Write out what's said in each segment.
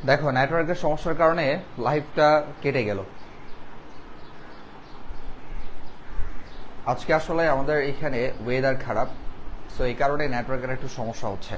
দেখো নেটওয়ার্কের সমস্যার কারণে লাইভটা কেটে গেল। আজকে আসলে আমাদের এখানে ওয়েদার খারাপ, সো এই কারণে নেটওয়ার্কের একটু সমস্যা হচ্ছে।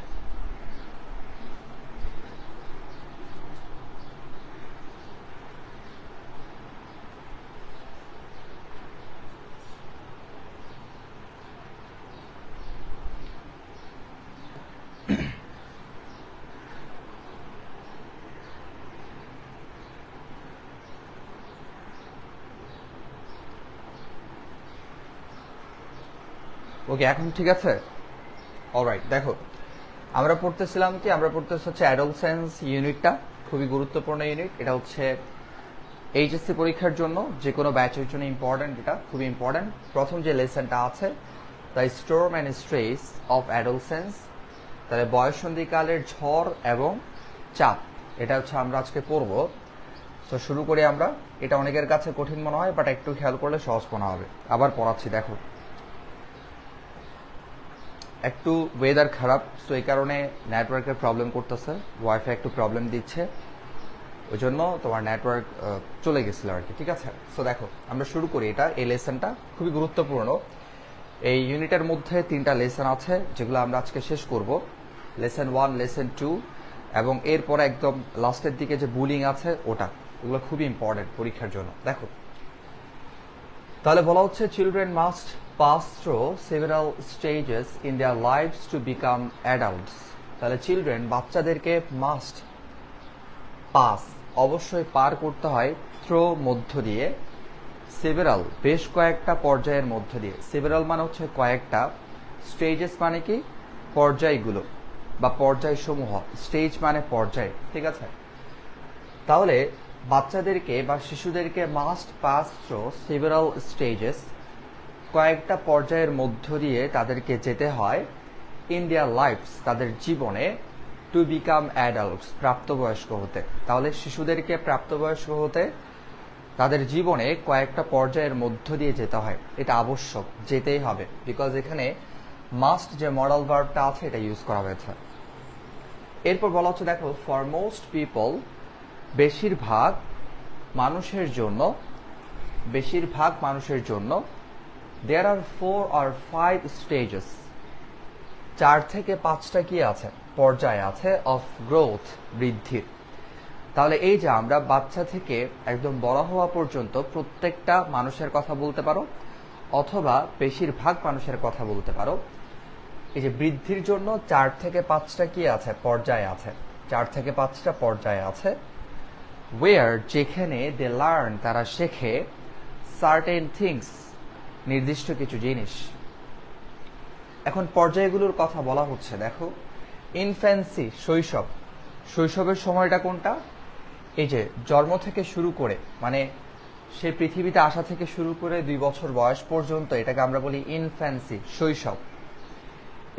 ওকে, এখন ঠিক আছে। অলরাইট, দেখো আমরা পড়তেছি হচ্ছে অ্যাডোলসেন্স ইউনিটটা, খুবই গুরুত্বপূর্ণ ইউনিট। এটা হচ্ছে এইচএসসি পরীক্ষার জন্য, যে কোনো ব্যাচের জন্য ইম্পর্টেন্ট, এটা খুবই ইম্পর্টেন্ট। প্রথম যে লেসনটা আছে, the storm and stress of adolescence, তাহলে বয়ঃসন্ধিকালের ঝড় এবং চাপ, এটা হচ্ছে আমরা আজকে পড়বো। তো শুরু করি আমরা। এটা অনেকের কাছে কঠিন মনে হয়, বাট একটু খেয়াল করলে সহজ মনে হবে। আবার পড়াচ্ছি, দেখো একটু ওয়েদার খারাপ, সো এই কারণে নেটওয়ার্কের প্রবলেম করতেছে, ওয়াইফাই একটু প্রবলেম দিচ্ছে, ওই জন্য তোমার নেটওয়ার্ক চলে গেছিল আর কি। ঠিক আছে, সো দেখো আমরা শুরু করি। এই লেসনটা খুবই গুরুত্বপূর্ণ। এই ইউনিটের মধ্যে 3টা লেসন আছে, যেগুলো আমরা আজকে শেষ করব। লেসন 1, লেসন 2 এবং এরপরে একদম লাস্টের দিকে যে বুলিং আছে ওটা, ওগুলো খুবই ইম্পর্টেন্ট পরীক্ষার জন্য। দেখো তাহলে বলা হচ্ছে, children must pass through several stages in their lives to become adults. তাহলে চিলড্রেন, বাচ্চাদেরকে মাস্ট পাস, অবশ্যই পার করতে হয়, থ্রো মধ্য দিয়ে, সেভারাল বেশ কয়েকটা পর্যায়ের মধ্য দিয়ে। সেভারাল মানে হচ্ছে কয়েকটা, স্টেজেস মানে কি পর্যায়গুলো বা পর্যায়সমূহ, স্টেজ মানে পর্যায়। ঠিক আছে, তাহলে বাচ্চাদেরকে বা শিশুদেরকে must pass through several stages, কয়েকটা পর্যায়ের মধ্য দিয়ে তাদেরকে যেতে হয়, ইন দেয়ার লাইফস, তাদের জীবনে, টু বিকাম অ্যাডাল্টস, প্রাপ্তবয়স্ক হতে। তাহলে শিশুদেরকে প্রাপ্তবয়স্ক হতে তাদের জীবনে কয়েকটা পর্যায়ের মধ্য দিয়ে যেতে হয়, এটা আবশ্যক, যেতেই হবে। বিকজ এখানে মাস্ট যে মডাল ভার্বটা আছে এটা ইউজ করা হয়েছে। এরপর বলা হচ্ছে, দেখো ফর মোস্ট পিপল, বেশিরভাগ মানুষের জন্য, দেয়ার আর 4 or 5 স্টেজেস, 4 থেকে 5টা কি আছে, পর্যায় আছে, অফ গ্রোথ, বৃদ্ধির। তাহলে এই যে আমরা বাচ্চা থেকে একদম বড় হওয়া পর্যন্ত প্রত্যেকটা মানুষের কথা বলতে পারো, অথবা বেশিরভাগ মানুষের কথা বলতে পারো। এই যে বৃদ্ধির জন্য 4 থেকে 5টা কি আছে, পর্যায় আছে, 4 থেকে 5টা পর্যায় আছে। ওয়ার, যেখানে, দে লার্ন, তারা শেখে, সার্টেন থিংস, নির্দিষ্ট কিছু জিনিস। এখন পর্যায়গুলোর কথা বলা হচ্ছে, দেখো ইনফ্যান্সি, শৈশব, শৈশবের সময়টা কোনটা, এই যে জন্ম থেকে শুরু করে, মানে সে পৃথিবীতে আসা থেকে শুরু করে 2 বছর বয়স পর্যন্ত, এটাকে আমরা বলি ইনফ্যান্সি, শৈশব।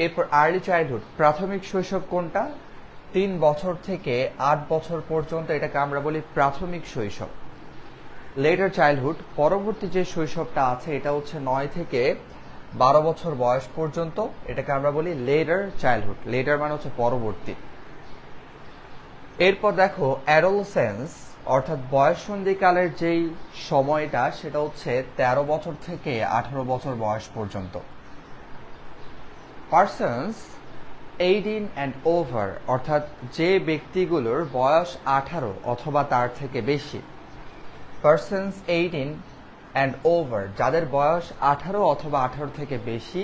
এরপর আর্লি চাইল্ডহুড, প্রাথমিক শৈশব কোনটা, 3 বছর থেকে 8 বছর পর্যন্ত, এটাকে আমরা বলি প্রাথমিক শৈশব। লেটার চাইল্ডহুড, পরবর্তী যে শৈশবটা আছে, এটা হচ্ছে 9 থেকে 12 বছর বয়স পর্যন্ত, এটাকে আমরা বলি লেটার চাইল্ডহুড। লেটার মানে হচ্ছে পরবর্তী। এরপর দেখো অ্যাডোলসেন্স, অর্থাৎ বয়ঃসন্ধিকালের যেই সময়টা, সেটা হচ্ছে 13 বছর থেকে 18 বছর বয়স পর্যন্ত। পার্সনস 18 and over, অর্থাৎ যে ব্যক্তিগুলোর বয়স 18 অথবা তার থেকে বেশি। পার্সনস 18 and over, যাদের বয়স 18 অথবা 18 থেকে বেশি,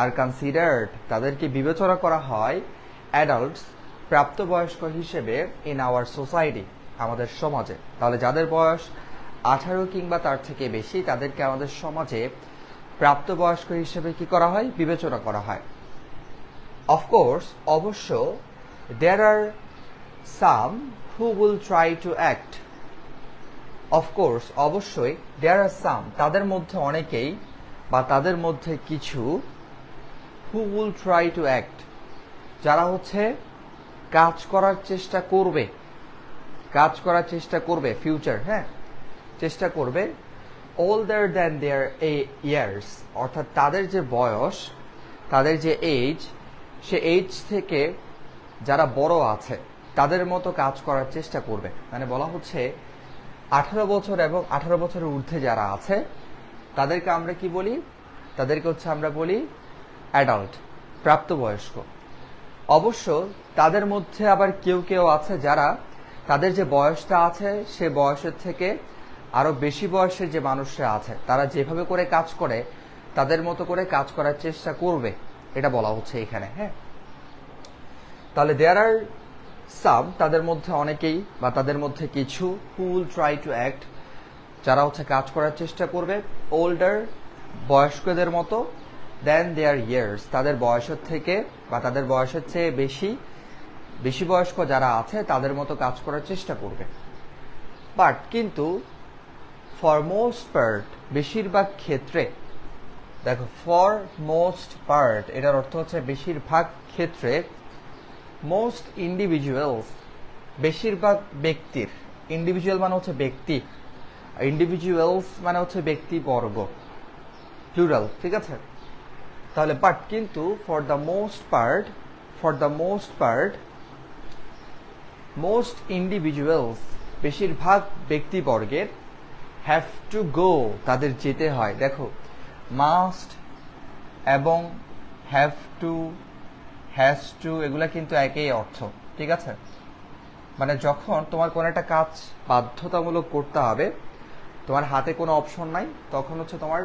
আর কনসিডার্ড, তাদেরকে বিবেচনা করা হয়, অ্যাডাল্টস, প্রাপ্তবয়স্ক হিসেবে, ইন আওয়ার সোসাইটি, আমাদের সমাজে। তাহলে যাদের বয়স 18 কিংবা তার থেকে বেশি, তাদেরকে আমাদের সমাজে প্রাপ্তবয়স্ক হিসেবে কি করা হয়, বিবেচনা করা হয়। অফকোর্স, অবশ্য, there are some who will try to act. Of course, অবশ্যই, দেয়ার আর সাম, তাদের মধ্যে অনেকেই বা তাদের মধ্যে কিছু, হু উইল ট্রাই টু অ্যাক্ট, যারা হচ্ছে কাজ করার চেষ্টা করবে, ফিউচার, হ্যাঁ, চেষ্টা করবে, older than their years, অর্থাৎ তাদের যে বয়স, তাদের যে এজ, সে এজ থেকে যারা বড় আছে, তাদের মতো কাজ করার চেষ্টা করবে। মানে বলা হচ্ছে 18 বছর এবং 18 বছরের ঊর্ধ্বে যারা আছে তাদেরকে আমরা কি বলি? তাদেরকে হচ্ছে আমরা বলি অ্যাডাল্ট, প্রাপ্তবয়স্ক। অবশ্য তাদের মধ্যে আবার কেউ কেউ আছে যারা তাদের যে বয়সটা আছে সে বয়সের থেকে আরো বেশি বয়সের যে মানুষরা আছে তারা যেভাবে করে কাজ করে তাদের মতো করে কাজ করার চেষ্টা করবে, এটা বলা হচ্ছে এখানে। হ্যাঁ, তাহলে দেয়ার আর সাম, তাদের মধ্যে অনেকেই বা তাদের মধ্যে কিছু, হু উইল ট্রাই টু অ্যাক্ট, যারা হচ্ছে কাজ করার চেষ্টা করবে, ওল্ডার, বয়স্কদের মতো, দেন দেয়ার ইয়ার্স, তাদের বয়সের থেকে বা তাদের বয়সের চেয়ে বেশি বয়স্ক যারা আছে তাদের মতো কাজ করার চেষ্টা করবে। বাট কিন্তু ফর মোস্ট পার্ট, বেশিরভাগ ক্ষেত্রে, দেখো ফর মোস্ট পার্ট এটার অর্থ হচ্ছে বেশিরভাগ ক্ষেত্রে, মোস্ট ইন্ডিভিজুয়ালস, বেশিরভাগ ব্যক্তির, ইন্ডিভিজুয়াল মানে হচ্ছে ব্যক্তি, ইন্ডিভিজুয়ালস মানে হচ্ছে ব্যক্তিবর্গ, প্লুরাল, ঠিক আছে? তাহলে বাট কিন্তু for the most part most individuals, বেশিরভাগ ব্যক্তিবর্গের, হ্যাভ টু গো, তাদের যেতে হয়। দেখো মাস্ট এবং হ্যাভ টু, হ্যাজ টু এগুলা কিন্তু একই অর্থ, ঠিক আছে? মানে যখন তোমার কোনো একটা কাজ বাধ্যতামূলক করতে হবে, তোমার হাতে কোনো অপশন নাই, তখন হচ্ছে তোমার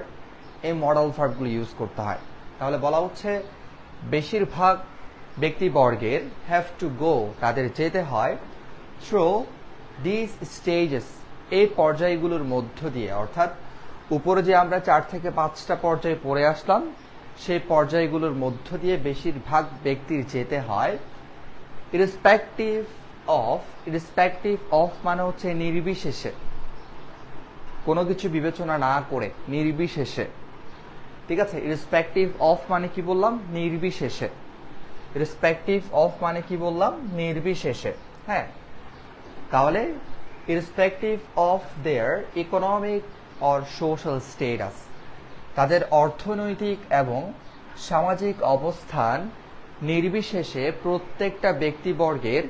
এই মডাল ভার্বগুলো ইউজ করতে হয়। তাহলে বলা হচ্ছে বেশিরভাগ ব্যক্তিবর্গের হ্যাভ টু গো, তাদের যেতে হয়, থ্রু দিস স্টেজেস, এই পর্যায়গুলোর মধ্য দিয়ে। অর্থাৎ উপরে যে আমরা 4 থেকে 5টা পর্যায়ে পড়ে আসলাম, সেই পর্যায়গুলোর মধ্য দিয়ে বেশিরভাগ ব্যক্তির যেতে হয়, ইরেসপেক্টিভ অফ মানে হচ্ছে নির্বিশেষে, কোনো কিছু বিবেচনা না করে, নির্বিশেষে, ঠিক আছে? ইরেসপেক্টিভ অফ মানে কি বললাম? নির্বিশেষে। ইরেসপেক্টিভ অফ মানে কি বললাম? নির্বিশেষে। হ্যাঁ, তাহলে irrespective of their economic or social status, তাদের অর্থনৈতিক এবং সামাজিক অবস্থান নির্বিশেষে প্রত্যেকটা ব্যক্তিবর্গের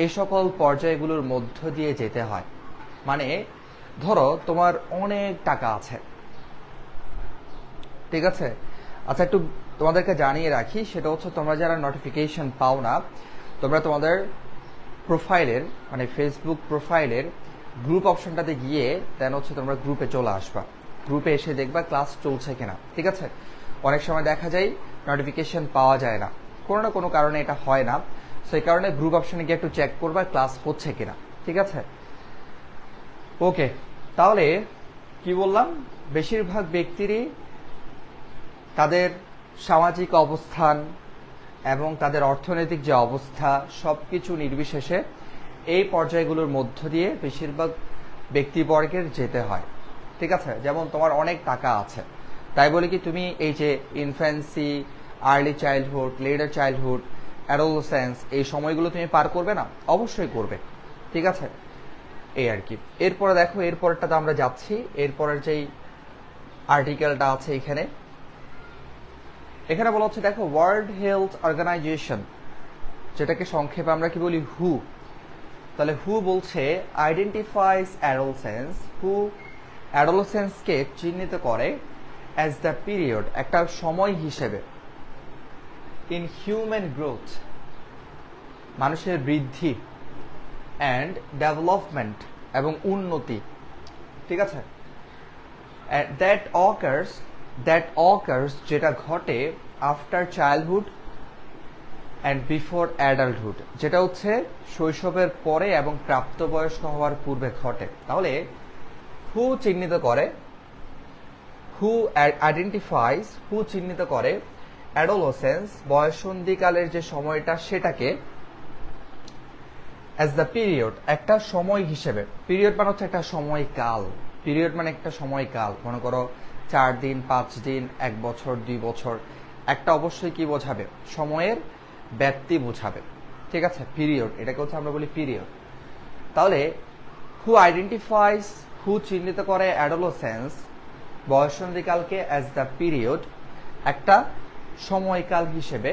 এই সকল পর্যায়গুলোর মধ্য দিয়ে যেতে হয়। মানে ধরো তোমার অনেক টাকা আছে, ঠিক আছে? আচ্ছা, একটু তোমাদেরকে জানিয়ে রাখি, সেটা হচ্ছে তোমরা যারা নোটিফিকেশন পাও না, তোমরা তোমাদের প্রোফাইলের মানে ফেসবুক প্রোফাইলের গ্রুপ অপশনটাতে গিয়ে দেন হচ্ছে তোমরা গ্রুপে চলে আসবা। গ্রুপে এসে দেখবা ক্লাস চলছে কিনা, ঠিক আছে? অনেক সময় দেখা যায় নোটিফিকেশন পাওয়া যায় না, কোনো না কোনো কারণে এটা হয় না, সেই কারণে গ্রুপ অপশনে গিয়ে একটু চেক করবা ক্লাস হচ্ছে কিনা, ঠিক আছে? ওকে, তাহলে কি বললাম? বেশিরভাগ ব্যক্তিরই তাদের সামাজিক অবস্থান এবং তাদের অর্থনৈতিক যে অবস্থা সবকিছু নির্বিশেষে এই পর্যায়গুলোর মধ্য দিয়ে বেশিরভাগ ব্যক্তিবর্গের যেতে হয়, ঠিক আছে? যেমন তোমার অনেক টাকা আছে, তাই বলে কি তুমি এই যে infancy, early childhood, letter childhood, adolescence এই সময়গুলো তুমি পার করবে না? অবশ্যই করবে, ঠিক আছে? এই আর কি। এরপরে দেখো, এরপরটাতে আমরা যাচ্ছি, এরপরের যেই আর্টিকেলটা আছে এখানে বলা হচ্ছে, দেখো ওয়ার্ল্ড হেলথ অর্গানাইজেশন, যেটাকে সংক্ষেপে আমরা কি বলি? হু। তাহলে হু বলছে আইডেন্টিফাইজ অ্যাডোলেসেন্স, হু অ্যাডোলেসেন্সকে চিহ্নিত করে অ্যাজ দ্য পিরিয়ড, একটা সময় হিসেবে, ইন হিউম্যান গ্রোথ, মানুষের বৃদ্ধি, অ্যান্ড ডেভেলপমেন্ট এবং উন্নতি, ঠিক আছে? দ্যাট অকার্স যেটা ঘটে after childhood and before adulthood, যেটা হচ্ছে শৈশবের পরে এবং প্রাপ্তবয়স্ক হওয়ার পূর্বে ঘটে। তাহলে হু চিহ্নিত করে, হু আইডেন্টিফাইজ, হু চিহ্নিত করে অ্যাডোলেসেন্স, বয়ঃসন্ধিকালের যে সময়টা সেটাকে, অ্যাজ দ্য পিরিয়ড, একটা সময় হিসেবে। পিরিয়ড মানে হচ্ছে একটা সময়কাল, পিরিয়ড মানে একটা সময়কাল। মনে করো 4 দিন, 5 দিন, 1 বছর, 2 বছর, একটা অবশ্যই কি বোঝাবে? সময়ের ব্যাপ্তি বোঝাবে, ঠিক আছে? পিরিয়ড, এটাকে হচ্ছে আমরা বলি পিরিয়ড। তাহলে হু আইডেন্টিফাইজ, হু চিহ্নিত করে অ্যাডোলেসেন্স, বয়ঃসন্ধিকালকে, অ্যাজ দ্য পিরিয়ড, একটা সময়কাল হিসেবে,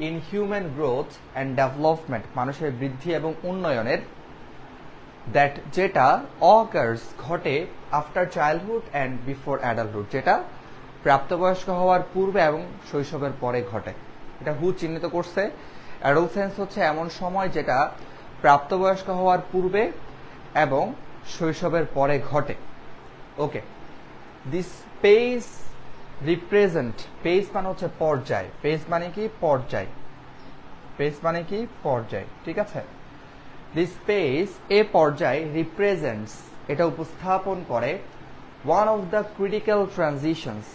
in human growth and development, মানুষের বৃদ্ধি এবং উন্নয়নের, দ্যাট যেটা অকার্স ঘটে after childhood and before adulthood, যেটা প্রাপ্তবয়স্ক হওয়ার পূর্বে এবং শৈশবের পরে ঘটে। এটা হু চিহ্নিত করছে। অ্যাডোলসেন্স হচ্ছে এমন সময় যেটা প্রাপ্তবয়স্ক হওয়ার পূর্বে এবং শৈশবের পরে ঘটে। ওকে, দিস পেজ রিপ্রেজেন্ট, পেজ মানে হচ্ছে পর্যায়, পেজ মানে কি পর্যায়, পেজ মানে কি পর্যায়, ঠিক আছে। দিস পেজ, এ পর্যায়, রিপ্রেজেন্টস, এটা উপস্থাপন করে one of the critical transitions,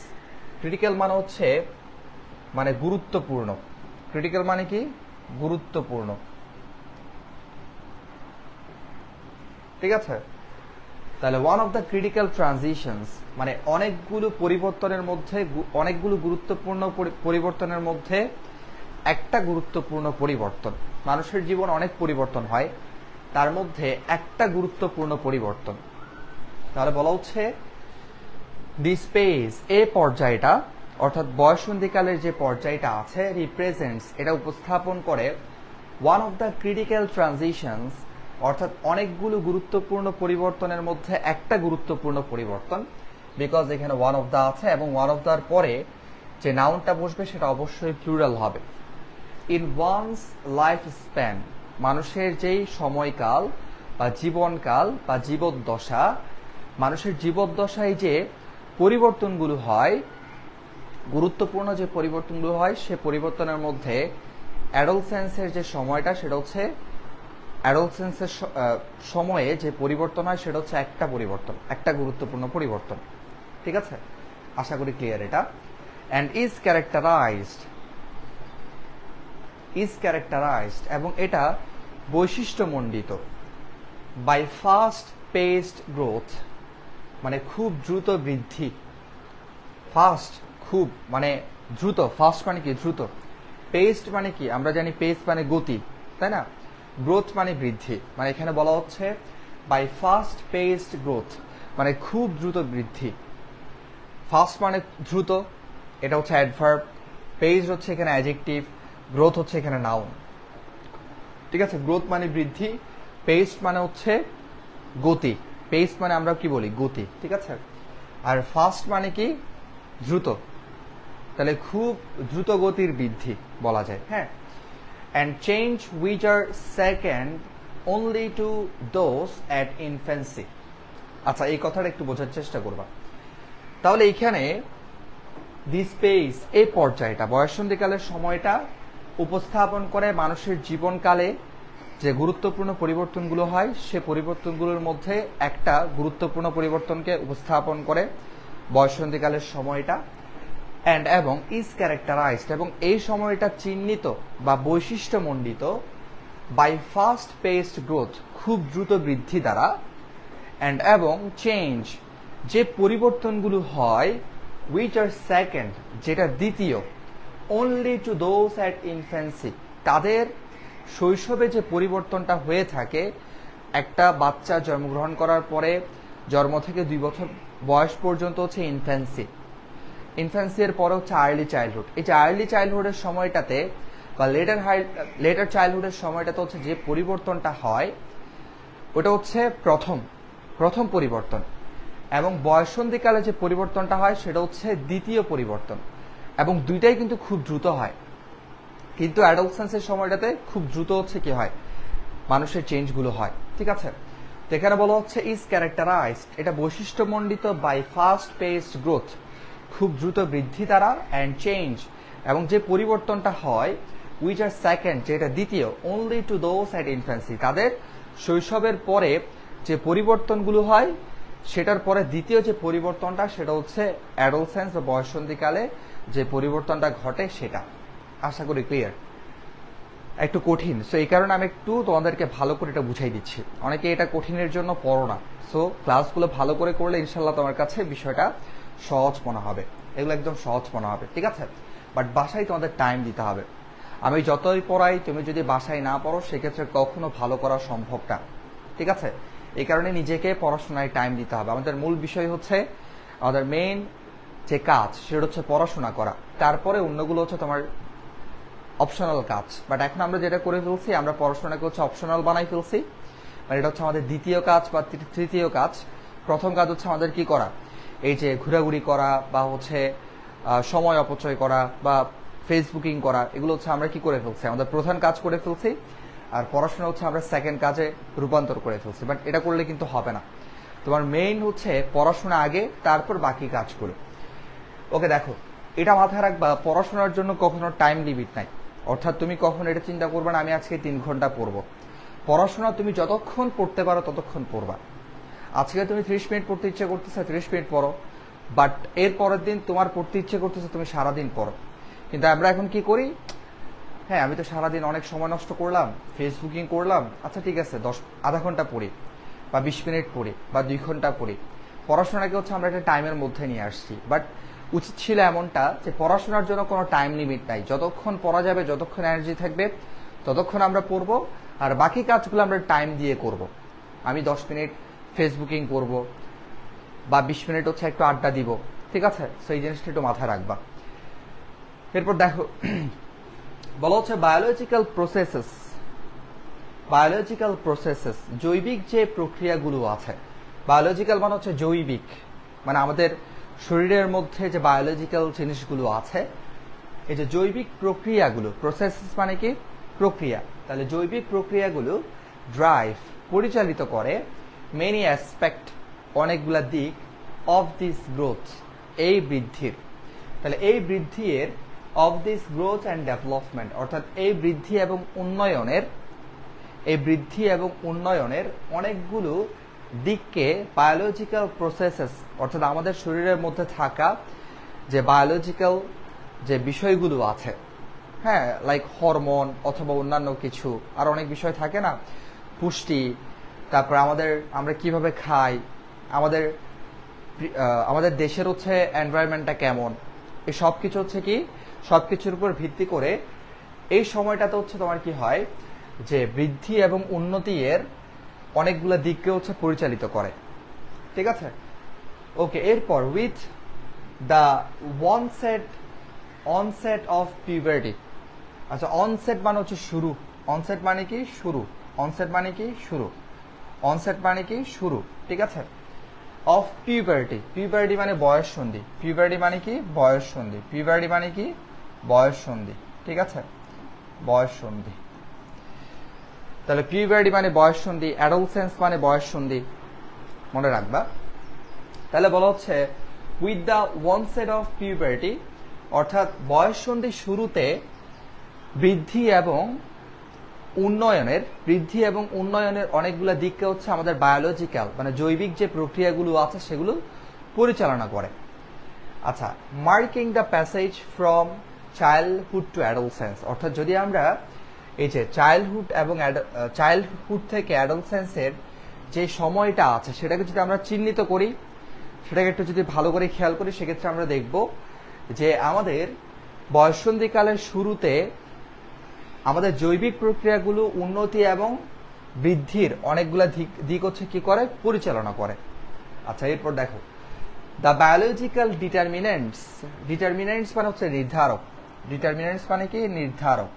critical মানে হচ্ছে মানে গুরুত্বপূর্ণ, ক্রিটিক্যাল মানে কি গুরুত্বপূর্ণ, ঠিক আছে। তাহলে one of the critical transitions মানে অনেকগুলো পরিবর্তনের মধ্যে, অনেকগুলো গুরুত্বপূর্ণ পরিবর্তনের মধ্যে একটা গুরুত্বপূর্ণ পরিবর্তন। মানুষের জীবন অনেক পরিবর্তন হয়, তার মধ্যে একটা গুরুত্বপূর্ণ পরিবর্তন। তাহলে বলা হচ্ছে দিস পেজ, এ পর্যায়টা অর্থাৎ বয়ঃসন্ধিকালের যে পর্যায়টা আছে, রিপ্রেজেন্টস, এটা উপস্থাপন করে one of the critical transitions অর্থাৎ অনেকগুলো গুরুত্বপূর্ণ পরিবর্তনের মধ্যে একটা গুরুত্বপূর্ণ পরিবর্তন। বিকজ এখানে ওয়ান অফ দ্য আছে এবং ওয়ান অফ দ্যার পরে যে নাউনটা বসবে সেটা অবশ্যই প্লুরাল হবে। ইন ওয়ানস লাইফ স্প্যান, মানুষের যেই সময়কাল বা জীবনকাল বা জীবদ্দশা, মানুষের জীবদ্দশায় যে পরিবর্তনগুলো হয়, গুরুত্বপূর্ণ যে পরিবর্তনগুলো হয়, সে পরিবর্তনের মধ্যে অ্যাডোলসেন্সের যে সময়টা সেটা হচ্ছে, অ্যাডোলসেন্সের সময়ে যে পরিবর্তন হয় সেটা হচ্ছে একটা পরিবর্তন, একটা গুরুত্বপূর্ণ পরিবর্তন, ঠিক আছে। আশা করি ক্লিয়ার এটা। And is characterised, is characterised এবং এটা বৈশিষ্ট্যমণ্ডিত বাই ফাস্ট পেসড গ্রোথ, মানে খুব দ্রুত বৃদ্ধি। ফাস্ট খুব মানে দ্রুত, ফাস্ট মানে কি দ্রুত, পেসড মানে কি আমরা জানি পেস মানে গতি, তাই না। গ্রোথ মানে বৃদ্ধি, মানে এখানে বলা হচ্ছে বাই ফাস্ট পেসড গ্রোথ মানে খুব দ্রুত বৃদ্ধি। ফাস্ট মানে দ্রুত, এটা হচ্ছে অ্যাডভার্ব, পেসড হচ্ছে এখানে অ্যাডজেক্টিভ, গ্রোথ হচ্ছে এখানে নাউন, ঠিক আছে। গ্রোথ মানে বৃদ্ধি, পেসড মানে হচ্ছে গতি, পেস মানে আমরা কি বলি গতি, ঠিক আছে। আর ফাস্ট মানে কি দ্রুত, তাহলে খুব দ্রুত গতির বৃদ্ধি বলা যায়, হ্যাঁ। And change which are second only to those at infancy. আচ্ছা, এই কথাটা একটু বোঝার চেষ্টা করবা। তাহলে এইখানে দিস পেজ, এই পর্যায়টা বয়ঃসন্ধিকালের সময়টা উপস্থাপন করে মানুষের জীবনকালে যে গুরুত্বপূর্ণ পরিবর্তনগুলো হয়, সে পরিবর্তনগুলোর মধ্যে একটা গুরুত্বপূর্ণ পরিবর্তনকে উপস্থাপন করে বয়ঃসন্ধিকালের সময়টা। অ্যান্ড এবং ইজ ক্যারেক্টারাইজড এবং এই সময়টা চিহ্নিত বা বৈশিষ্ট্যমণ্ডিত বাই ফাস্ট পেসড গ্রোথ, খুব দ্রুত বৃদ্ধি দ্বারা। অ্যান্ড এবং চেঞ্জ, যে পরিবর্তনগুলো হয়, উইচ আর সেকেন্ড, যেটা দ্বিতীয়, only to those at infancy, তাদের শৈশবে যে পরিবর্তনটা হয়ে থাকে, একটা বাচ্চা জন্মগ্রহণ করার পরে জন্ম থেকে 2 বছর বয়স পর্যন্ত হচ্ছে ইনফ্যান্সি, ইনফ্যান্সি এর পরে হচ্ছে আর্লি চাইল্ডহুড। এই যে আর্লি চাইল্ডহুডের সময়টাতে বা লেটার চাইল্ডহুডের সময়টাতে হচ্ছে যে পরিবর্তনটা হয়, ওটা হচ্ছে প্রথম পরিবর্তন। এবং বয়ঃসন্ধিকালে যে পরিবর্তনটা হয় সেটা হচ্ছে দ্বিতীয় পরিবর্তন, এবং দুইটাই কিন্তু খুব দ্রুত হয়। কিন্তু অ্যাডোলসেন্সের সময়টাতে খুব দ্রুত হচ্ছে কি হয়, মানুষের চেঞ্জগুলো হয়, ঠিক আছে। তো এখানে বলা হচ্ছে ইজ ক্যারেক্টারাইজড, এটা বৈশিষ্ট্যমণ্ডিত বাই ফাস্ট পেসড গ্রোথ, খুব দ্রুত বৃদ্ধি দ্বারা। অ্যান্ড চেঞ্জ এবং যে পরিবর্তনটা হয়, উইচ আর সেকেন্ড, যেটা দ্বিতীয়, only to those at infancy, তাদের শৈশবের পরে যে পরিবর্তনগুলো হয় সেটার পরে দ্বিতীয় যে পরিবর্তনটা সেটা হচ্ছে অ্যাডোলসেন্স বা বয়ঃসন্ধিকালে যে পরিবর্তনটা ঘটে সেটা। আশা করি ক্লিয়ার। একটু কঠিন, সো এই কারণে আমি একটু তোমাদেরকে ভালো করে এটা বুঝাই দিচ্ছি। অনেকে এটা কঠিনের জন্য পড়ো না, সো ক্লাসগুলো ভালো করে করলে ইনশাল্লাহ তোমার কাছে বিষয়টা সহজ মনে হবে, এগুলো একদম সহজ মনে হবে, ঠিক আছে। বাট বাসায় তোমাদের টাইম দিতে হবে। আমি যতই পড়াই, তুমি যদি বাসায় না পড়ো সেক্ষেত্রে কখনো ভালো করা সম্ভব না, ঠিক আছে। এই কারণে নিজেকে পড়াশোনায় টাইম দিতে হবে। আমাদের মূল বিষয় হচ্ছে, আমাদের মেইন যে কাজ সেটা হচ্ছে পড়াশোনা করা, তারপরে অন্যগুলো হচ্ছে তোমার অপশনাল কাজ, বাট এখন আমরা যেটা করে ফেলছি, আমরা পড়াশোনাকে হচ্ছে অপশনাল বানাই ফেলছি। মানে এটা হচ্ছে আমাদের দ্বিতীয় কাজ বা তৃতীয় কাজ। প্রথম কাজ হচ্ছে আমাদের কি করা, এই যে ঘোরাঘুরি করা বা হচ্ছে সময় অপচয় করা বা ফেসবুকিং করা, এগুলো হচ্ছে আমরা কি করে ফেলছি, আমাদের প্রধান কাজ করে ফেলছি। আর পড়াশোনা হচ্ছে আমরা সেকেন্ড কাজে রূপান্তর করে ফেলছি। বাট এটা করলে কিন্তু হবে না, তোমার মেইন হচ্ছে পড়াশোনা আগে, তারপর বাকি কাজগুলো। ওকে, দেখো এটা মাথায় রাখবা, পড়াশোনার জন্য কখনো টাইম লিমিট নাই। অর্থাৎ তুমি কখনো এটা চিন্তা করবে না আমি আজকে 3 ঘন্টা পড়বো। পড়াশোনা তুমি যতক্ষণ পড়তে পারো ততক্ষণ পড়বা। আজকে তুমি 30 মিনিট পড়তে ইচ্ছে করতেছে, 30 মিনিট পড়ো, বাট এর পরের দিন তোমার পড়তে ইচ্ছে করতেছে, তুমি সারাদিন পড়ো। কিন্তু আমরা এখন কি করি, হ্যাঁ আমি তো সারাদিন অনেক সময় নষ্ট করলাম, ফেসবুকিং করলাম, আচ্ছা ঠিক আছে আধা ঘন্টা পড়ি বা 20 মিনিট পড়ি বা 2 ঘন্টা পড়ি। পড়াশোনাকে হচ্ছে আমরা একটা টাইমের মধ্যে নিয়ে আসছি, বাট উচিত ছিল এমনটা যে পড়াশোনার জন্য কোনো টাইম লিমিট নাই। যতক্ষণ পড়া যাবে, যতক্ষণ এনার্জি থাকবে, ততক্ষণ আমরা পড়বো। আর বাকি কাজগুলো আমরা টাইম দিয়ে করব। আমি 10 মিনিট ফেসবুকিং করব বা 20 মিনিট হচ্ছে একটু আড্ডা দিব, ঠিক আছে? সেই জিনিসটা একটু মাথায় রাখবা। এরপর দেখো বলা হচ্ছে বায়োলজিক্যাল প্রসেসেস, জৈবিক যে প্রক্রিয়াগুলো আছে। বায়োলজিক্যাল মানে হচ্ছে জৈবিক, মানে আমাদের শরীরের মধ্যে যে বায়োলজিক্যাল জিনিসগুলো আছে, এই যে জৈবিক প্রক্রিয়াগুলো, প্রসেসেস মানে কি প্রক্রিয়া, তাহলে জৈবিক প্রক্রিয়াগুলো ড্রাইভ পরিচালিত করে মেনি অ্যাসপেক্ট, অনেকগুলা দিক, অফ দিস গ্রোথ, এই বৃদ্ধির। তাহলে এই বৃদ্ধির of this growth and development, অর্থাৎ এই বৃদ্ধি এবং উন্নয়নের অনেকগুলো দিককে বায়োলজিক্যাল প্রসেসেস, অর্থাৎ আমাদের শরীরের মধ্যে থাকা যে বায়োলজিক্যাল যে বিষয়গুলো আছে, হ্যাঁ, লাইক হরমোন অথবা অন্যান্য কিছু আর অনেক বিষয় থাকে না, পুষ্টি, তারপর আমরা কিভাবে খাই, আমাদের দেশের হচ্ছে এনভায়রনমেন্টটা কেমন, এই সব কিছু হচ্ছে কি, সবকিছুর উপর ভিত্তি করে এই সময়টাতে হচ্ছে তোমার কি হয় যে বৃদ্ধি এবং উন্নতি এর অনেকগুলো দিককে হচ্ছে পরিচালিত করে, ঠিক আছে? ওকে, এরপর with the onset of puberty. আচ্ছা, অনসেট মানে হচ্ছে শুরু, অনসেট মানে কি শুরু, ঠিক আছে? অফ পিউবার্টি, পিউবার্টি মানে বয়ঃসন্ধি, ঠিক আছে? বয়ঃসন্ধি, তাহলে পিউবার্টি মানে বয়ঃসন্ধি, অ্যাডোলসেন্স মানে বয়ঃসন্ধি, মনে রাখবা। তাহলে বলা হচ্ছে উইথ দ্য ওয়ানসেট অফ পিউবার্টি, অর্থাৎ বয়ঃসন্ধির শুরুতে বৃদ্ধি এবং উন্নয়নের অনেকগুলো দিককে হচ্ছে আমাদের বায়োলজিক্যাল মানে জৈবিক যে প্রক্রিয়াগুলো আছে সেগুলো পরিচালনা করে। আচ্ছা, marking the passage from childhood to adolescence, অর্থাৎ যদি আমরা এই যে চাইল্ডহুড থেকে অ্যাডোলসেন্সের যে সময়টা আছে সেটাকে যদি আমরা চিহ্নিত করি, সেটাকে একটু যদি ভালো করে খেয়াল করি, সেক্ষেত্রে আমরা দেখব যে আমাদের বয়ঃসন্ধিকালের শুরুতে আমাদের জৈবিক প্রক্রিয়াগুলো উন্নতি এবং বৃদ্ধির অনেকগুলা দিক হচ্ছে কি করে, পরিচালনা করে। আচ্ছা, এরপর দেখো দ্য বায়োলজিক্যাল ডিটারমিনেন্টস মানে হচ্ছে নির্ধারক, ডিটারমিনেন্টস মানে কি নির্ধারক।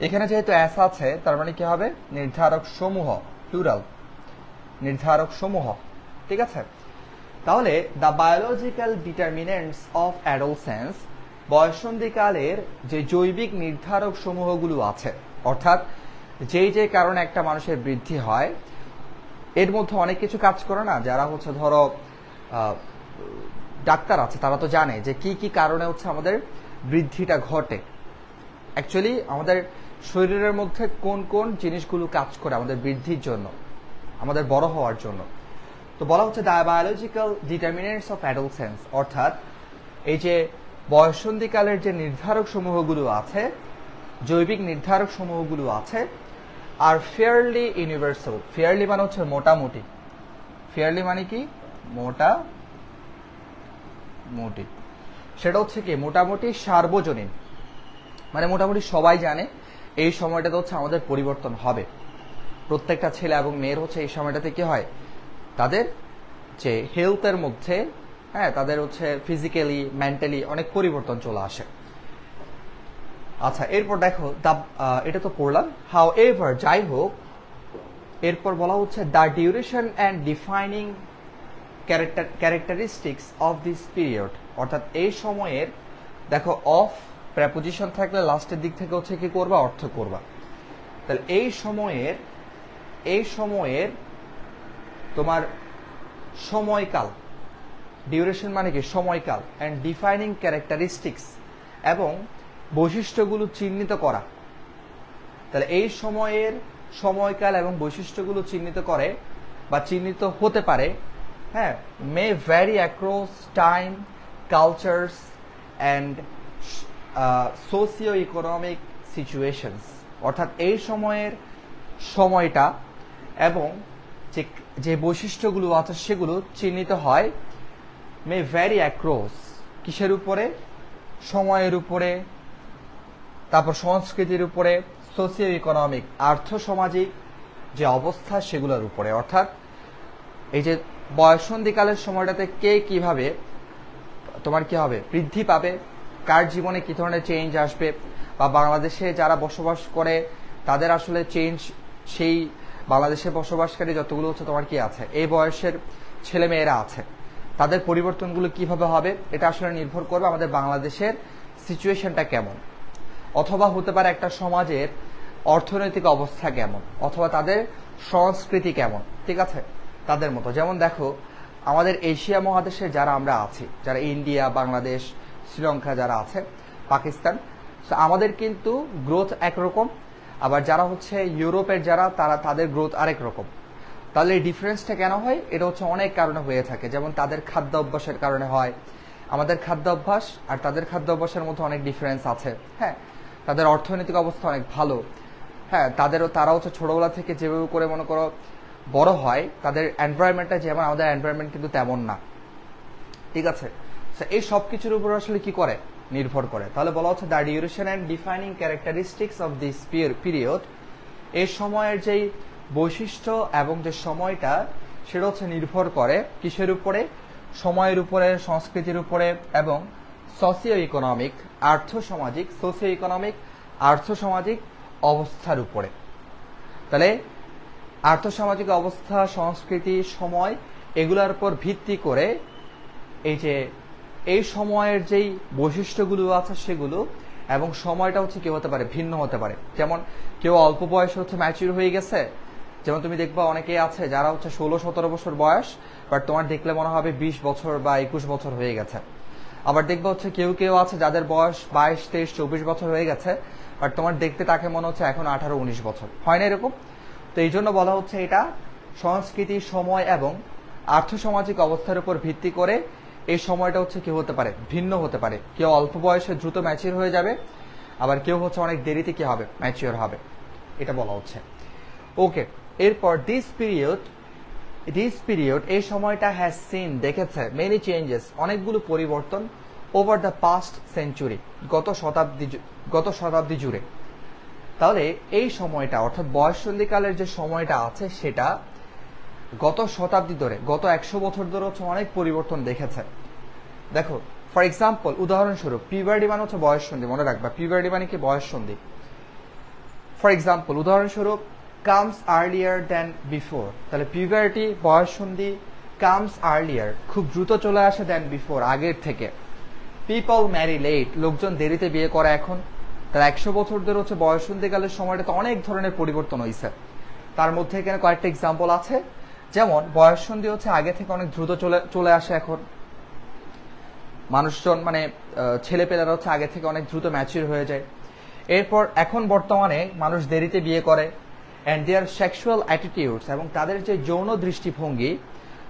এখানে যেহেতু এস আছে তার মানে কি হবে, নির্ধারক সমূহ, প্লুরাল, নির্ধারক সমূহ, ঠিক আছে? তাহলে the biological determinants of adolescence, বয়ঃসন্ধিকালের যে জৈবিক নির্ধারক সমূহগুলো আছে, অর্থাৎ যে কারণে একটা মানুষের বৃদ্ধি হয়, এর মধ্যে অনেক কিছু কাজ করে না। যারা হচ্ছে ধরো ডাক্তার আছে তারা তো জানে যে কি কারণে হচ্ছে আমাদের বৃদ্ধিটা ঘটে। অ্যাকচুয়ালি আমাদের শরীরের মধ্যে কোন কোন জিনিসগুলো কাজ করে আমাদের বৃদ্ধির জন্য, আমাদের বড় হওয়ার জন্য। তো বলা হচ্ছে the biological determinants of adolescence, অর্থাৎ এই যে বয়ঃসন্ধিকালের যে নির্ধারক সমূহগুলো আছে, জৈবিক নির্ধারক সমূহগুলো আছে, আর ফেয়ারলি ইউনিভার্সাল। ফেয়ারলি মানে হচ্ছে মোটামুটি, ফেয়ারলি মানে কি মোটামুটি, সেটা হচ্ছে কি মোটামুটি সার্বজনীন, মানে মোটামুটি সবাই জানে এই সময়টাতে হচ্ছে আমাদের পরিবর্তন হবে। প্রত্যেকটা ছেলে এবং মেয়ের হচ্ছে এই সময়টাতে কি হয়, তাদের যে হেলথের মধ্যে হ্যাঁ, তাদের হচ্ছে ফিজিক্যালি মেন্টালি অনেক পরিবর্তন চলে আসে। আচ্ছা, এরপর দেখো এটা তো পড়লাম। হাউ এভার, যাই হোক, এরপর বলা হচ্ছে the duration and defining characteristics of this period, অর্থাৎ এই সময়ের, দেখো অফ প্রেপোজিশন থাকলে লাস্টের দিক থেকে হচ্ছে কি করবা, অর্থ করবা। তাহলে এই সময়ের তোমার সময়কাল, ডিউরেশন মানে কি সময়কাল, অ্যান্ড ডিফাইনিং ক্যারেক্টারিস্টিক্স এবং বৈশিষ্ট্যগুলো চিহ্নিত করা। তাহলে এই সময়ের সময়কাল এবং বৈশিষ্ট্যগুলো চিহ্নিত করে বা চিহ্নিত হতে পারে, হ্যাঁ, may vary across time, cultures and socio economic situations, অর্থাৎ এই সময়ের সময়টা এবং যে বৈশিষ্ট্যগুলো আছে সেগুলো চিহ্নিত হয় মে ভ্যারি অ্যাক্রস, কিসের উপরে, সময়ের উপরে, তারপর সংস্কৃতির উপরে, সোশিও ইকোনমিক আর্থসামাজিক যে অবস্থা সেগুলোর উপরে। অর্থাৎ এই যে বয়ঃসন্ধিকালের সময়টাতে কে কিভাবে তোমার কি হবে, বৃদ্ধি পাবে, কার জীবনে কি ধরনের চেঞ্জ আসবে, বা বাংলাদেশে যারা বসবাস করে তাদের আসলে চেঞ্জ, সেই বাংলাদেশে বসবাসকারী যতগুলো হচ্ছে তোমার কি আছে, এই বয়সের ছেলে মেয়েরা আছে, তাদের পরিবর্তনগুলো কিভাবে হবে, এটা আসলে নির্ভর করবে আমাদের বাংলাদেশের সিচুয়েশনটা কেমন, অথবা হতে পারে একটা সমাজের অর্থনৈতিক অবস্থা কেমন, অথবা তাদের সংস্কৃতি কেমন, ঠিক আছে, তাদের মতো। যেমন দেখো আমাদের এশিয়া মহাদেশে যারা আমরা আছি, যারা ইন্ডিয়া, বাংলাদেশ, শ্রীলঙ্কা যারা আছে, পাকিস্তান, আমাদের কিন্তু গ্রোথ একরকম, আবার যারা হচ্ছে ইউরোপের যারা, তাদের গ্রোথ আরেক রকম। তাহলে এই ডিফারেন্সটা কেন হয়? এটা হচ্ছে অনেক কারণে হয়ে থাকে। যেমন তাদের খাদ্য অভ্যাসের কারণে হয়, আমাদের খাদ্য অভ্যাস আর তাদের খাদ্য অভ্যাসের মধ্যে অনেক ডিফারেন্স আছে। হ্যাঁ, তাদের অর্থনৈতিক অবস্থা অনেক ভালো, হ্যাঁ, তারা হচ্ছে ছোটবেলা থেকে যেভাবে করে মনে করো বড় হয়, তাদের এনভায়রনমেন্টটা যেমন, আমাদের এনভায়রনমেন্ট কিন্তু তেমন না, ঠিক আছে। এই সব কিছুর উপর আসলে কি করে, নির্ভর করে। তাহলে বলা হচ্ছে the duration and defining characteristics of this period, এই সময়ের যেই বৈশিষ্ট্য এবং যে সময়টা, সেটা হচ্ছে নির্ভর করে কিসের উপরে, সময়ের উপরে, সংস্কৃতির উপরে এবং সোশিও ইকোনমিক আর্থসামাজিক, সোশিও ইকোনমিক আর্থসামাজিক অবস্থার উপরে। তাহলে আর্থসামাজিক অবস্থা, সংস্কৃতি, সময়, এগুলোর উপর ভিত্তি করে এই যে এই সময়ের যেই বৈশিষ্ট্যগুলো আছে সেগুলো, এবং সময়টা হচ্ছে কি হতে পারে, ভিন্ন হতে পারে। যেমন কেউ অল্প বয়সে হচ্ছে ম্যাচিউর হয়ে গেছে, যেমন তুমি দেখবা অনেকেই আছে যারা হচ্ছে 16-17 বছর বয়স, বাট তোমার দেখলে মনে হবে 20 বছর বা 21 বছর হয়ে গেছে। আবার দেখবা হচ্ছে কেউ আছে যাদের বয়স 22, 23, 24 বছর হয়ে গেছে, বাট তোমার দেখতে তাকে মনে হচ্ছে এখন 18-19 বছর, হয় না এরকম? তো এই জন্য বলা হচ্ছে এটা সংস্কৃতি, সময় এবং আর্থসামাজিক অবস্থার উপর ভিত্তি করে এই সময়টা হচ্ছে কি হতে পারে, ভিন্ন হতে পারে। কেউ অল্প বয়সে দ্রুত ম্যাচিউর হয়ে যাবে, আবার কেউ হচ্ছে অনেক দেরিতে কি হবে, ম্যাচিউর হবে, এটা বলা হচ্ছে। ওকে, এরপর দিস পিরিয়ড এই সময়টা হ্যাজ সিন, দেখেছে, মেনি চেঞ্জেস, অনেকগুলো পরিবর্তন, ওভার দ্য পাস্ট সেঞ্চুরি, গত শতাব্দী জুড়ে। তাহলে এই সময়টা, অর্থাৎ বয়ঃসন্ধিকালের যে সময়টা আছে সেটা গত শতাব্দী ধরে, গত 100 বছর ধরে হচ্ছে অনেক পরিবর্তন দেখেছে। দেখো ফর এক্সাম্পল, উদাহরণস্বরূপ, পিউবার্টি মানে হচ্ছে বয়ঃসন্ধি, মনে রাখবা, পিউবার্টি মানে কি, বয়ঃসন্ধি। ফর এক্সাম্পল, উদাহরণস্বরূপ, কামস আর্লিয়ার দ্যান বিফোর, তাহলে পিউবার্টি, বয়ঃসন্ধি, কামস আর্লিয়ার, খুব দ্রুত চলে আসে, দ্যান বিফোর, আগের থেকে। পিপল ম্যারি লেট, লোকজন দেরিতে বিয়ে করে এখন। তাহলে 100 বছর ধরে হচ্ছে বয়ঃসন্ধিকালের সময়টাতে অনেক ধরনের পরিবর্তন হয়েছে। তার মধ্যে এখানে কয়েকটা এক্সাম্পল আছে, যেমন বয়ঃসন্ধি হচ্ছে আগে থেকে অনেক দ্রুত চলে আসে এখন, মানুষজন মানে ছেলেপেলেরা হচ্ছে আগে থেকে অনেক দ্রুত ম্যাচিউর হয়ে যায়। এরপর এখন বর্তমানে মানুষ দেরিতে বিয়ে করে, অ্যান্ড দেয়ার সেক্সুয়াল অ্যাটিটিউডস, এবং তাদের যে যৌন দৃষ্টিভঙ্গি,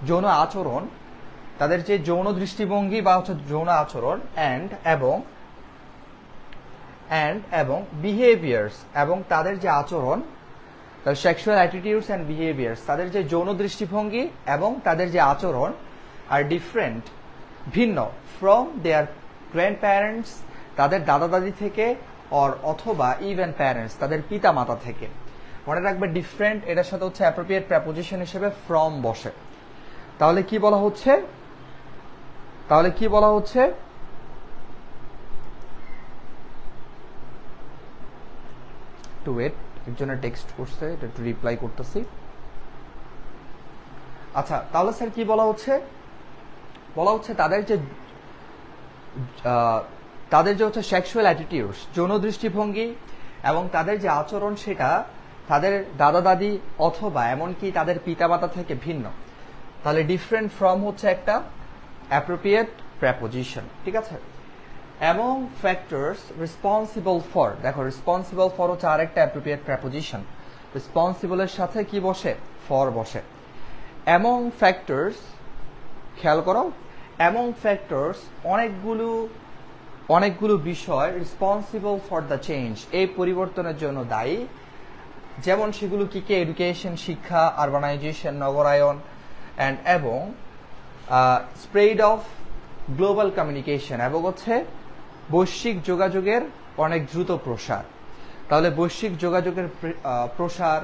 যৌন আচরণ, তাদের যে যৌন দৃষ্টিভঙ্গি বা হচ্ছে যৌন আচরণ, এবং বিহেভিয়ার্স, এবং তাদের যে আচরণ, সেক্সুয়াল অ্যাটিটিউডস অ্যান্ড বিহেভিয়ার্স, তাদের যে যৌন দৃষ্টিভঙ্গি এবং তাদের যে আচরণ, আর ডিফারেন্ট, ভিন্ন, ফ্রম দেয়ার গ্র্যান্ড প্যারেন্টস, তাদের দাদা দাদি থেকে, অথবা ইভেন প্যারেন্টস, তাদের পিতা মাতা থেকে। মনে রাখবে ডিফারেন্ট, এটার সাথে হচ্ছে অ্যাপ্রোপ্রিয়েট প্রেপোজিশন হিসেবে ফ্রম বসে। তাহলে কি বলা হচ্ছে, তাহলে কি বলা হচ্ছে, একটু ওয়েট, একজনের টেক্সট করছে, এটা একটু রিপ্লাই করতেছি। আচ্ছা, তাহলে স্যার কি বলা হচ্ছে, বলা হচ্ছে তাদের যে হচ্ছে সেক্সুয়াল অ্যাটিটিউডস, যৌন দৃষ্টিভঙ্গি এবং তাদের যে আচরণ, সেটা তাদের দাদা দাদি অথবা এমনকি তাদের পিতামাতা থেকে ভিন্ন। তাহলে ডিফারেন্ট ফ্রম হচ্ছে একটা অ্যাপ্রোপ্রিয়েট প্রেপোজিশন, ঠিক আছে। এবং ফ্যাক্টরস রেসপন্সিবল ফর, দেখো রেসপন্সিবল ফর হচ্ছে আরেকটা অ্যাপ্রোপ্রিয়েট প্রেপোজিশন। রেসপন্সিবলের সাথে কি বসে, ফর বসে। অ্যামং ফ্যাক্টরস, খেয়াল করো, অ্যামং ফ্যাক্টরস অনেকগুলো বিষয় রেসপন্সিবল ফর দ্য চেঞ্জ, এই পরিবর্তনের জন্য দায়ী। যেমন সেগুলো কি কি, এডুকেশন, শিক্ষা, আরবানাইজেশন, নগরায়ন, এবং স্প্রেড অফ গ্লোবাল কমিউনিকেশন, এবং হচ্ছে বৈশ্বিক যোগাযোগের অনেক দ্রুত প্রসার। তাহলে বৈশ্বিক যোগাযোগের প্রসার,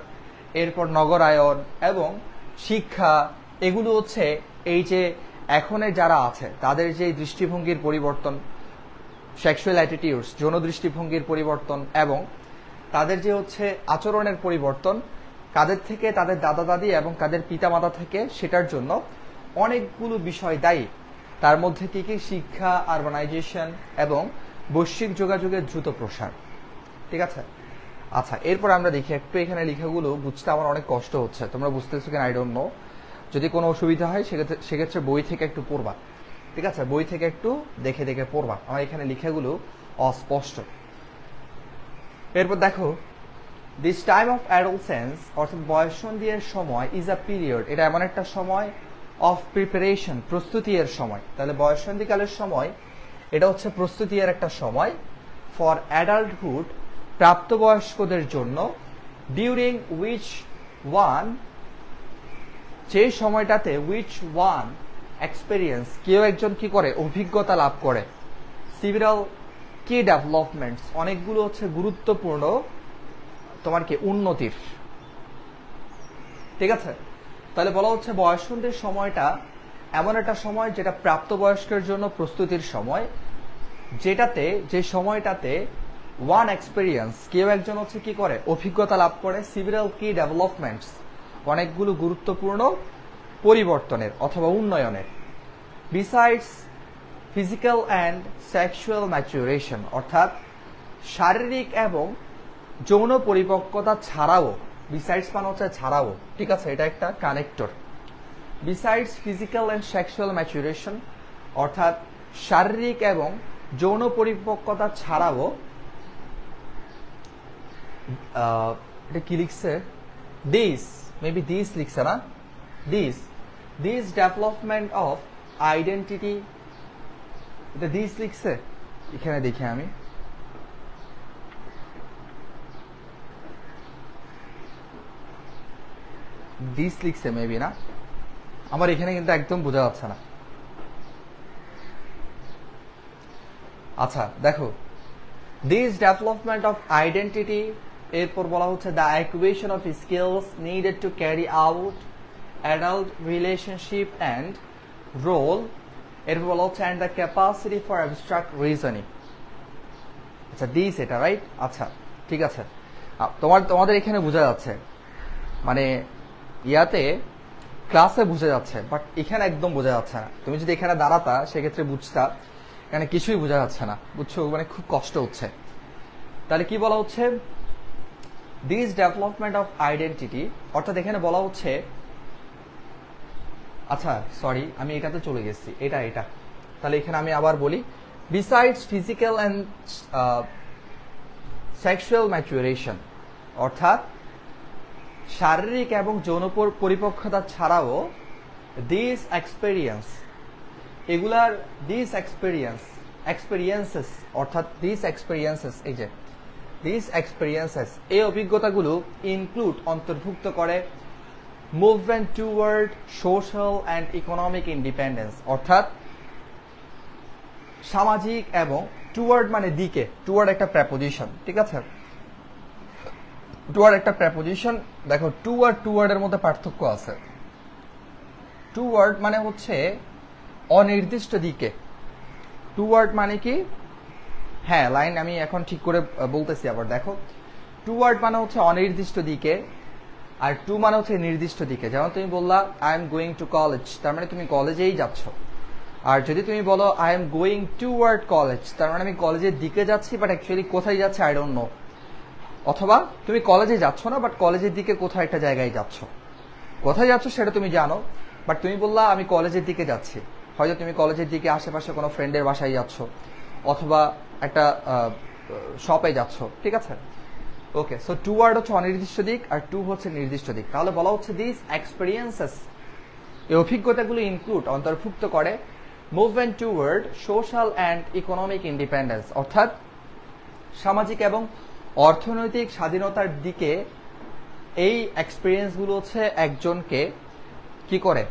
এরপর নগরায়ন এবং শিক্ষা, এগুলো হচ্ছে এই যে এখনের যারা আছে তাদের যে দৃষ্টিভঙ্গির পরিবর্তন, সেক্সুয়াল অ্যাটিটিউডস, যৌন দৃষ্টিভঙ্গির পরিবর্তন এবং তাদের যে হচ্ছে আচরণের পরিবর্তন, কাদের থেকে, তাদের দাদা দাদি এবং তাদের পিতামাতা থেকে, সেটার জন্য অনেকগুলো বিষয় দায়ী। তার মধ্যে কি কি, শিক্ষা, আরবানাইজেশন এবং বৈশ্বিক যোগাযোগের দ্রুত প্রসার, ঠিক আছে। আচ্ছা, এরপর আমরা দেখি একটু, এখানে লেখাগুলো বুঝতে আমার অনেক কষ্ট হচ্ছে, তোমরা বুঝতেছো কিনা আই ডোন্ট নো। যদি কোনো অসুবিধা হয় সেক্ষেত্রে বই থেকে একটু পড়বা, ঠিক আছে, বই থেকে একটু দেখে দেখে পড়বা, আমার এখানে লেখাগুলো অস্পষ্ট। এরপর দেখো, দিস টাইম অফ অ্যাডোলসেন্স, অর্থাৎ বয়ঃসন্ধির সময়, ইজ আ পিরিয়ড, এটা এমন একটা সময়, অফ প্রিপারেশন, প্রস্তুতি এর সময়। তাহলে বয়ঃসন্ধিকালের সময় এটা হচ্ছে প্রস্তুতি এর একটা সময়, ফর অ্যাডাল্টহুড, প্রাপ্তবয়স্কদের জন্য, ডিউরিং উইচ ওয়ান, যে সময়টাতে, উইচ ওয়ান এক্সপেরিয়েন্স, কেউ একজন কি করে, অভিজ্ঞতা লাভ করে, সিভিরাল কি ডেভেলপমেন্টস, অনেকগুলো হচ্ছে গুরুত্বপূর্ণ তোমার কি উন্নতির, ঠিক আছে। তাহলে বলা হচ্ছে বয়ঃসন্ধির সময়টা এমন একটা সময় যেটা প্রাপ্তবয়স্কের জন্য প্রস্তুতির সময়, যেটাতে, যে সময়টাতে ওয়ান এক্সপেরিয়েন্স, কেউ একজন হচ্ছে কি করে, অভিজ্ঞতা লাভ করে, সিভিরাল কি ডেভেলপমেন্টস, অনেকগুলো গুরুত্বপূর্ণ পরিবর্তনের অথবা উন্নয়নের, besides physical and sexual maturation, অর্থাৎ শারীরিক এবং যৌন পরিপক্কতা ছাড়াও, বিসাইডস মানে হচ্ছে ছাড়াও, ঠিক আছে, এটা একটা connector. Besides physical and sexual maturation, অর্থাৎ শারীরিক এবং যৌন পরিপক্কতা ছাড়াও, এটা কি লিখছে, দিস, মেবি দিস লিখছে না, দিস ডেভেলপমেন্ট অফ আইডেন্টিটি, এটা দিস লিখছে, এখানে দেখি আমি, দিস লিখছে মেবি, না, আমার এখানে কিন্তু একদম বোঝা যাচ্ছে না। আচ্ছা দেখো, দিস ডেভেলপমেন্ট অফ আইডেন্টিটি, এরপর বলা হচ্ছে the acquisition of skills needed to carry out adult relationship and role, এরপর বলা হচ্ছে and the capacity for abstract reasoning. আচ্ছা দিস, এটা রাইট, আচ্ছা ঠিক আছে, তোমাদের এখানে বোঝা যাচ্ছে, মানে ইয়াতে ক্লাসে বোঝা যাচ্ছে, বাট এখানে একদম বোঝা যাচ্ছে না। তুমি যদি এখানে দাঁড়াতা সেক্ষেত্রে বুঝতা, এখানে কিছুই বোঝা যাচ্ছে না, বুঝছো, মানে খুব কষ্ট হচ্ছে। তাহলে কি বলা হচ্ছে, দিস ডেভেলপমেন্ট অফ আইডেন্টিটি, অর্থাৎ এখানে বলা হচ্ছে, আচ্ছা সরি আমি এটাতে চলে গেছি, এটা তাহলে এখানে আমি আবার বলি, besides physical and sexual maturation, অর্থাৎ শারীরিক এবং যৌন পরিপক্কতা ছাড়াও, দিস এক্সপেরিয়েন্স, এগুলার দিস এক্সপেরিয়েন্সেস, অর্থাৎ দিস এক্সপেরিয়েন্সেস, এই যে দিস এক্সপেরিয়েন্সেস, এই অভিজ্ঞতাগুলো ইনক্লুড, অন্তর্ভুক্ত করে, movement toward social and economic independence, অর্থাৎ সামাজিক এবং, টুয়ার্ড মানে দিকে, টুয়ার্ড একটা প্রেপোজিশন, ঠিক আছে, টুয়ার্ড একটা প্রেপোজিশন। দেখো টুয়ার্ড এর মধ্যে পার্থক্য আছে। টুয়ার্ড মানে হচ্ছে অনির্দিষ্ট দিকে। টুয়ার্ড মানে কি, হ্যাঁ লাইন আমি এখন ঠিক করে বলতেছি আবার দেখো। টুয়ার্ড মানে হচ্ছে অনির্দিষ্ট দিকে, আর টু মানে হচ্ছে নির্দিষ্ট দিকে। যেমন তুমি বললা I am going to college, তার মানে তুমি কলেজেই যাচ্ছ। আর যদি তুমি বলো I am going toward college, তার মানে আমি কলেজের দিকে যাচ্ছি, বাট অ্যাকচুয়ালি কোথায় যাচ্ছি আই ডোন্ট নো। অথবা তুমি কলেজে যাচ্ছ না, বাট কলেজের দিকে কোথাও একটা জায়গায় যাচ্ছ। কোথায় যাচ্ছ সেটা তুমি জানো, বাট তুমি বললা আমি কলেজের দিকে যাচ্ছি। হয়তো তুমি কলেজের দিকে আশেপাশে কোনো ফ্রেন্ডের বাসায় যাচ্ছ, অথবা একটা শপে যাচ্ছ, ঠিক আছে। ওকে, সো টুয়ার্ড হচ্ছে অনির্দিষ্ট দিক, আর টু হচ্ছে নির্দিষ্ট দিক। তাহলে বলা হচ্ছে দিস এক্সপিরিয়েন্সেস, এই অভিজ্ঞতাগুলো ইনক্লুড অন্তর্ভুক্ত করে movement toward social and economic independence, অর্থাৎ সামাজিক এবং অর্থনৈতিক স্বাধীনতার দিকে। এই এক্সপিরিয়েন্সগুলো হচ্ছে একজনকে কি করে,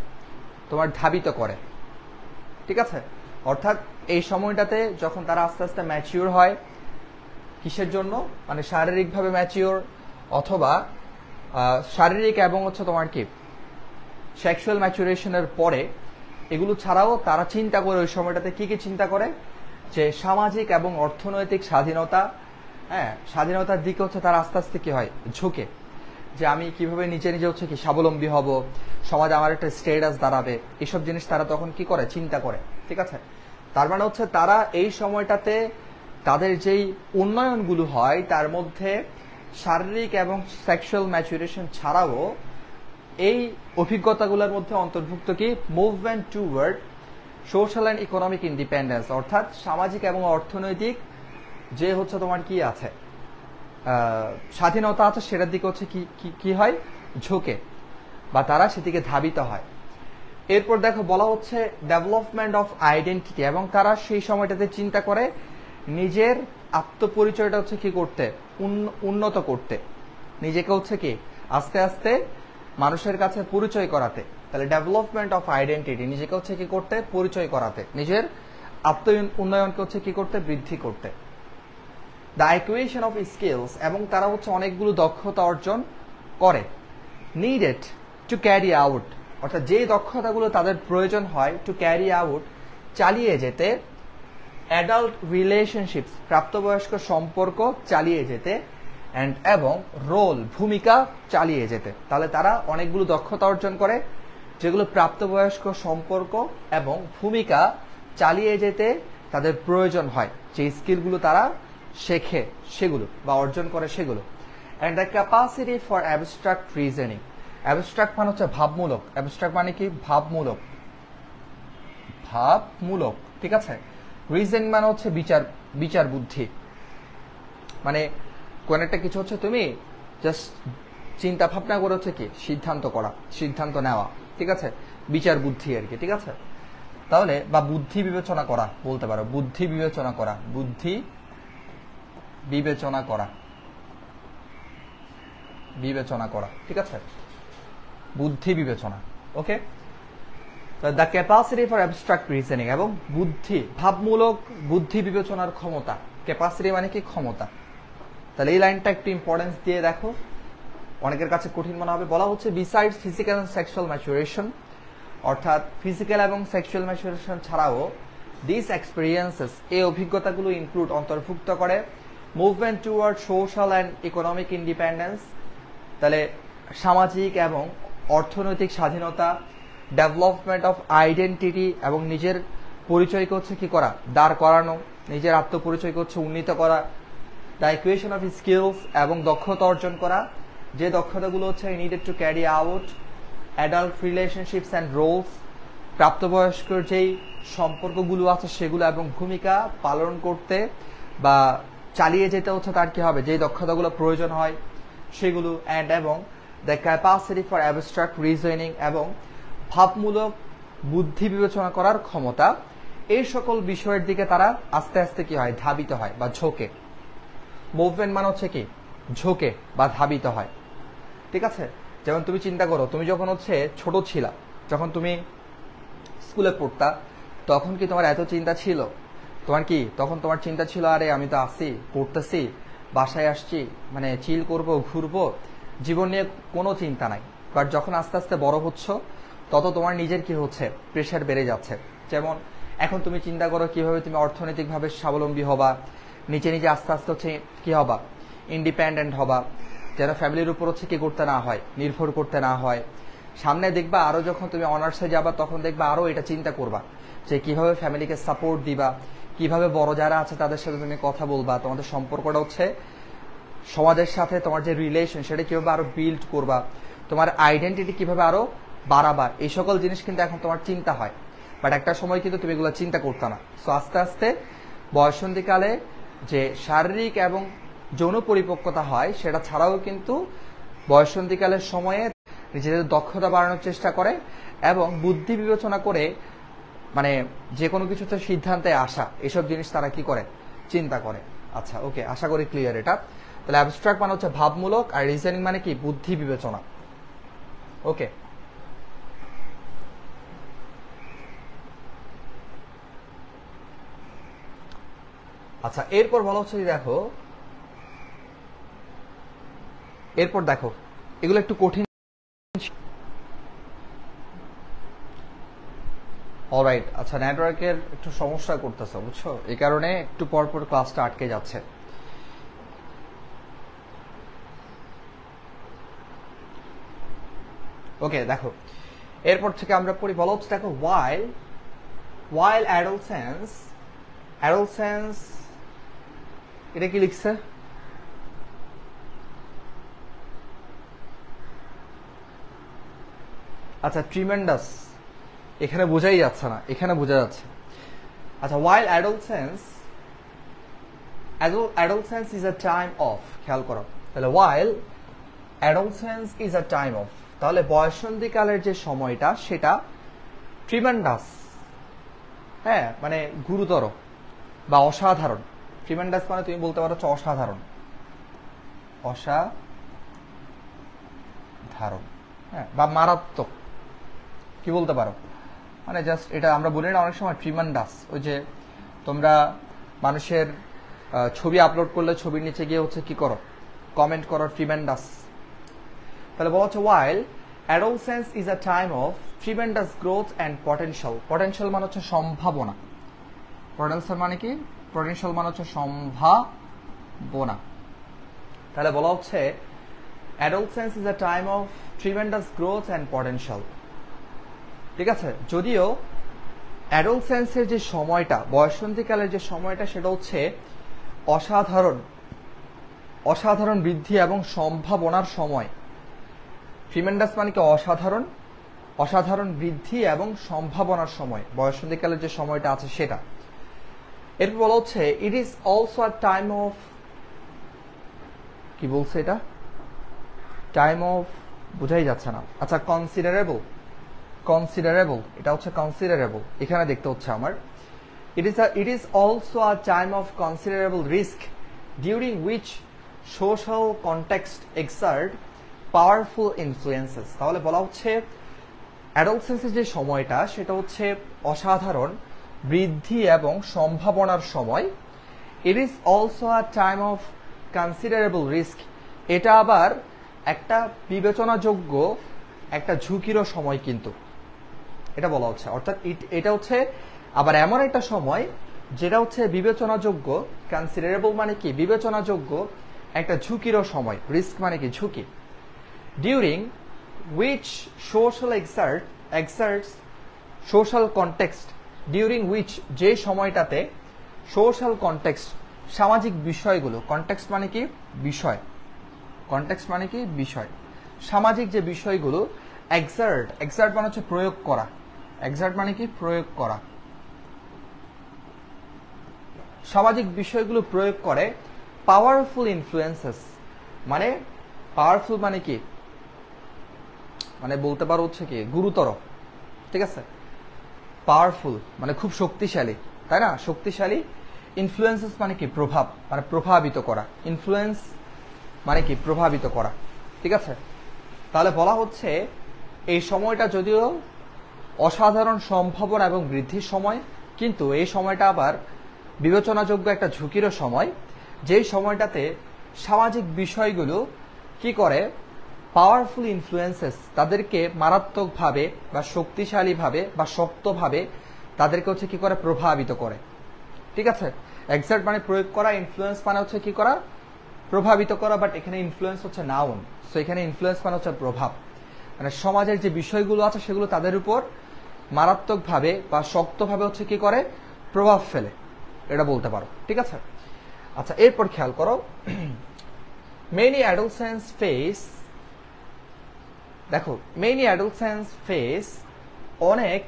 তোমার ধাবিত করে, ঠিক আছে। অর্থাৎ এই সময়টাতে যখন তারা আস্তে আস্তে ম্যাচিওর হয়, কিসের জন্য, মানে শারীরিকভাবে ম্যাচিওর, অথবা শারীরিক এবং হচ্ছে তোমার কি সেক্সুয়াল ম্যাচুরেশনের পরে। এগুলো ছাড়াও তারা চিন্তা করে ওই সময়টাতে কি কি চিন্তা করে, যে সামাজিক এবং অর্থনৈতিক স্বাধীনতা, হ্যাঁ স্বাধীনতার দিকে হচ্ছে তারা আস্তে আস্তে কি হয় ঝুঁকে, যে আমি কিভাবে নিজে নিজে হচ্ছে কি স্বাবলম্বী হব, সমাজে আমার একটা স্টেটাস দাঁড়াবে, এইসব জিনিস তারা তখন কি করে চিন্তা করে, ঠিক আছে। তার মানে হচ্ছে তারা এই সময়টাতে তাদের যেই উন্নয়নগুলো হয় তার মধ্যে শারীরিক এবং সেক্সুয়াল ম্যাচুরেশন ছাড়াও এই অভিজ্ঞতাগুলোর মধ্যে অন্তর্ভুক্ত কি movement toward social and economic independence, অর্থাৎ সামাজিক এবং অর্থনৈতিক যে হচ্ছে তোমার কি আছে স্বাধীনতা আছে, সেটার দিকে হচ্ছে কি হয় ঝুঁকে, বা তারা সেদিকে ধাবিত হয়। এরপর দেখো বলা হচ্ছে ডেভেলপমেন্ট অফ আইডেন্টিটি, এবং তারা সেই সময়টাতে চিন্তা করে নিজের আত্মপরিচয়টা হচ্ছে কি করতে, উন্নত করতে, নিজেকে হচ্ছে কি আস্তে আস্তে মানুষের কাছে পরিচয় করাতে। তাহলে ডেভেলপমেন্ট অফ আইডেন্টিটি, নিজেকে হচ্ছে কি করতে, পরিচয় করাতে, নিজের আত্ম উন্নয়নকে হচ্ছে কি করতে, বৃদ্ধি করতে। দ্য অ্যাকুইজিশন অফ স্কিলস, এবং তারা হচ্ছে অনেকগুলো দক্ষতা অর্জন করে, নিডেড টু ক্যারি আউট, অর্থাৎ যে দক্ষতাগুলো তাদের প্রয়োজন হয় টু ক্যারি আউট, চালিয়ে যেতে, অ্যাডাল্ট রিলেশনশিপস, প্রাপ্তবয়স্ক সম্পর্ক চালিয়ে যেতে, এবং রোল, ভূমিকা চালিয়ে যেতে। তাহলে তারা অনেকগুলো দক্ষতা অর্জন করে যেগুলো প্রাপ্তবয়স্ক সম্পর্ক এবং ভূমিকা চালিয়ে যেতে তাদের প্রয়োজন হয়, যে স্কিলগুলো তারা শেখে সেগুলো বা অর্জন করে সেগুলো। And the capacity for abstract reasoning, abstract মানে হচ্ছে ভাবমূলক, অ্যাবস্ট্রাক্ট মানে কি ভাবমূলক, ভাবমূলক, ঠিক আছে। রিজন মানে হচ্ছে বিচার বুদ্ধি, মানে কোন একটা কিছু হচ্ছে তুমি জাস্ট চিন্তা ভাবনা করে হচ্ছে কি সিদ্ধান্ত করা, সিদ্ধান্ত নেওয়া, ঠিক আছে, বিচার বুদ্ধি আর কি, ঠিক আছে। তাহলে বা বুদ্ধি বিবেচনা করা বলতে পারো, বুদ্ধি বিবেচনা করা, বুদ্ধি বিবেচনা করা, বিবেচনা করা, ঠিক আছে, বুদ্ধি বিবেচনা। Okay, the capacity for abstract reasoning, এবং বুদ্ধি ভাবমূলক বুদ্ধি বিবেচনার ক্ষমতা। ক্যাপাসিটি মানে কি ক্ষমতা। তাহলে এই লাইনটা একটু ইম্পর্টেন্স দিয়ে দেখো, অনেকের কাছে কঠিন মনে হবে। বলা হচ্ছে besides physical and sexual maturation, অর্থাৎ ফিজিক্যাল এবং সেক্সুয়াল ম্যাচুরেশন ছাড়াও দিস এক্সপিরিয়েন্সেস, এই অভিজ্ঞতাগুলো ইনক্লুড অন্তর্ভুক্ত করে movement toward social and economic independence, তাহলে সামাজিক এবং অর্থনৈতিক স্বাধীনতা, ডেভেলপমেন্ট অফ আইডেন্টিটি, এবং নিজের পরিচয়কে হচ্ছে কি করা, দাঁড় করানো, নিজের আত্মপরিচয়কে হচ্ছে উন্নীত করা, দ্য ইকুয়েশন অফ স্কিলস, এবং দক্ষতা অর্জন করা, যে দক্ষতাগুলো হচ্ছে needed to carry out adult relationships and roles, প্রাপ্তবয়স্কর যেই সম্পর্কগুলো আছে সেগুলো এবং ভূমিকা পালন করতে বা চালিয়ে যেতে হচ্ছে তার কি হবে, যেই দক্ষতাগুলো প্রয়োজন হয় সেগুলো, এবং the capacity for abstract reasoning, এবং ভাবমূলক বুদ্ধি বিবেচনা করার ক্ষমতা। এই সকল বিষয়ের দিকে তারা আস্তে আস্তে কি হয়, ধাবিত হয় বা ঝোঁকে। মুভমেন্ট মানে হচ্ছে কি ঝোঁকে বা ধাবিত হয়, ঠিক আছে। যেমন তুমি চিন্তা করো, তুমি যখন হচ্ছে ছোট ছিলা, যখন তুমি স্কুলে পড়তা, তখন কি তোমার এত চিন্তা ছিল? তোমার কি তখন তোমার চিন্তা ছিল আরে আমি তো আসি, পড়তেছি, বাসায় আসছি, মানে চিল করব, ঘুরবো, জীবন নিয়ে কোনো চিন্তা নাই। বাট যখন আস্তে আস্তে বড় হচ্ছ, তত তোমার নিজের কি হচ্ছে, প্রেশার বেড়ে যাচ্ছে, যেমন এখন তুমি চিন্তা করো কিভাবে তুমি অর্থনৈতিকভাবে স্বাবলম্বী হবা, নিচে নিজে আস্তে আস্তে হচ্ছে কি হবা, ইন্ডিপেন্ডেন্ট হবা, যেন ফ্যামিলির উপর হচ্ছে কি করতে না হয়, নির্ভর করতে না হয়। সামনে দেখবা আরো যখন তুমি অনার্সে যাবা তখন দেখবা আরো এটা চিন্তা করবা যে কিভাবে ফ্যামিলিকে সাপোর্ট দিবা, কিভাবে বড় যারা আছে তাদের সাথে তুমি কথা বলবা, তোমাদের সম্পর্কটা হচ্ছে সমাজের সাথে তোমার যে রিলেশন সেটা কিভাবে আরো বিল্ড করবা, তোমার আইডেন্টিটি কিভাবে আরো বাড়াবা, এই সকল জিনিস কিন্তু এখন তোমার চিন্তা হয়। বাট একটা সময় কিন্তু তুমি এগুলো চিন্তা করতে না। সো আস্তে আস্তে বয়ঃসন্ধিকালে যে শারীরিক এবং যৌন পরিপক্কতা হয় সেটা ছাড়াও কিন্তু বয়ঃসন্ধিকালের সময়ে নিজেদের দক্ষতা বাড়ানোর চেষ্টা করে এবং বুদ্ধি বিবেচনা করে মানে যে কোনো কিছুতে সিদ্ধান্তে আসা, এসব জিনিস তারা কি করে, চিন্তা করে। আচ্ছা ওকে, আশা করি ক্লিয়ার এটা। তাহলে অ্যাবস্ট্রাক্ট মানে হচ্ছে ভাবমূলক, আর রিজনিং মানে কি, বুদ্ধি বিবেচনা। ওকে, আচ্ছা এরপর বলা হচ্ছে দেখো, এরপর দেখো এগুলো একটু কঠিন। অলরাইট, আচ্ছা নেটওয়ার্কের একটু সমস্যা করতেছে বুঝছো, এই কারণে একটু পর পর ক্লাসটা আটকে যাচ্ছে। ওকে দেখো, এরপর থেকে আমরা পড়ি, বলা হচ্ছে দেখো while adolescence এটা কি লিখছে, আচ্ছা ট্রিমেন্ডাস এখানে বোঝাই যাচ্ছে না, এখানে বোঝা যাচ্ছে। আচ্ছা while adolescence is a time of, খেয়াল করো তাহলে while adolescence is a time of, তাহলে বয়ঃসন্ধিকালের যে সময়টা সেটা ট্রিমেন্ডাস, হ্যাঁ মানে গুরুতর বা অসাধারণ। ট্রিমেন্ডাস মানে তুমি বলতে পারো অসাধারণ, অসাধারণ, হ্যাঁ বা মারাত্মক, কি বলতে পারো, মানে জাস্ট এটা আমরা বলি না অনেক সময় ট্রিমেন্ডাস, ওই যে তোমরা মানুষের ছবি আপলোড করলে ছবির নিচে গিয়ে হচ্ছে কি করো, কমেন্ট করো ট্রিমেন্ডাস। তাহলে বলা হচ্ছে while adolescence is a time of tremendous growth and potential, potential মানে হচ্ছে সম্ভাবনা, potential মানে কি, potential মানে হচ্ছে সম্ভাবনা। তাহলে বলা হচ্ছে adolescence is a time of tremendous growth and potential, ঠিক আছে। যদিও অ্যাডোলসেন্সের যে সময়টা, বয়ঃসন্ধিকালের যে সময়টা সেটা হচ্ছে অসাধারণ বৃদ্ধি এবং সম্ভাবনার সময়। ট্রিমেন্ডাস মানে কি অসাধারণ বৃদ্ধি এবং সম্ভাবনার সময়, বয়ঃসন্ধিকালের যে সময়টা আছে সেটা। এরপর বলা হচ্ছে it is also a time of, কি বলছে এটা, টাইম অফ বোঝাই যাচ্ছে না। আচ্ছা কনসিডারেবল, এটা হচ্ছে কনসিডারেবল, এখানে দেখতে হচ্ছে আমার it is also a time of considerable risk during which social context exert powerful influences। তাহলে বলা হচ্ছে অ্যাডোলসেন্সের যে সময়টা সেটা হচ্ছে অসাধারণ বৃদ্ধি এবং সম্ভাবনার সময়। it is also a time of considerable risk, এটা আবার একটা বিবেচনাযোগ্য একটা ঝুঁকিরও সময় কিন্তু, এটা বলা হচ্ছে। অর্থাৎ এটা হচ্ছে আবার এমন একটা সময় যেটা হচ্ছে বিবেচনাযোগ্য, কনসিডারেবল মানে কি বিবেচনাযোগ্য, একটা ঝুঁকিরও সময়, রিস্ক মানে কি ঝুঁকি। During which social exerts social context, during which যে সময়টাতে সোশ্যাল কনটেক্সট সামাজিক বিষয়গুলো, কনটেক্সট মানে কি বিষয়, কনটেক্সট মানে কি বিষয়, সামাজিক যে বিষয়গুলো, এক্সার্ট মানে হচ্ছে প্রয়োগ করা, এক্সার্ট মানে কি প্রয়োগ করা, সামাজিক বিষয়গুলো প্রয়োগ করে। পাওয়ারফুল ইনফ্লুয়েন্সেস মানে, পাওয়ারফুল মানে কি, মানে বলতে পারো হচ্ছে কি গুরুতর, ঠিক আছে। পাওয়ারফুল মানে খুব শক্তিশালী, তাই না, শক্তিশালী। ইনফ্লুয়েন্সেস মানে কি প্রভাব, মানে প্রভাবিত করা, ইনফ্লুয়েন্স মানে কি প্রভাবিত করা, ঠিক আছে। তাহলে বলা হচ্ছে এই সময়টা যদিও অসাধারণ সম্ভাবনা এবং বৃদ্ধির সময়, কিন্তু এই সময়টা আবার বিবেচনাযোগ্য একটা ঝুঁকিরও সময়, যেই সময়টাতে সামাজিক বিষয়গুলো কি করে, পাওয়ারফুল ইনফ্লুয়েন্সেস তাদেরকে মারাত্মকভাবে বা শক্তিশালীভাবে বা শক্তভাবে তাদেরকে হচ্ছে কি করে, প্রভাবিত করে। ঠিক আছে, এক্সার্ট মানে প্রয়োগ করা, ইনফ্লুয়েন্স মানে হচ্ছে কি করা, প্রভাবিত করা, বাট এখানে ইনফ্লুয়েন্স হচ্ছে নাউন। সো এখানে ইনফ্লুয়েন্স মানে হচ্ছে প্রভাব, মানে সমাজের যে বিষয়গুলো আছে সেগুলো তাদের উপর মারাত্মকভাবে বা শক্তভাবে হচ্ছে কি করে, প্রভাব ফেলে, এটা বলতে পারো। ঠিক আছে, আচ্ছা এরপর খেয়াল করো, মেনি অ্যাডোলসেন্টস ফেস, দেখো মেনি অ্যাডোলসেন্টস ফেস, অনেক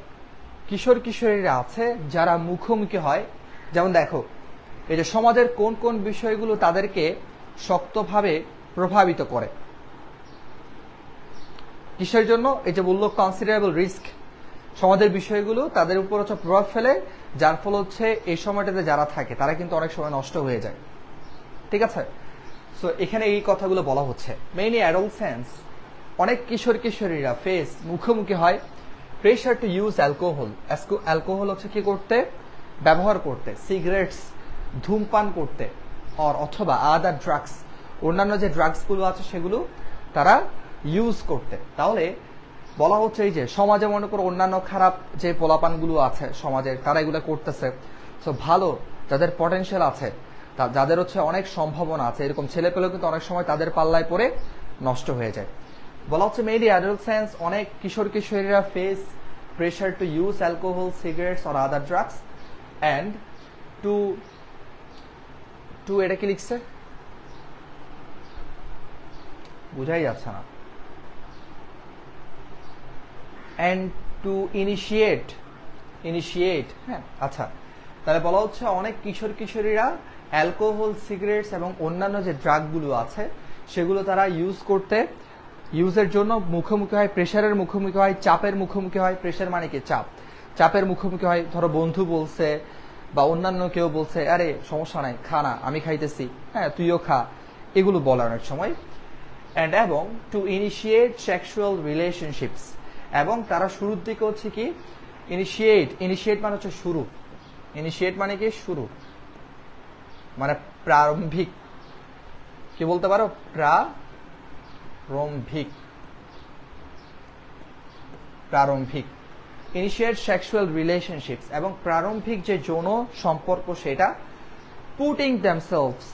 কিশোর কিশোরীরা আছে যারা মুখোমুখি হয়, যেমন দেখো এই যে সমাজের কোন কোন বিষয়গুলো তাদেরকে শক্তভাবে প্রভাবিত করে, কিসের জন্য, এই যে বললো কনসিডারেবল রিস্ক, সমাজের বিষয়গুলো তাদের উপর হচ্ছে প্রভাব ফেলে, যার ফলে হচ্ছে এই সময়টাতে যারা থাকে তারা কিন্তু অনেক সময় নষ্ট হয়ে যায়। ঠিক আছে, সো এখানে এই কথাগুলো বলা হচ্ছে, মেইনলি অ্যাডোলসেন্টস, অনেক কিশোর কিশোরীরা ফেস, মুখোমুখি হয়, pressure to use alcohol, alcohol হচ্ছে কি করতে, ব্যবহার করতে, সিগারেটস ধূমপান করতে, অথবা আদার ড্রাগস, অন্যান্য যে ড্রাগসগুলো আছে সেগুলো তারা ইউজ করতে। তাহলে বলা হচ্ছে এই যে সমাজে মনে করো অন্যান্য খারাপ যে পোলাপানগুলো আছে সমাজের, তারা এগুলো করতেছে। সো ভালো যাদের পটেনশিয়াল আছে, যাদের হচ্ছে অনেক সম্ভাবনা আছে, এরকম ছেলে পেলেও কিন্তু অনেক সময় তাদের পাল্লায় পড়ে নষ্ট হয়ে যায়। বলা হচ্ছে মেইনলি অ্যাডোলসেন্টস, অনেক কিশোর কিশোরীরা face pressure to use alcohol, cigarettes or other drugs and to এটা কি লিখছে বুঝাই যাচ্ছে না, অ্যান্ড টু ইনিশিয়েট, হ্যাঁ আচ্ছা, তাহলে বলা হচ্ছে অনেক কিশোর কিশোরীরা অ্যালকোহল, সিগারেটস এবং অন্যান্য যে ড্রাগগুলো আছে সেগুলো তারা ইউজের জন্য মুখোমুখি হয়, প্রেশারের মুখোমুখি হয়, চাপের মুখোমুখি হয়। প্রেশার মানে কি, চাপের মুখোমুখি হয়। ধরো বন্ধু বলছে বা অন্যান্য কেউ বলছে, আরে সমস্যা নাই, খা না, আমি খাইতেছি, হ্যাঁ তুইও খা, এগুলো বলা অনেক সময়। অ্যান্ড এবং টু ইনিশিয়েট সেক্সুয়াল রিলেশনশিপস, এবং তারা শুরুর দিকে হচ্ছে কি ইনিশিয়েট মানে হচ্ছে শুরু, ইনিশিয়েট মানে কি শুরু, মানে প্রারম্ভিক, কি বলতে পারো, প্রারম্ভিক ইনিশিয়েট সেক্সুয়াল রিলেশনশিপস, এবং প্রারম্ভিক যে যৌন সম্পর্ক সেটা, পুটিং দেমসেলভস,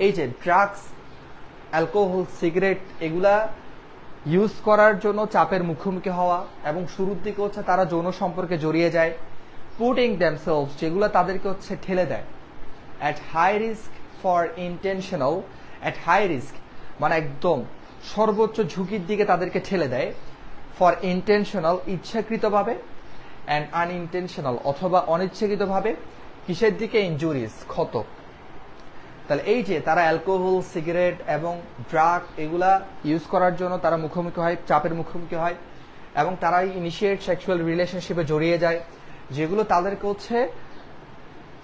এই যে ড্রাগস, অ্যালকোহল, সিগারেট এগুলা ইউজ করার জন্য চাপের মুখোমুখি হওয়া, এবং শুরুর দিকে হচ্ছে তারা যৌন সম্পর্কে জড়িয়ে যায়। পুটিং দেমসেলভস, যেগুলো তাদেরকে হচ্ছে ঠেলে দেয়, at high risk for intentional, at high risk মানে একদম সর্বোচ্চ ঝুঁকির দিকে তাদেরকে ঠেলে দেয়, ফর ইন্টেনশনাল ইচ্ছাকৃতভাবে, অ্যান্ড আনইনটেনশনাল অথবা অনিচ্ছাকৃতভাবে, কিসের দিকে, ইনজুরিস ক্ষত। তাহলে এই যে তারা অ্যালকোহল, সিগারেট এবং ড্রাগ এগুলা ইউজ করার জন্য তারা মুখোমুখি হয়, চাপের মুখোমুখি হয়, এবং তারা ইনিশিয়েট সেক্সুয়াল রিলেশনশিপে জড়িয়ে যায়, যেগুলো তাদেরকে হচ্ছে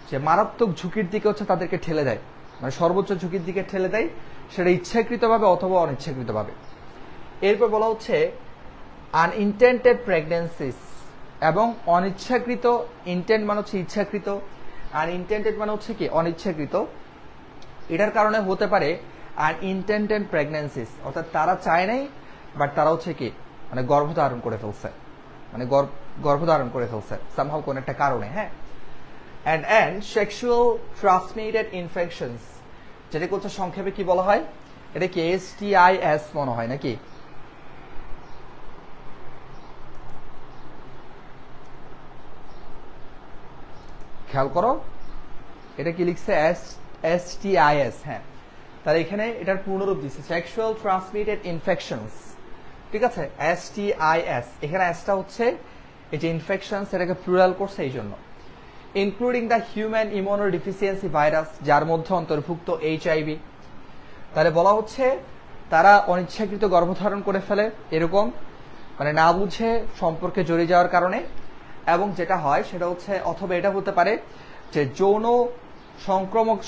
যে মারাত্মক ঝুঁকির দিকে হচ্ছে তাদেরকে ঠেলে দেয়, মানে সর্বোচ্চ ঝুঁকির দিকে ঠেলে দেয়, সেটা ইচ্ছাকৃতভাবে অথবা অনিচ্ছাকৃতভাবে। এরপর বলা হচ্ছে আনইনটেন্ডেড প্রেগন্যান্সিস, এবং অনিচ্ছাকৃত, ইন্টেন্ট মানে হচ্ছে ইচ্ছাকৃত, আনইনটেন্ডেড মানে হচ্ছে কি অনিচ্ছাকৃত, এটার কারণে হতে পারে আনইনটেন্ডেড প্রেগন্যান্সিস, অর্থাৎ তারা চায় নাই বাট তারা হচ্ছে কি মানে গর্ভধারণ করে ফেলছে, মানে গর্ভধারণ করে ফেলছে সামহাউ কোন একটা কারণে। হ্যাঁ, and sexual transmitted infections, যেটাকে হচ্ছে সংক্ষেপে কি বলা হয়, এটা কি STIs মনে হয় নাকি, খেয়াল করো এটা কি লিখছে, STIs। হ্যাঁ, তাহলে এখানে এটার পূর্ণরূপ দিচ্ছে সেক্সুয়াল ট্রান্সমিটেড ইনফেকশনস। ঠিক আছে, STIs, এখানে এসটা হচ্ছে এই যে ইনফেকশন সেটাকে প্লুরাল করছে এই জন্য। Including the human immunodeficiency virus, যার মধ্যে অন্তর্ভুক্ত HIV। তাহলে বলা হচ্ছে তারা অনিচ্ছাকৃত গর্ভধারণ করে ফেলে, এরকম মানে না বুঝে সম্পর্কে জড়িয়ে যাওয়ার কারণে, এবং যেটা হয় সেটা হচ্ছে, অথবা এটা হতে পারে যে যৌন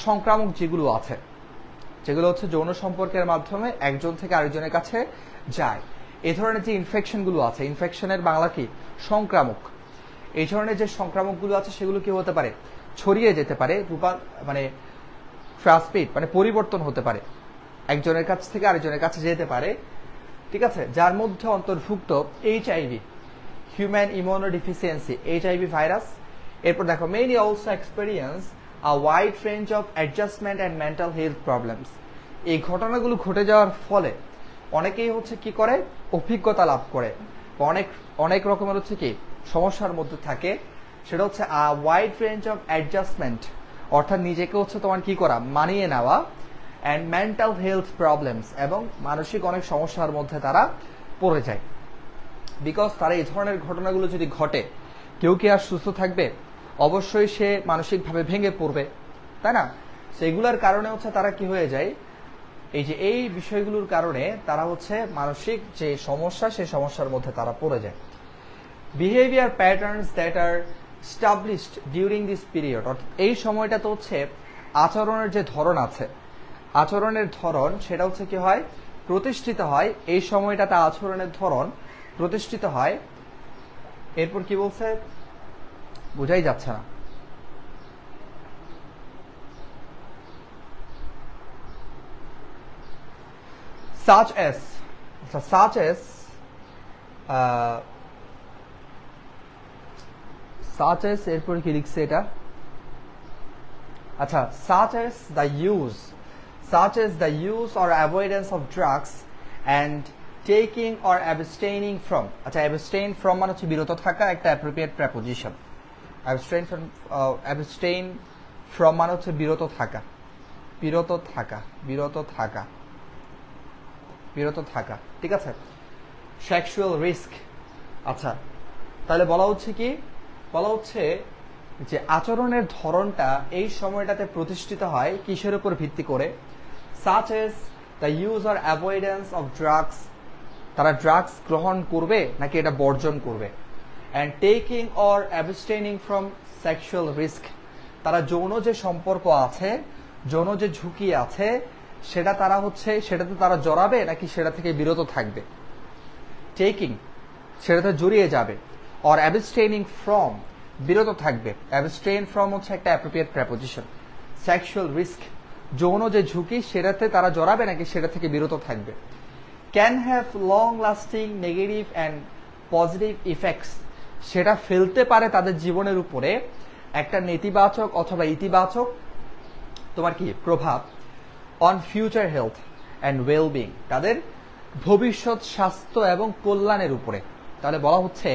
সংক্রামক যেগুলো আছে, যেগুলো হচ্ছে যৌন সম্পর্কের মাধ্যমে একজন থেকে আরেকজনের কাছে যায়, এই ধরনের যে ইনফেকশনগুলো আছে, ইনফেকশনের বাংলা কি, সংক্রামক, এই ধরনের যে সংক্রামকগুলো আছে সেগুলো কি হতে পারে, ছড়িয়ে যেতে পারে, মানে ট্রান্সমিট মানে পরিবর্তন হতে পারে, একজনের কাছ থেকে আরেকজনের কাছে যেতে পারে। ঠিক আছে, যার মধ্যে অন্তর্ভুক্ত HIV, human immunodeficiency, HIV virus, এরপর দেখো many also experience a wide range of adjustment and mental health problems. এই ঘটনাগুলো ঘটে যাওয়ার ফলে অনেকেই হচ্ছে কি করে, অভিজ্ঞতা লাভ করে, অনেক অনেক রকমের হচ্ছে কি সমস্যার মধ্যে থাকে। সেটা হচ্ছে a wide range of adjustment, অর্থাৎ নিজেকে হচ্ছে তোমার কি করা, মানিয়ে নেওয়া, অ্যান্ড মেন্টাল হেলথ প্রবলেমস, এবং মানসিক অনেক সমস্যার মধ্যে তারা পড়ে যায়। বিকজ তারা এই ধরনের ঘটনাগুলো যদি ঘটে, কেউ কি আর সুস্থ থাকবে? অবশ্যই সে মানসিকভাবে ভেঙে পড়বে, তাই না? সেগুলোর কারণে হচ্ছে তারা কি হয়ে যায়, এই বিষয়গুলোর কারণে তারা হচ্ছে মানসিক যে সমস্যা, সেই সমস্যার মধ্যে তারা পড়ে যায়। Behaviour patterns that are established during this period, অর্থাৎ এই সময়টাতে হচ্ছে আচরণের যে ধরন আছে, আচরণের ধরন সেটা হচ্ছে কি হয়, প্রতিষ্ঠিত হয়। এই সময়টাতে আচরণের ধরন প্রতিষ্ঠিত হয়। এরপর কি বলছে বোঝাই যাচ্ছে না। such as এরপর কি লিখছে এটা, আচ্ছা, such as the use or avoidance of drugs and taking or abstaining from, আচ্ছা abstain from মানে হচ্ছে বিরত থাকা, একটা appropriate preposition। abstain from মানে হচ্ছে বিরত থাকা, ঠিক আছে। সেক্সুয়াল রিস্ক, আচ্ছা তাহলে বলা হচ্ছে কি, বলা হচ্ছে যে আচরণের ধরনটা এই সময়টাতে প্রতিষ্ঠিত হয় কিসের উপর ভিত্তি করে, such as the use or avoidance of drugs, তারা ড্রাগস গ্রহণ করবে নাকি এটা বর্জন করবে, and taking or abstaining from sexual risk, তারা যৌন যে সম্পর্ক আছে, যৌন যে ঝুঁকি আছে, সেটা তারা হচ্ছে সেটাতে তারা জড়াবে নাকি সেটা থেকে বিরত থাকবে। টেকিং সেটাতে জড়িয়ে যাবে, or abstaining from বিরত থাকবে। abstain from হচ্ছে একটা অ্যাপ্রোপ্রিয়েট প্রেপোজিশন। সেক্সুয়াল রিস্ক যৌন যে ঝুঁকি, সেটাতে তারা জড়াবে নাকি সেটা থেকে বিরত থাকবে। Can have long lasting negative and positive effects, সেটা ফেলতে পারে তাদের জীবনের উপরে একটা নেতিবাচক অথবা ইতিবাচক তোমার কি প্রভাব, on future health and wellbeing, তাদের ভবিষ্যৎ স্বাস্থ্য এবং কল্যাণের উপরে। তাহলে বলা হচ্ছে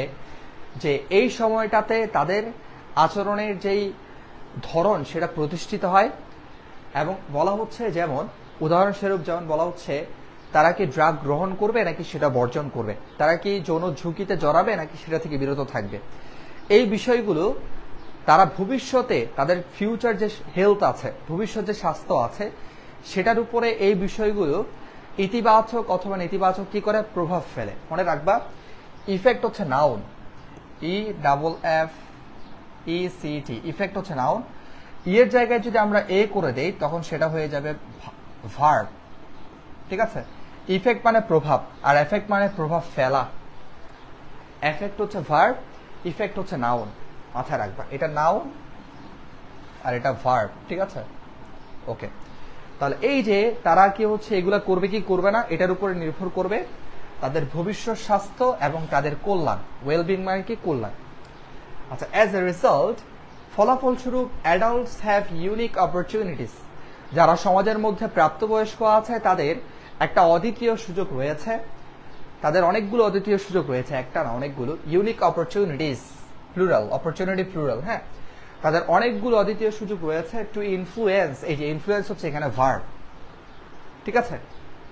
যে এই সময়টাতে তাদের আচরণের যেই ধরন সেটা প্রতিষ্ঠিত হয়, এবং বলা হচ্ছে যেমন উদাহরণস্বরূপ যেমন বলা হচ্ছে তারা কি ড্রাগ গ্রহণ করবে নাকি সেটা বর্জন করবে, তারা কি যৌন ঝুঁকিতে জড়াবে নাকি সেটা থেকে বিরত থাকবে। এই বিষয়গুলো তারা ভবিষ্যতে তাদের ফিউচার যে হেলথ আছে, ভবিষ্যৎ যে স্বাস্থ্য আছে, সেটার উপরে এই বিষয়গুলো ইতিবাচক অথবা নেতিবাচক কি করে প্রভাব ফেলে। মনে রাখবা ইফেক্ট হচ্ছে নাউন, EFFECT, ইফেক্ট হচ্ছে নাউন। এর জায়গায় যদি আমরা এ করে দেই তখন সেটা হয়ে যাবে ভার্ব, ঠিক আছে। ইফেক্ট মানে প্রভাব, আর এফেক্ট মানে প্রভাব ফেলা। এফেক্ট হচ্ছে ভার্ব, ইফেক্ট হচ্ছে নাউন, মাথায় রাখবা এটা নাউন আর এটা ভার্ব, ঠিক আছে। ওকে, তাহলে এই যে তারা কি হচ্ছে এগুলা করবে কি করবে না, এটার উপরে নির্ভর করবে তাদের ভবিষ্যৎ স্বাস্থ্য এবং তাদের কল্যাণ। ওয়েলবিং মানে কি কল্যাণ। আচ্ছা, অ্যাজ এ রেজাল্ট ফলাফলস্বরূপ অ্যাডাল্টস হ্যাভ ইউনিক অপরচুনিটিস, যারা সমাজের মধ্যে প্রাপ্তবয়স্ক আছে তাদের একটা অদ্বিতীয় সুযোগ রয়েছে, তাদের অনেকগুলো অদ্বিতীয় সুযোগ রয়েছে, একটা না অনেকগুলো। Unique opportunities plural, opportunity plural, হ্যাঁ, তাদের অনেকগুলো অদ্বিতীয় সুযোগ রয়েছে টু ইনফ্লুয়েন্স, এই যে ইনফ্লুয়েন্স হচ্ছে এখানে ভার্ব, ঠিক আছে,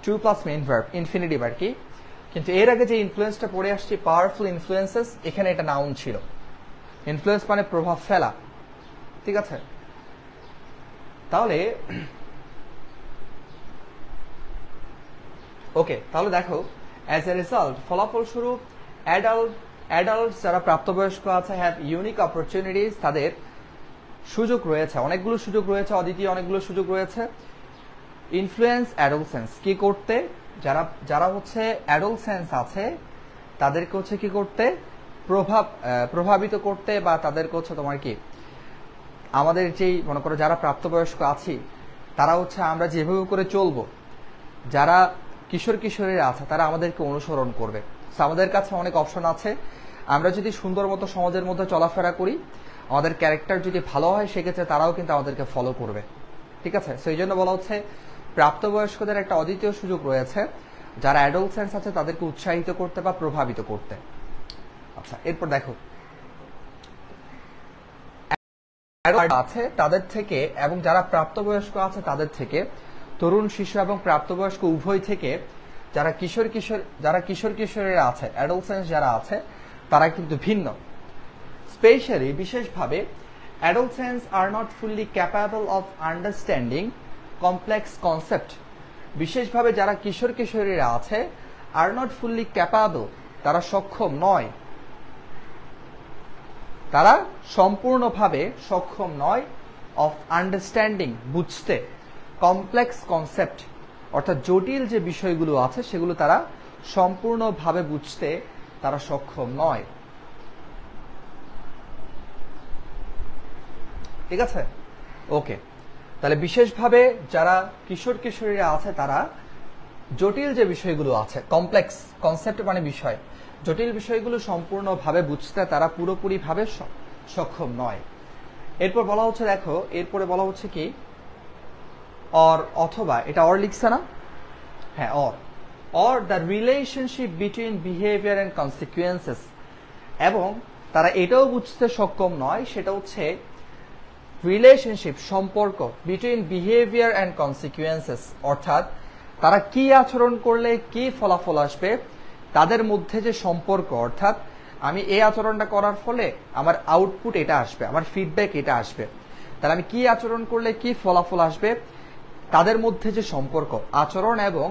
to plus main verb, infinitive আর কি। কিন্তু এর আগে যে ইনফ্লুয়েন্সটা পড়ে আসছে পাওয়ারফুল ইনফ্লুয়েন্সেস, এখানে এটা নাউন ছিল। ইনফ্লুয়েন্স মানে প্রভাব ফেলা, ঠিক আছে। তাহলে ওকে, তাহলে দেখো অ্যাজ এ রেজাল্ট ফলাফলস্বরূপ অ্যাডাল্টস যারা প্রাপ্তবয়স্ক আছে হ্যাভ ইউনিক অপরচুনিটিস, তাদের সুযোগ রয়েছে, অনেকগুলো সুযোগ রয়েছে, অদ্বিতীয় অনেকগুলো সুযোগ রয়েছে। ইনফ্লুয়েন্স অ্যাডোলসেন্স, কি করতে, যারা হচ্ছে অ্যাডোলসেন্স আছে তাদেরকে হচ্ছে কি করতে, প্রভাবিত করতে, বা তাদেরকে হচ্ছে তোমার কি আমাদের যেই মনে করো যারা প্রাপ্তবয়স্ক আছি তারা হচ্ছে আমরা যেভাবে করে চলবো, যারা কিশোরীরা আছে তারা আমাদেরকে অনুসরণ করবে। আমাদের কাছে অনেক অপশন আছে, আমরা যদি সুন্দর মতো সমাজের মধ্যে চলাফেরা করি, আমাদের ক্যারেক্টার যদি ভালো হয় সেক্ষেত্রে তারাও কিন্তু আমাদেরকে ফলো করবে, ঠিক আছে। সো এই জন্য বলা হচ্ছে প্রাপ্তবয়স্কদের একটা অদ্বিতীয় সুযোগ রয়েছে যারা অ্যাডোলসেন্স আছে তাদেরকে উৎসাহিত করতে বা প্রভাবিত করতে। আচ্ছা, এরপর দেখো আছে তাদের থেকে এবং যারা প্রাপ্তবয়স্ক আছে তাদের থেকে, তরুণ শিশু এবং প্রাপ্তবয়স্ক উভয় থেকে যারা কিশোর কিশোরীরা আছে, অ্যাডোলসেন্স যারা আছে, তারা কিন্তু ভিন্ন। স্পেশালি বিশেষভাবে adolescence R not fully capable of understanding complex concept. বিশেষভাবে যারা কিশোর কিশোরীরা আছে, আর নট ফুললি ক্যাপাবল, তারা সক্ষম নয়, তারা সম্পূর্ণভাবে সক্ষম নয়, অফ আন্ডারস্ট্যান্ডিং, বুঝতে, কমপ্লেক্স কনসেপ্ট, অর্থাৎ জটিল যে বিষয়গুলো আছে সেগুলো তারা সম্পূর্ণভাবে বুঝতে তারা সক্ষম নয়, ঠিক আছে। ওকে, তাহলে বিশেষভাবে যারা কিশোর কিশোরীরা আছে তারা জটিল যে বিষয়গুলো আছে, কমপ্লেক্স কনসেপ্ট মানে বিষয়, জটিল বিষয়গুলো সম্পূর্ণভাবে বুঝতে তারা পুরোপুরিভাবে সক্ষম নয়। এরপর বলা হচ্ছে, দেখো এরপরে বলা হচ্ছে কি, অর অথবা, এটা অর লিখছে না, হ্যাঁ or the relationship between behaviour and consequences, এবং তারা এটাও বুঝতে সক্ষম নয়, সেটা হচ্ছে রিলেশনশিপ, সম্পর্ক, বিটুইন বিহেভিয়ার অ্যান্ড কনসিকুয়েন্সেস, অর্থাৎ তারা কি আচরণ করলে কি ফলাফল আসবে, তাদের মধ্যে যে সম্পর্ক, অর্থাৎ আমি এই আচরণটা করার ফলে আমার আউটপুট এটা আসবে, আমার ফিডব্যাক এটা আসবে, তাহলে আমি কি আচরণ করলে কি ফলাফল আসবে, তাদের মধ্যে যে সম্পর্ক, আচরণ এবং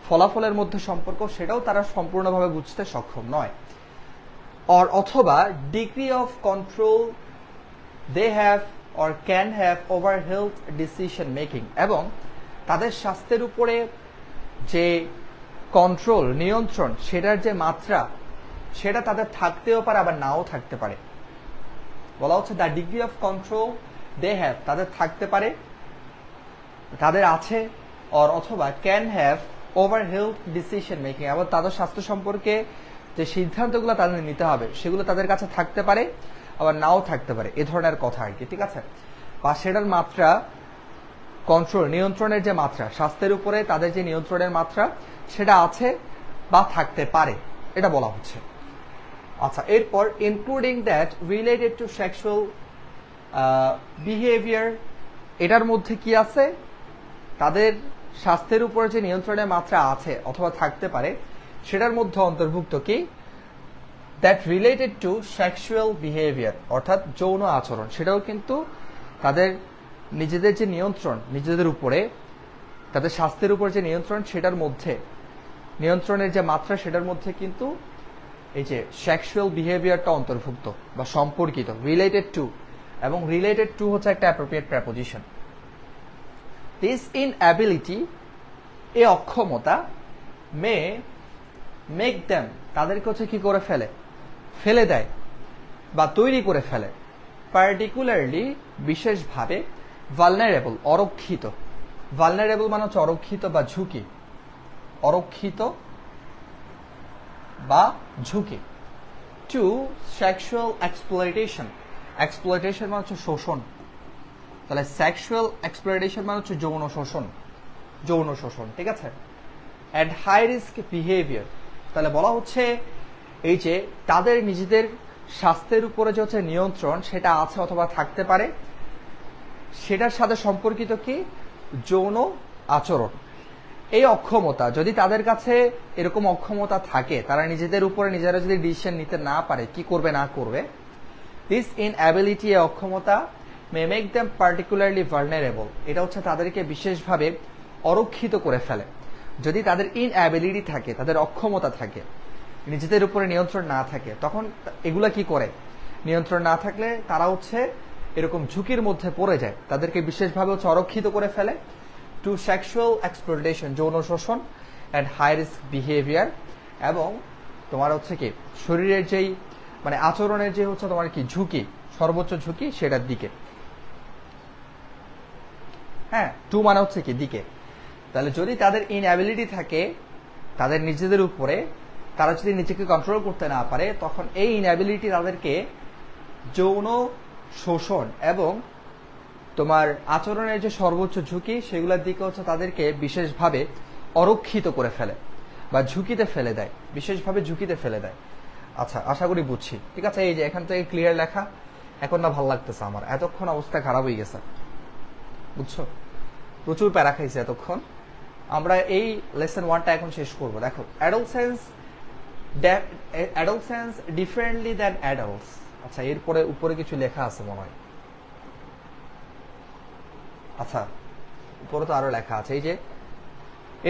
ফলাফলের মধ্যে সম্পর্ক, সেটাও তারা সম্পূর্ণভাবে বুঝতে সক্ষম নয়। অথবা degree of control they have or can have over health decision making, এবং তাদের স্বাস্থ্যের উপরে যে কন্ট্রোল, নিয়ন্ত্রণ, সেটার যে মাত্রা, সেটা তাদের থাকতেও পারে আবার নাও থাকতে পারে। বলা হচ্ছে the degree of control they have, তাদের থাকতে পারে, তাদের আছে, অথবা can have over health decision making, এবং তাদের স্বাস্থ্য সম্পর্কে যে সিদ্ধান্তগুলো তাদের নিতে হবে সেগুলো তাদের কাছে থাকতে পারে আবার নাও থাকতে পারে, এ ধরনের কথা আর কি, ঠিক আছে। বা সেটার মাত্রা, কন্ট্রোল, নিয়ন্ত্রণের যে মাত্রা, স্বাস্থ্যের উপরে তাদের যে নিয়ন্ত্রণের মাত্রা, সেটা আছে বা থাকতে পারে, এটা বলা হচ্ছে। আচ্ছা, এরপর including that related to sexual behaviour, এটার মধ্যে কি আছে, তাদের স্বাস্থ্যের উপর যে নিয়ন্ত্রণের মাত্রা আছে অথবা থাকতে পারে, সেটার মধ্যে অন্তর্ভুক্ত কি, that related to sexual behaviour, অর্থাৎ যৌন আচরণ, সেটাও কিন্তু তাদের নিজেদের যে নিয়ন্ত্রণ, নিজেদের উপরে তাদের স্বাস্থ্যের উপর যে নিয়ন্ত্রণ, সেটার মধ্যে নিয়ন্ত্রণের যে মাত্রা, সেটার মধ্যে কিন্তু এই যে সেক্সুয়াল বিহেভিয়ারটা অন্তর্ভুক্ত বা সম্পর্কিত, রিলেটেড টু, এবং রিলেটেড টু হচ্ছে একটা অ্যাপ্রোপ্রিয়েট প্রেপোজিশন। দিস ইনঅ্যাবিলিটি, এ অক্ষমতা, মে মেক দেম, তাদেরকে হচ্ছে কি করে ফেলে দেয় বা তৈরি করে ফেলে, পার্টিকুলারলি, বিশেষভাবে, ভালনারেবল, অরক্ষিত, ভালনারেবল মানে হচ্ছে অরক্ষিত বা ঝুঁকি, অরক্ষিত বা ঝুঁকি, টু সেক্সুয়াল এক্সপ্লয়টেশন, এক্সপ্লয়টেশন মানে হচ্ছে শোষণ, তাহলে সেক্সুয়াল এক্সপ্লয়টেশন মানে হচ্ছে যৌন শোষণ, ঠিক আছে। অ্যান্ড হাই রিস্ক বিহেভিয়ার, তাহলে বলা হচ্ছে এই যে তাদের নিজেদের স্বাস্থ্যের উপরে যে হচ্ছে নিয়ন্ত্রণ, সেটা আছে অথবা থাকতে পারে, সেটার সাথে সম্পর্কিত কি, যৌন আচরণ। এই অক্ষমতা, যদি তাদের কাছে এরকম অক্ষমতা থাকে, তারা নিজেদের উপরে নিজেরা যদি ডিসিশন নিতে না পারে কি করবে না করবে, দিস ইনঅ্যাবিলিটি, এ অক্ষমতা, মে মেক দেম পার্টিকুলারলি ভালনারেবল, এটা হচ্ছে তাদেরকে বিশেষভাবে অরক্ষিত করে ফেলে। যদি তাদের ইনঅ্যাবিলিটি থাকে, তাদের অক্ষমতা থাকে, নিজেদের উপরে নিয়ন্ত্রণ না থাকে, তখন এগুলা কি করে, নিয়ন্ত্রণ না থাকলে তারা হচ্ছে এরকম ঝুঁকির মধ্যে পড়ে যায়, তাদেরকে বিশেষভাবে হচ্ছে অরক্ষিত করে ফেলে, টু সেক্সুয়াল এক্সপ্লয়টেশন, যৌন শোষণ, অ্যান্ড হাই রিস্ক বিহেভিয়ার, এবং তোমার হচ্ছে কি শরীরের যেই মানে আচরণের যে হচ্ছে তোমার কি ঝুঁকি, সর্বোচ্চ ঝুঁকি, সেটার দিকে। হ্যাঁ, টু মানে হচ্ছে কি দিকে। তাহলে যদি তাদের ইনঅ্যাবিলিটি থাকে তাদের নিজেদের উপরে, তারা যদি নিজেকে কন্ট্রোল করতে না পারে, তখন এই ইনঅ্যাবিলিটি তাদেরকে যৌন শোষণ এবং তোমার আচরণের যে সর্বোচ্চ ঝুঁকি সেগুলোর দিকে হচ্ছে তাদেরকে বিশেষভাবে অরক্ষিত করে ফেলে বা ঝুঁকিতে ফেলে দেয়, বিশেষভাবে ঝুঁকিতে ফেলে দেয়। আচ্ছা, আশা করি বুঝছি। ঠিক আছে, এই যে এখান থেকে ক্লিয়ার লেখা, এখন না ভালো লাগতেছে আমার, এতক্ষণ অবস্থা খারাপ হয়ে গেছে, বুঝছো? প্রচুর প্যারা খাইছে এতক্ষণ। আমরা এই লেসন 1টা এখন শেষ করব। দেখো, অ্যাডোলসেন্স ডিফারেন্টলি দ্যান অ্যাডাল্টস। আচ্ছা, এরপরে উপরে কিছু লেখা আছে মনে হয়। আচ্ছা, উপরে তো আরো লেখা আছে। এই যে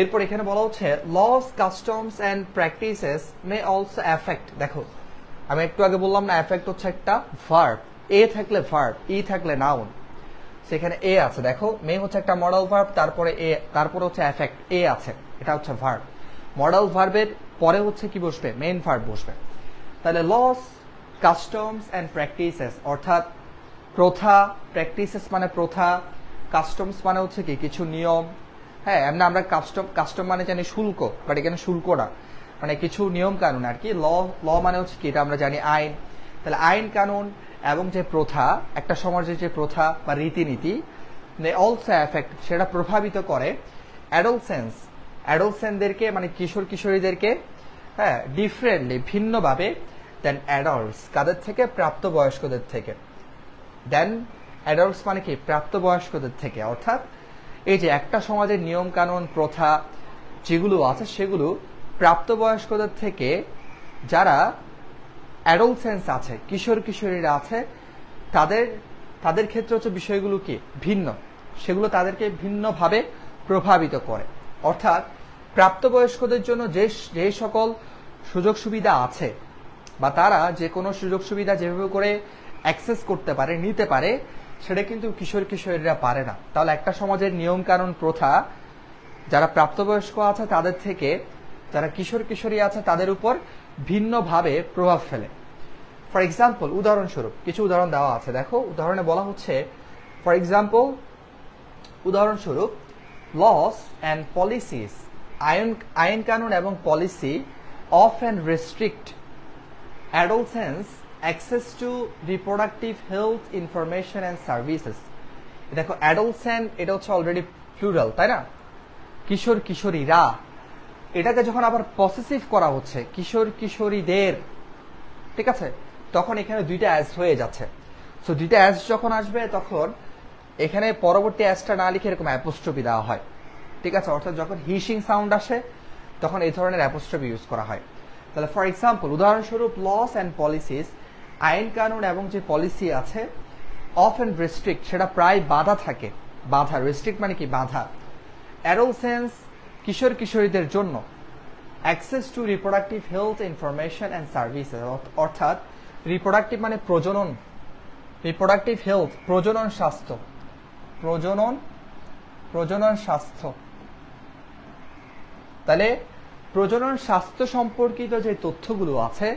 এরপর এখানে বলা হচ্ছে laws, customs and practices may also affect. দেখো, আমি একটু আগে বললাম না, অ্যাফেক্ট হচ্ছে একটা ভার্ব, এ থাকলে ভার্ব, ই থাকলে নাউন। সেখানে এ আছে, দেখো মে হচ্ছে একটা মডেল ভার্ব, তারপরে এ, তারপরে হচ্ছে অ্যাফেক্ট, এ আছে, এটা হচ্ছে ভার্ব। মডেল ভার্বের পরে হচ্ছে কি বসবে? মেইন ভার্ব বসবে। তাহলে লস, কাস্টমস এন্ড প্র্যাকটিসেস অর্থাৎ প্রথা, প্র্যাকটিসেস মানে প্রথা, কাস্টমস মানে হচ্ছে কি কিছু নিয়ম। হ্যাঁ, এমনি আমরা কাস্টম মানে জানি শুল্ক, বাট এখানে শুল্ক না, মানে কিছু নিয়ম কানুন আর কি। ল মানে হচ্ছে কি, এটা আমরা জানি আইন। তাহলে আইন কানুন এবং যে প্রথা, একটা সমাজের যে প্রথা বা রীতিনীতি, অলসো অ্যাফেক্ট, সেটা প্রভাবিত করে অ্যাডোলসেন্টদেরকে মানে কিশোর কিশোরীদেরকে, হ্যাঁ, ডিফারেন্টলি ভিন্নভাবে দেন অ্যাডাল্টস, কাদের থেকে? প্রাপ্তবয়স্কদের থেকে। দেন অ্যাডাল্টস মানে কি? প্রাপ্তবয়স্কদের থেকে। অর্থাৎ এই যে একটা সমাজের নিয়ম কানুন প্রথা যেগুলো আছে সেগুলো প্রাপ্তবয়স্কদের থেকে, যারা অ্যাডোলসেন্স আছে, কিশোর কিশোরীরা আছে, তাদের ক্ষেত্রে হচ্ছে বিষয়গুলো কি ভিন্ন, সেগুলো তাদেরকে ভিন্নভাবে প্রভাবিত করে। অর্থাৎ প্রাপ্তবয়স্কদের জন্য যে সকল সুযোগ সুবিধা আছে বা তারা যে কোনো সুযোগ সুবিধা যেভাবে করে অ্যাক্সেস করতে পারে, নিতে পারে, সেটা কিন্তু কিশোর কিশোরীরা পারে না। তাহলে একটা সমাজের নিয়ম কানুন প্রথা যারা প্রাপ্তবয়স্ক আছে তাদের থেকে যারা কিশোর কিশোরী আছে তাদের উপর ভিন্নভাবে প্রভাব ফেলে। ফর এক্সাম্পল, উদাহরণস্বরূপ কিছু উদাহরণ দেওয়া আছে। দেখো, উদাহরণে বলা হচ্ছে, ফর এক্সাম্পল, উদাহরণস্বরূপ, লস অ্যান্ড পলিসিস, আইন কানুন এবং policy of and restrict adolescence access to reproductive health information and services. দেখো, অ্যাডোলসেন্ট এটা হচ্ছে অলরেডি প্লুরাল, তাই না? কিশোর কিশোরীরা, এটাকে যখন আবার পসেসিভ করা হচ্ছে কিশোর কিশোরীদের, ঠিক আছে, তখন এখানে দুইটা অ্যাজ হয়ে যাচ্ছে। সো দুইটা অ্যাজ যখন আসবে তখন এখানে পরবর্তী অ্যাজটা না লিখে এরকম অ্যাপোস্ট্রফি দেওয়া হয়, ঠিক আছে? অর্থাৎ যখন হিসিং সাউন্ড আসে তখন এই ধরনের অ্যাপোস্ট্রফি ইউজ করা হয়। তাহলে ফর এক্সাম্পল, উদাহরণস্বরূপ, লস অ্যান্ড পলিসিস, আইন কানুন এবং যে পলিসি আছে, অফ অ্যান্ড রেস্ট্রিক্ট, সেটা প্রায় বাধা থাকে, বাধা, রেস্ট্রিক্ট মানে কি? বাধা। অ্যাডোলসেন্স, কিশোর কিশোরীদের জন্য, access to reproductive health information and services, অর্থাৎ রিপ্রোডাক্টিভ মানে প্রজনন, রিপ্রোডাক্টিভ হেলথ প্রজনন স্বাস্থ্য, প্রজনন স্বাস্থ্য। তাহলে প্রজনন স্বাস্থ্য সম্পর্কিত যে তথ্যগুলো আছে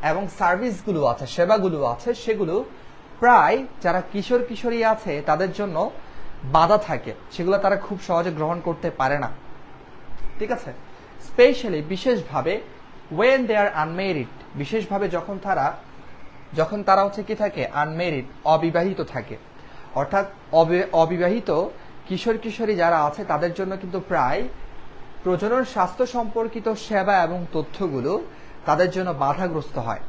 এবং সার্ভিসগুলো আছে, সেবাগুলো আছে, সেগুলো প্রায় যারা কিশোর কিশোরী আছে তাদের জন্য বাধা থাকে, সেগুলো তারা খুব সহজে গ্রহণ করতে পারে না, ঠিক আছে? স্পেশালি, বিশেষভাবে, ওয়েন দে আর আনমেরিড, বিশেষভাবে যখন তারা হচ্ছে কি থাকে? আনমেরিড, অবিবাহিত থাকে। অর্থাৎ অবিবাহিত কিশোর কিশোরী যারা আছে তাদের জন্য কিন্তু প্রায় প্রজনন স্বাস্থ্য সম্পর্কিত সেবা এবং তথ্যগুলো তাদের জন্য বাধাগ্রস্ত হয়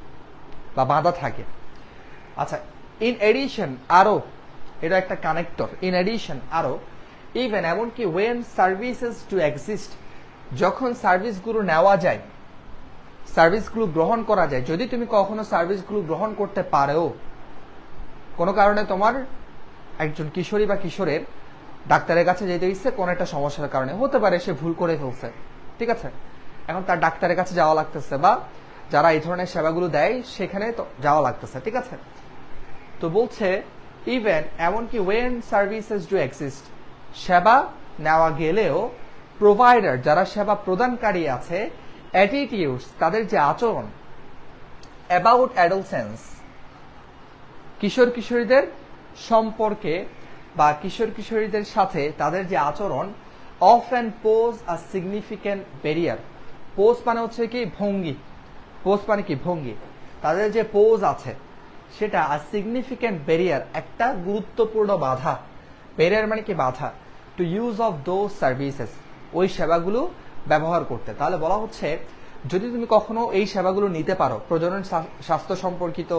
বা বাধা থাকে। আচ্ছা, ইন এডিশন, আরো, এটা একটা কানেক্টর, ইন এডিশন, আরো, ইভেন, এমনকি, ওয়েন সার্ভিসেস টু এক্সিস্ট, যখন সার্ভিসগুলো নেওয়া যায়, সার্ভিসগুলো গ্রহণ করা যায়, যদি তুমি কখনো সার্ভিসগুলো গ্রহণ করতে পারো, কোনো কারণে তোমার একজন কিশোরী বা কিশোরের ডাক্তারের কাছে যেতে ইচ্ছে কোনো একটা সমস্যার কারণে, হতে পারে সে ভুল করে ফেলছে, ঠিক আছে, এখন তার ডাক্তারের কাছে যাওয়া লাগতেছে বা যারা এই ধরনের সেবাগুলো দেয় সেখানে যাওয়া লাগতেছে, ঠিক আছে? তো বলছে, ইভেন, এমনকি, ওয়েন সার্ভিসেস ডু এক্সিস্ট, সেবা নেওয়া গেলেও, প্রোভাইডার, যারা সেবা প্রদানকারী আছে, অ্যাটিটিউডস, তাদের যে আচরণ, অ্যাবাউট অ্যাডোলসেন্স, কিশোর কিশোরীদের সম্পর্কে বা কিশোর কিশোরীদের সাথে তাদের যে আচরণ, অফেন পোজ আ সিগনিফিক্যান্ট ব্যারিয়ার। পোজ মানে হচ্ছে কি? ভঙ্গি। পোজ মানে কি? ভঙ্গি। তাদের যে পোজ আছে, সেটা সিগনিফিক্যান্ট ব্যারিয়ার, একটা গুরুত্বপূর্ণ বাধা। ব্যারিয়ার মানে কি? বাধা। To use of those services, ওই সেবাগুলো ব্যবহার করতে। তাহলে বলা হচ্ছে যদি তুমি কখনো এই সেবাগুলো নিতে পারো, প্রজনন স্বাস্থ্য সম্পর্কিত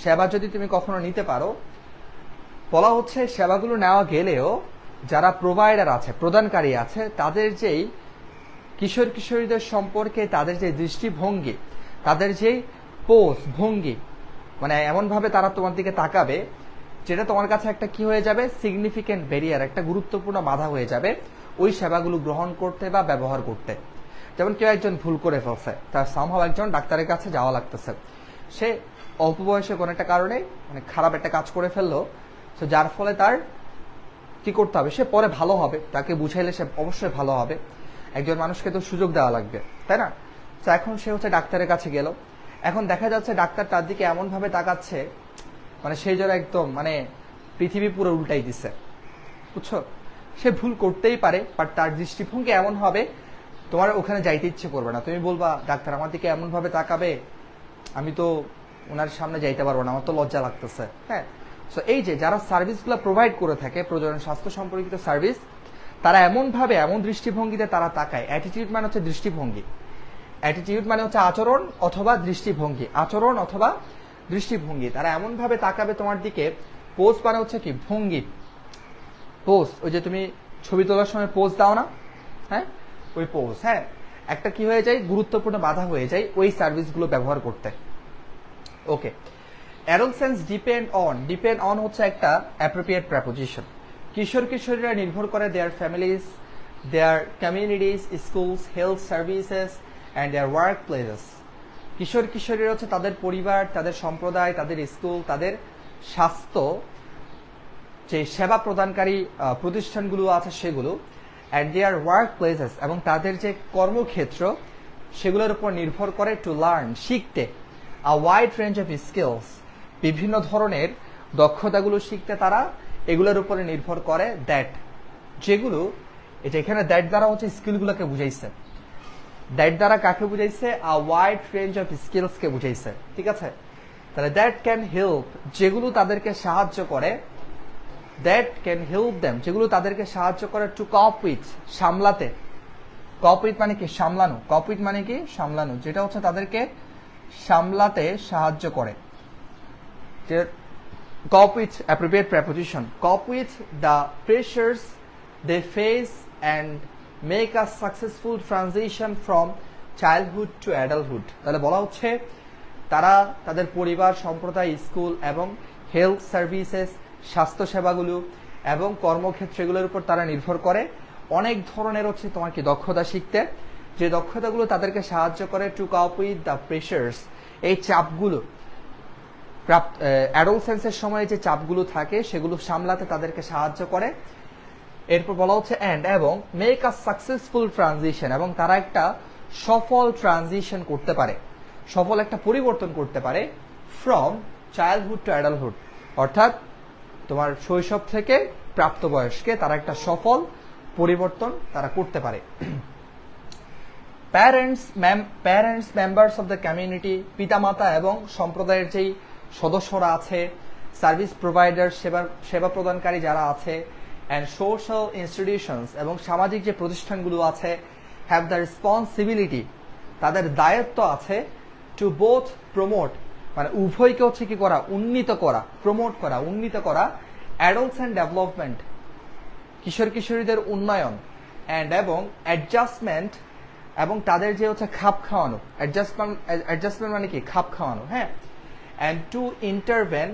সেবা যদি তুমি কখনো নিতে পারো, বলা হচ্ছে সেবাগুলো নেওয়া গেলেও যারা প্রোভাইডার আছে, প্রদানকারী আছে, তাদের যেই কিশোর কিশোরীদের সম্পর্কে তাদের যে দৃষ্টিভঙ্গি, তাদের যেই পোজ ভঙ্গি, মানে এমনভাবে তারা তোমার দিকে তাকাবে যেটা তোমার কাছে একটা কি হয়ে যাবে? সিগনিফিক্যান্ট ব্যারিয়ার, একটা গুরুত্বপূর্ণ বাধা হয়ে যাবে ওই সেবাগুলো গ্রহণ করতে বা ব্যবহার করতে। যেমন কেউ একজন ভুল করে ফেলছে, তার সামহাও একজন ডাক্তারের কাছে যাওয়া লাগতেছে, সে অল্প বয়সে কোনো একটা কারণে মানে খারাপ একটা কাজ করে ফেললো, তো যার ফলে তার কি করতে হবে? সে পরে ভালো হবে, তাকে বুঝাইলে সে অবশ্যই ভালো হবে। একজন মানুষকে তো সুযোগ দেওয়া লাগবে, তাই না? তো এখন সে হচ্ছে ডাক্তারের কাছে গেল, এখন দেখা যাচ্ছে ডাক্তার তার দিকে এমন ভাবে তাকাচ্ছে মানে সেই জন্য একদম মানে পৃথিবী পুরো উল্টাই দিচ্ছে, বুঝছো? সে ভুল করতেই পারে, বাট তার দৃষ্টিভঙ্গি এমন হবে তোমার ওখানে যাইতে ইচ্ছে করবে না। তুমি বলবা ডাক্তার আমার দিকে এমন ভাবে তাকাবে, আমি তো ওনার সামনে যাইতে পারবো না, আমার তো লজ্জা লাগতেছে। হ্যাঁ, সো এই যে যারা সার্ভিসগুলো প্রোভাইড করে থাকে, প্রজনন স্বাস্থ্য সম্পর্কিত সার্ভিস, তারা এমন ভাবে এমন দৃষ্টিভঙ্গিতে তারা তাকায়। অ্যাটিটিউড মানে হচ্ছে দৃষ্টিভঙ্গি, অ্যাটিটিউড মানে হচ্ছে আচরণ অথবা দৃষ্টিভঙ্গি, আচরণ অথবা দৃষ্টিভঙ্গি। তারা এমন ভাবে তাকাবে তোমার দিকে। পোজ মানে হচ্ছে কি? ভঙ্গি, পোজ। ওই যে তুমি ছবি তোলার সময় পোজ দাও না, হ্যাঁ, ওই পোজ। হ্যাঁ, একটা কি হয়ে যায়? গুরুত্বপূর্ণ বাধা হয়ে যায় ওই সার্ভিসগুলো ব্যবহার করতে। ওকে, অ্যাডোলসেন্স ডিপেন্ড অন হচ্ছে একটা অ্যাপ্রোপ্রিয়েট প্রেপোজিশন। কিশোর কিশোরীরা নির্ভর করে their families, their communities, schools, health services and their work places. কিশোর কিশোরীরা হচ্ছে তাদের পরিবার, তাদের সম্প্রদায়, তাদের স্কুল, তাদের স্বাস্থ্য যে সেবা প্রদানকারী প্রতিষ্ঠানগুলো আছে সেগুলো, অ্যান্ড দেয়ার ওয়ার্ক প্লেসেস, এবং তাদের যে কর্মক্ষেত্র সেগুলোর উপর নির্ভর করে টু লার্ন, শিখতে, a wide range of skills, বিভিন্ন ধরনের দক্ষতাগুলো শিখতে তারা এগুলোর উপরে নির্ভর করে। দ্যাট, যেগুলো, এটা এখানে দ্যাট দ্বারা হচ্ছে স্কিলগুলোকে বুঝাইছে। দ্যাট দ্বারা কাকে বুঝাইছে? আ ওয়াইড রেঞ্জ অফ স্কিলসকে বুঝাইছে, ঠিক আছে? তাহলে দ্যাট ক্যান হেল্প, যেগুলো তাদেরকে সাহায্য করে, দ্যাট ক্যান হেল্প দেম, যেগুলো তাদেরকে সাহায্য করে টু কপ উইথ, সামলাতে। কপ উইথ মানে কি? সামলানো। কপ উইথ মানে কি? সামলানো, যেটা হচ্ছে তাদেরকে সামলাতে সাহায্য করে। Cope with appropriate preposition. Cope with the pressures they face and make a successful transition from childhood to adulthood. তাহলে বলা হচ্ছে তারা তাদের পরিবার, সম্প্রদায়, স্কুল এবং হেলথ সার্ভিসেস, স্বাস্থ্য সেবাগুলো এবং কর্মক্ষেত্রগুলোর উপর তারা নির্ভর করে অনেক ধরনের হচ্ছে তোমার কি দক্ষতা শিখতে, যে দক্ষতাগুলো তাদেরকে সাহায্য করে to cope with the pressures, এই চাপগুলো, অ্যাডোলসেন্সের সময় যে চাপগুলো থাকে সেগুলো সামলাতে তাদেরকে সাহায্য করে। এরপর বলা হচ্ছে অ্যান্ড, এবং মেক আ সাকসেসফুল ট্রানজিশন, এবং তারা একটা সফল ট্রানজিশন করতে পারে, সফল একটা পরিবর্তন করতে পারে ফ্রম চাইল্ডহুড টু অ্যাডাল্টহুড, অর্থাৎ তোমার শৈশব থেকে প্রাপ্তবয়স্কে তারা একটা সফল পরিবর্তন তারা করতে পারে। Parents members of the community, পিতামাতা এবং সম্প্রদায়ের যেই সদস্যরা আছে, সার্ভিস প্রোভাইডার, সেবা প্রদানকারী যারা আছে, অ্যান্ড সোশ্যাল ইনস্টিটিউশনস, এবং সামাজিক যে প্রতিষ্ঠানগুলো আছে, হ্যাভ দ্য রেসপন্সিবিলিটি, তাদের দায়িত্ব আছে টু বোথ প্রমোট, মানে উভয়কে হচ্ছে কি করা? উন্নীত করা, প্রমোট করা, উন্নীত করা, অ্যাডাল্টস ডেভেলপমেন্ট, কিশোর কিশোরীদের উন্নয়ন, অ্যান্ড এবং অ্যাডজাস্টমেন্ট, এবং তাদের যে হচ্ছে খাপ খাওয়ানো, অ্যাডজাস্টমেন্ট মানে কি? খাপ খাওয়ানো, হ্যাঁ। অ্যান্ড টু ইন্টারভেন,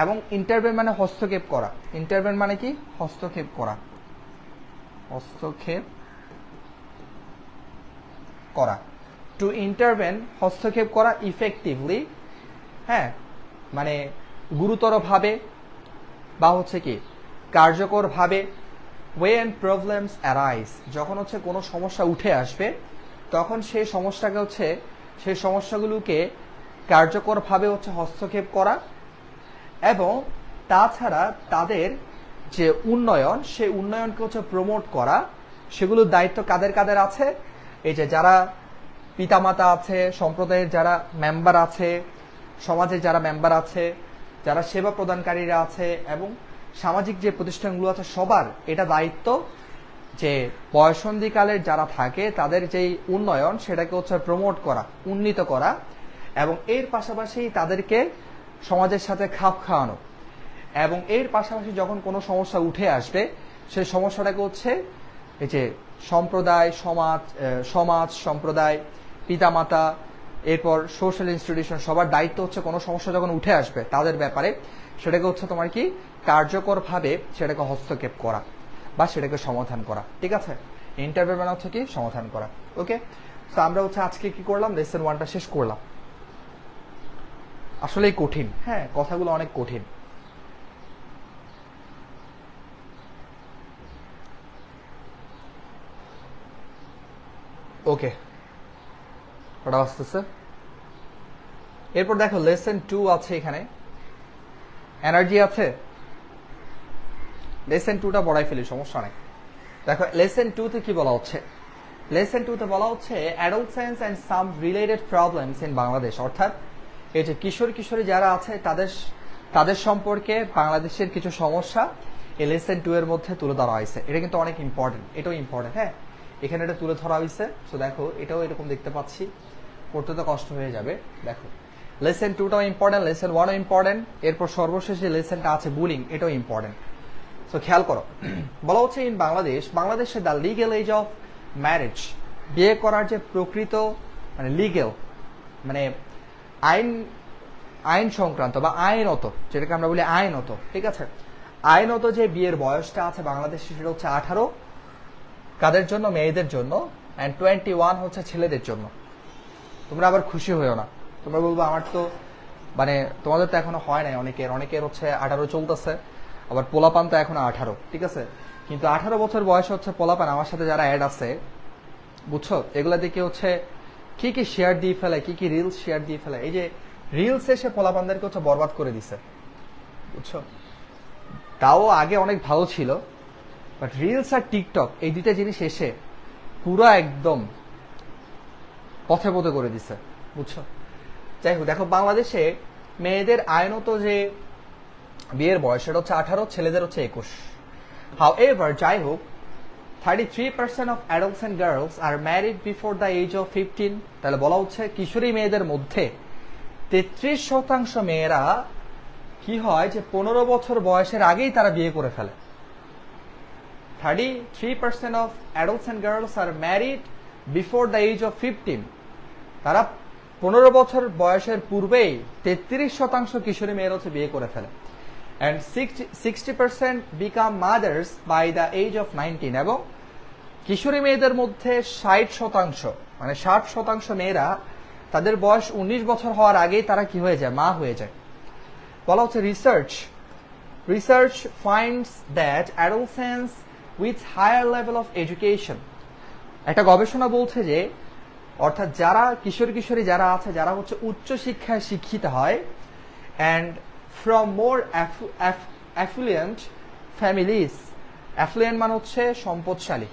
এবং ইন্টারভেন মানে হস্তক্ষেপ করা, ইন্টারভেন মানে কি? হস্তক্ষেপ করা, হস্তক্ষেপ করা, টু ইন্টারভেন, হস্তক্ষেপ করা, ইফেক্টিভলি, হ্যাঁ, মানে গুরুতরভাবে বা হচ্ছে কি কার্যকরভাবে, when problems arise, যখন হচ্ছে কোনো সমস্যা উঠে আসবে তখন সেই সমস্যাকে হচ্ছে সেই সমস্যাগুলোকে কার্যকরভাবে হচ্ছে হস্তক্ষেপ করা, এবং তাছাড়া তাদের যে উন্নয়ন সেই উন্নয়নকে হচ্ছে প্রমোট করা। সেগুলোর দায়িত্ব কাদের কাদের আছে? এই যে যারা পিতামাতা আছে, সম্প্রদায়ের যারা মেম্বার আছে, সমাজের যারা মেম্বার আছে, যারা সেবা প্রদানকারীরা আছে এবং সামাজিক যে প্রতিষ্ঠানগুলো আছে সবার এটা দায়িত্ব যে বয়ঃসন্ধিকালের যারা থাকে তাদের যেই উন্নয়ন সেটাকে হচ্ছে প্রমোট করা, উন্নীত করা এবং এর পাশাপাশি তাদেরকে সমাজের সাথে খাপ খাওয়ানো এবং এর পাশাপাশি যখন কোনো সমস্যা উঠে আসবে সেই সমস্যাটাকে হচ্ছে এই যে সম্প্রদায়, সমাজ সম্প্রদায়, পিতামাতা, এরপর সোশ্যাল ইনস্টিটিউশন সবার দায়িত্ব হচ্ছে কোনো সমস্যা যখন উঠে আসবে তাদের ব্যাপারে সেটাকে হচ্ছে তোমার কি কার্যকরভাবে সেটাকে হস্তক্ষেপ করা বা সেটাকে সমাধান করা। ঠিক আছে, ইন্টারভিউ মানে হচ্ছে কি সমাধান করা। ওকে, তো আমরা হচ্ছে আজকে কি করলাম, লেসন 1টা শেষ করলাম। আসলেই কঠিন, হ্যাঁ কথাগুলো অনেক কঠিন। ওকে, ওটা আসতেছে। এরপর দেখো লেসন 2 আছে এখানে, এনার্জি আছে। লেসন 2টা পড়াই ফেলি, সমস্যা নেই। দেখো লেসন 2তে কি বলা হচ্ছে, লেসন 2তে বলা হচ্ছে adolescence and some related problems in Bangladesh, অর্থাৎ এই যে কিশোর কিশোরী যারা আছে তাদের সম্পর্কে বাংলাদেশের কিছু সমস্যা এই লেসন 2 এর মধ্যে তুলে ধরা হয়েছে। এটা কিন্তু অনেক ইম্পর্টেন্ট, এটাও ইম্পর্টেন্ট। হ্যাঁ, এখানে এটা তুলে ধরা হয়েছে। সো দেখো এটাও এরকম দেখতে পাচ্ছি, পড়তে তো কষ্ট হয়ে যাবে। দেখো লেসন 2টাও ইম্পর্টেন্ট, লেসন 1ও ইম্পর্টেন্ট, এরপর সর্বশেষ যে লেসনটা আছে বুলিং, এটাও ইম্পর্টেন্ট। সো খেয়াল করো, বলা হচ্ছে ইন বাংলাদেশে the legal age of marriage, বিয়ে করার যে প্রকৃত মানে লিগ্যাল মানে আইন সংক্রান্ত বা আইনত, যেটাকে আমরা বলি আইনত, ঠিক আছে, আইনত যে বিয়ের বয়সটা আছে বাংলাদেশে সেটা হচ্ছে 18, কাদের জন্য, মেয়েদের জন্য, অ্যান্ড 21 হচ্ছে ছেলেদের জন্য। তোমরা আবার খুশি হয়েও না, তোমরা বলবো আমার তো মানে তোমাদের তো এখনো হয় নাই, অনেকের হচ্ছে 18 চলতেছে, আবার পোলাপান তো এখনো 18, ঠিক আছে, কিন্তু 18 বছর বয়স হচ্ছে পোলাপান। আমার সাথে যারা অ্যাড আছে বুঝছো, এগুলা দেখে হচ্ছে কি কি শেয়ার দিয়ে ফেলে, কি কি রিলস শেয়ার দিয়ে ফেলে, এই যে রিলস এসে পোলাপানদেরকে হচ্ছে বরবাদ করে দিছে, বুঝছো। তাও আগে অনেক ভালো ছিল, বাট রিলস আর টিকটক এই দুইটা জিনিস এসে পুরো একদম পথে পথে করে দিছে, বুঝছো। যাই হোক, দেখো বাংলাদেশে মেয়েদের আইনত যে বিয়ের বয়স সেটা হচ্ছে 18, ছেলেদের হচ্ছে 21। However, যাই হোক 33% of adolescent girls are married before the age of 15। তাহলে বলা হচ্ছে কিশোরী মেয়েদের মধ্যে 33% মেয়েরা কি হয় যে 15 বছর বয়সের আগেই তারা বিয়ে করে ফেলে। 33% of adolescent girls are married before the age of 15। তারা 15 বছর বয়সের পূর্বেই 33% কিশোরী মেয়েরা হচ্ছে বিয়ে করে ফেলে। And 60% become mothers by the age of 19। এবং কিশোরী মেয়েদের মধ্যে 60% মানে 60% মেয়েরা তাদের বয়স 19 বছর হওয়ার আগেই তারা কি হয়ে যায়, মা হয়ে যায়। বলা হচ্ছে research finds that adolescence with higher level of education, একটা গবেষণা বলছে যে অর্থাৎ যারা কিশোরী যারা আছে, যারা হচ্ছে উচ্চ শিক্ষায় শিক্ষিত হয় and from more effluent families, effluent মানে হচ্ছে সম্পদশালী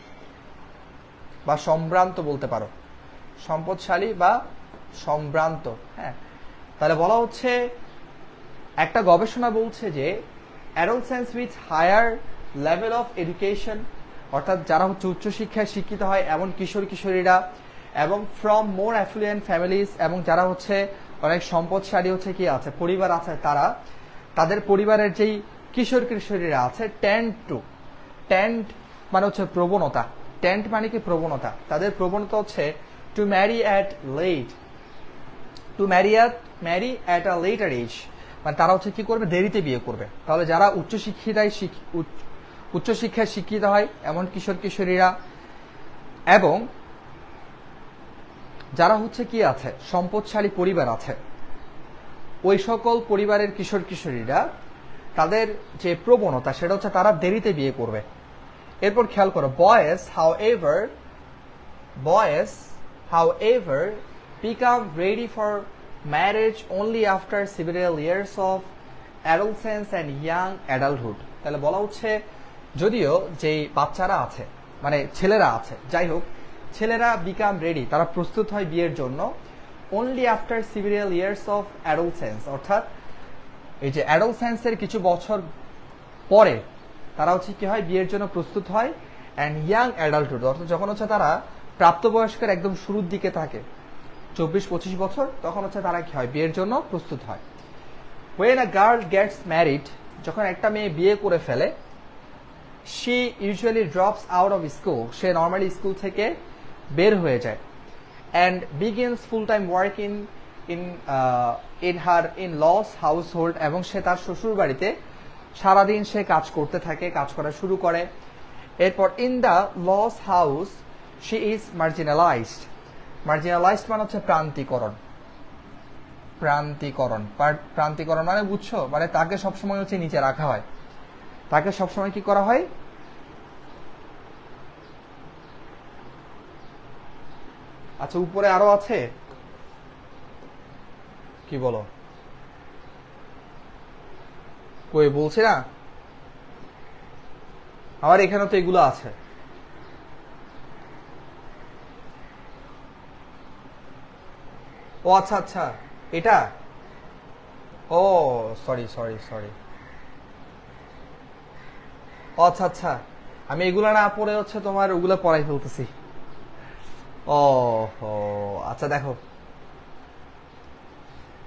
বা সম্ভ্রান্ত বলতে পারো, সম্পদশালী বা সম্ভ্রান্ত। হ্যাঁ, তাহলে বলা হচ্ছে একটা গবেষণা বলছে যে adolescence with higher level of education, অর্থাৎ যারা হচ্ছে উচ্চশিক্ষায় শিক্ষিত হয় এমন কিশোরীরা, এবং ফ্রম মোর অ্যাফ্লুয়েন্ট ফ্যামিলিজ, এবং যারা হচ্ছে অনেক সম্পদশালী হচ্ছে কি আছে পরিবার আছে, তাদের পরিবারের যেই কিশোরীরা আছে টেন্ড মানে হচ্ছে প্রবণতা, টেন্ট মানে কি প্রবণতা, তাদের প্রবণতা হচ্ছে to marry at a later age, মানে তারা হচ্ছে কি করবে, দেরিতে বিয়ে করবে। তাহলে যারা উচ্চশিক্ষায় শিক্ষিত হয় এমন কিশোরীরা এবং যারা হচ্ছে কি আছে সম্পদশালী পরিবার আছে, ওই সকল পরিবারের কিশোরীরা তাদের যে প্রবণতা সেটা হচ্ছে তারা দেরিতে বিয়ে করবে। এরপর খেয়াল করো, boys however become ready for marriage only after several years of adolescence and young adulthood। তাহলে বলা হচ্ছে যদিও যেই বাচ্চারা আছে মানে ছেলেরা আছে, যাই হোক ছেলেরা বিকাম রেডি, তারা প্রস্তুত হয় বিয়ের জন্য only after several years of adolescence, অর্থাৎ এই যে অ্যাডোলসেন্সের কিছু বছর পরে তারা হচ্ছে কি হয় বিয়ের জন্য প্রস্তুত হয়, অ্যান্ড ইয়াং অ্যাডাল্টহুড অর্থাৎ যখন হচ্ছে তারা প্রাপ্তবয়স্কের একদম শুরুর দিকে থাকে 24-25 বছর, তখন হচ্ছে তারা কি হয় বিয়ের জন্য প্রস্তুত হয়। when a girl gets married, যখন একটা মেয়ে বিয়ে করে ফেলে, she usually drops out of school, say normally school থেকে বের হয়ে যায়, and begins full time work in her in-laws household, এবং সে তার শ্বশুর বাড়িতে সারাদিন সে কাজ করতে থাকে, কাজ করা শুরু করে। এরপর in the laws house she is marginalized, marginalized মানে হচ্ছে প্রান্তিকরণ, প্রান্তিকরণ মানে বুঝছো, মানে তাকে সবসময় হচ্ছে নিচে রাখা হয়, তাকে সবসময় কি করা হয়, আচ্ছা উপরে আরো আছে কি বলো, কই বলছি না, আমার এখানে তো এগুলো আছে। ও আচ্ছা আচ্ছা, এটা ও সরি সরি সরি, ও আচ্ছা আচ্ছা, আমি এগুলা না পড়ে হচ্ছে তোমার ওগুলো পড়াই ফেলতেছি। ও আচ্ছা দেখো,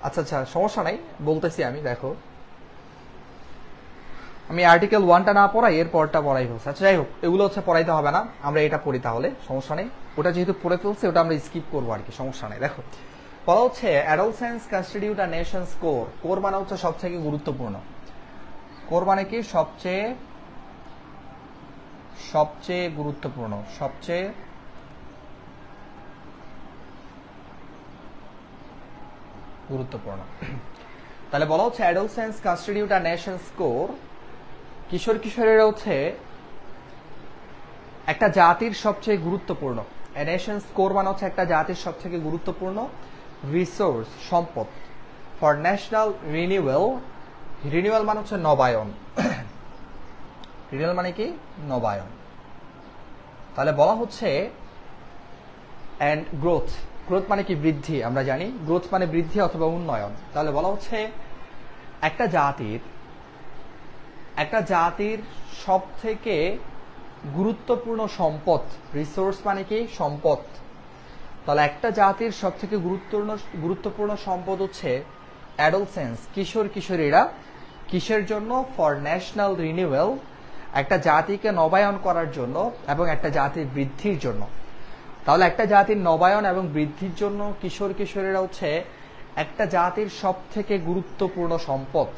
আচ্ছা আচ্ছা সমস্যা নাই, বলতেছি আমি। দেখো আমি আর্টিকেল 1টা না পড়াই এর পরটা পড়াই ফেলছি। আচ্ছা যাই হোক, এগুলো হচ্ছে পড়াইতে হবে না, আমরা এটা পড়ি তাহলে, সমস্যা নেই। ওটা যেহেতু পড়ে ফেলছে ওটা আমরা স্কিপ করবো আর কি, সমস্যা নেই। দেখো বলা হচ্ছে অ্যাডোলসেন্স কনস্টিটিউট আ নেশনস কোর, কোর মানে হচ্ছে সবথেকে গুরুত্বপূর্ণ, কোর মানে কি সবচেয়ে গুরুত্বপূর্ণ, সবচেয়ে গুরুত্বপূর্ণ। তাহলে বলা হচ্ছে অ্যাডোলসেন্স কনস্টিটিউট আ নেশনস কোর, কিশোর কিশোরেরা হচ্ছে একটা জাতির সবচেয়ে গুরুত্বপূর্ণ, নেশনস কোর মানে হচ্ছে একটা জাতির সবথেকে গুরুত্বপূর্ণ রিসোর্স, সম্পদ, ফর ন্যাশনাল রিনিউয়াল, রিনিউয়াল মানে হচ্ছে নবায়ন, রিনিউয়াল মানে কি নবায়ন। তাহলে বলা হচ্ছে অ্যান্ড গ্রোথ, গ্রোথ মানে কি বৃদ্ধি, আমরা জানি গ্রোথ মানে বৃদ্ধি অথবা উন্নয়ন। তাহলে বলা হচ্ছে একটা জাতির সব থেকে গুরুত্বপূর্ণ সম্পদ, রিসোর্স মানে কি সম্পদ, তাহলে একটা জাতির সব থেকে গুরুত্বপূর্ণ সম্পদ হচ্ছে অ্যাডোলসেন্স, কিশোর কিশোরীরা, কিসের জন্য, ফর ন্যাশনাল রিনিউয়াল, একটা জাতিকে নবায়ন করার জন্য এবং একটা জাতির বৃদ্ধির জন্য। তাহলে একটা জাতির নবায়ন এবং বৃদ্ধির জন্য কিশোর কিশোরীরা হচ্ছে একটা জাতির সব থেকে গুরুত্বপূর্ণ সম্পদ।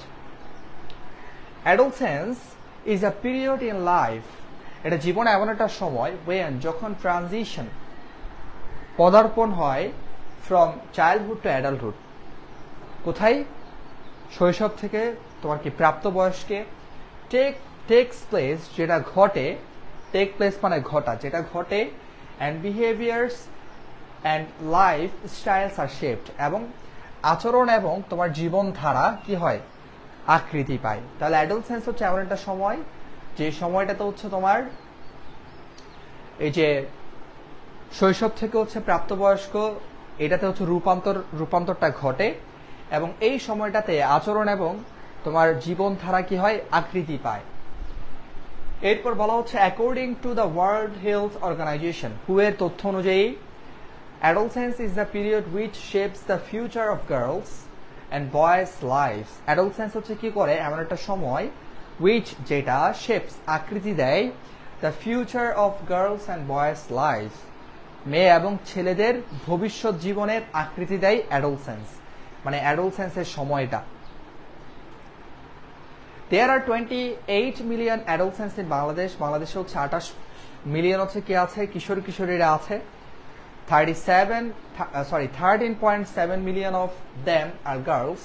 Adolescence is a period in life, এটা জীবনে এমন একটা সময় ওয়েন, যখন ট্রানজিশন, পদার্পণ হয়, ফ্রম চাইল্ডহুড টু অ্যাডাল্টহুড, কোথায়, শৈশব থেকে তোমার কি প্রাপ্তবয়স্কে, টেক্স প্লেস, যেটা ঘটে, টেক প্লেস মানে ঘটা, যেটা ঘটে, and behaviours and lifestyles are shaped, এবং আচরণ এবং তোমার জীবনধারা কি হয়, আকৃতি পায়। তাহলে অ্যাডোলসেন্স হচ্ছে এমন একটা সময়, যে সময়টাতে হচ্ছে তোমার এই যে শৈশব থেকে হচ্ছে প্রাপ্তবয়স্ক, এটাতে হচ্ছে রূপান্তরটা ঘটে, এবং এই সময়টাতে আচরণ এবং তোমার জীবনধারা কি হয়, আকৃতি পায়। এরপর বলা হচ্ছে according to the World Health Organization, হু এর তথ্য অনুযায়ী, adolescence is the period which shapes the future of girls and boys life. Adolescence হচ্ছে কি করে, এমন একটা সময়, হুইচ যেটা, শেপস আকৃতি দেয়, the future of girls and boys life, মেয়ে এবং ছেলেদের ভবিষ্যৎ জীবনের আকৃতি দেয় অ্যাডোলসেন্স, মানে অ্যাডোলসেন্সের সময়টা। There are 28 million adolescents in Bangladesh, বাংলাদেশে হচ্ছে 28 মিলিয়ন হচ্ছে কি আছে, কিশোর কিশোরীরা আছে। 13.7 million of them are girls,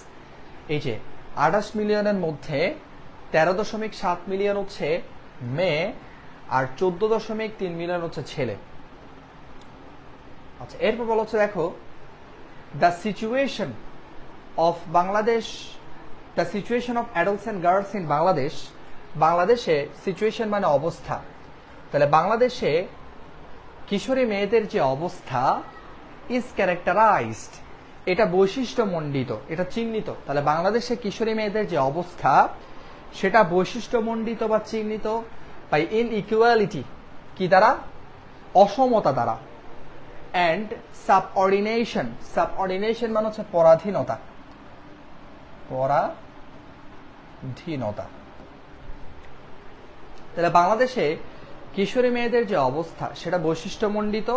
এই যে 28 মিলিয়নের মধ্যে 13.7 মিলিয়ন হচ্ছে মেয়ে, আর 14.3 মিলিয়ন হচ্ছে ছেলে। আচ্ছা এরপর বলা হচ্ছে দেখো, the situation of Bangladesh, the situation of adolescent girls in Bangladesh, বাংলাদেশে সিচুয়েশন মানে অবস্থা, তাহলে বাংলাদেশে কিশোরী মেয়েদের যে অবস্থা, ইজ ক্যারেক্টারাইজড, এটা বৈশিষ্ট্যমণ্ডিত, এটা চিহ্নিত। তাহলে বাংলাদেশে কিশোরী মেয়েদের যে অবস্থা সেটা বৈশিষ্ট্যমণ্ডিত বা চিহ্নিত বাই ইনইকুয়ালিটি, কি দ্বারা? অসমতা দ্বারা। অ্যান্ড সাবঅর্ডিনেশন, সাবঅর্ডিনেশন মানে হচ্ছে পরাধীনতা, পরাধীনতা। তাহলে বাংলাদেশে কিশোরী মেয়েদের যে অবস্থা সেটা বৈশিষ্ট্যমণ্ডিত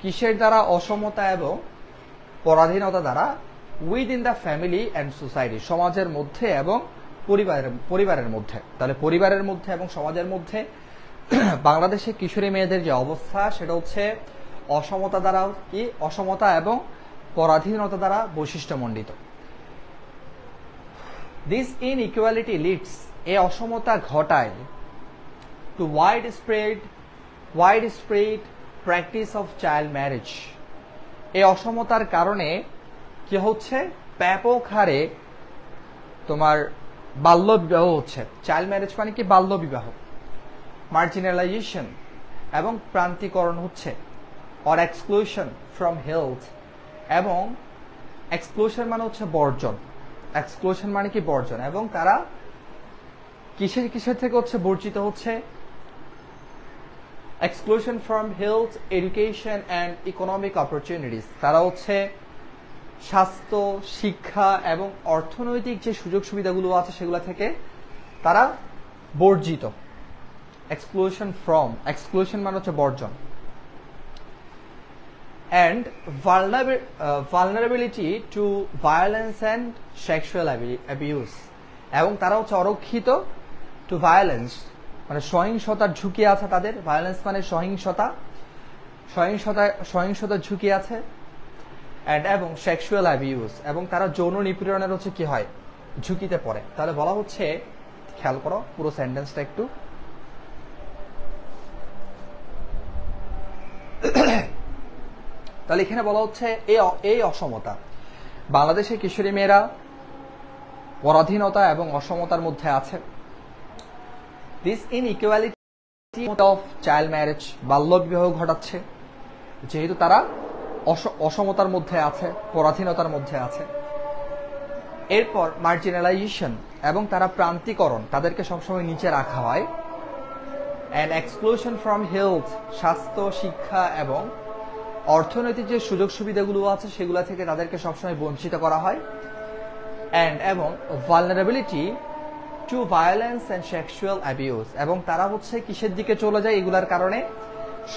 কিসের দ্বারা? অসমতা এবং পরাধীনতা দ্বারা। Within the family and society, সমাজের মধ্যে এবং পরিবারের মধ্যে। তাহলে পরিবারের মধ্যে এবং সমাজের মধ্যে বাংলাদেশে কিশোরী মেয়েদের যে অবস্থা সেটা হচ্ছে অসমতা দ্বারা, কি? অসমতা এবং পরাধীনতা দ্বারা বৈশিষ্ট্যমণ্ডিত। দিস ইনইকুয়ালিটি লিডস, এই অসমতা ঘটায় to widespread practice of child marriage. এই অসমতার কারণে কি হচ্ছে? ব্যাপক হারে তোমার বাল্য বিবাহ হচ্ছে। চাইল্ড ম্যারেজ মানে কি? বাল্য বিবাহ। মার্জিনালাইজেশন এবং প্রান্তিকরণ হচ্ছে। অর এক্সক্লুশন ফ্রম হেলথ, এবং এক্সক্লুশন মানে হচ্ছে বর্জন। এক্সক্লুশন মানে কি? বর্জন। এবং তারা কিসের থেকে হচ্ছে বর্জিত হচ্ছে? Exclusion from health, education and economic opportunities. তারা হচ্ছে স্বাস্থ্য, শিক্ষা এবং অর্থনৈতিক যে সুযোগ সুবিধাগুলো আছে সেগুলো থেকে তারা বর্জিত। এক্সক্লুশন ফ্রম, এক্সক্লুশন মানে হচ্ছে বর্জন। And vulnerability to violence and sexual abuse, এবং তারা হচ্ছে অরক্ষিত টু ভায়োলেন্স মানে সহিংসতার ঝুঁকি আছে তাদের। ভায়োলেন্স মানে সহিংসতার ঝুঁকি আছে। এবং সেক্সুয়াল অ্যাবিউজ, এবং তারা যৌন নিপীড়নের হচ্ছে কি হয়? ঝুঁকিতে পড়ে। তাহলে বলা হচ্ছে, খেয়াল করো পুরো সেন্টেন্সটা একটু। তাহলে এখানে বলা হচ্ছে এই অসমতা, বাংলাদেশের কিশোরী মেয়েরা পরাধীনতা এবং অসমতার মধ্যে আছে। This inequality of child marriage, বাল্য বিবাহ ঘটাচ্ছে, যেহেতু তারা অসমতার মধ্যে আছে, পরাধীনতার মধ্যে আছে। এরপর মার্জিনালাইজেশন, এবং তারা প্রান্তিকরণ, তাদেরকে সবসময় নিচে রাখা হয়। অ্যান্ড এক্সক্লুশন ফ্রম হেলথ, স্বাস্থ্য, শিক্ষা এবং অর্থনৈতিক যে সুযোগ সুবিধাগুলো আছে সেগুলো থেকে তাদেরকে সবসময় বঞ্চিত করা হয়। এবং vulnerability to violence and sexual abuse, এবং তারা হচ্ছে কিসের দিকে চলে যায়? এগুলার কারণে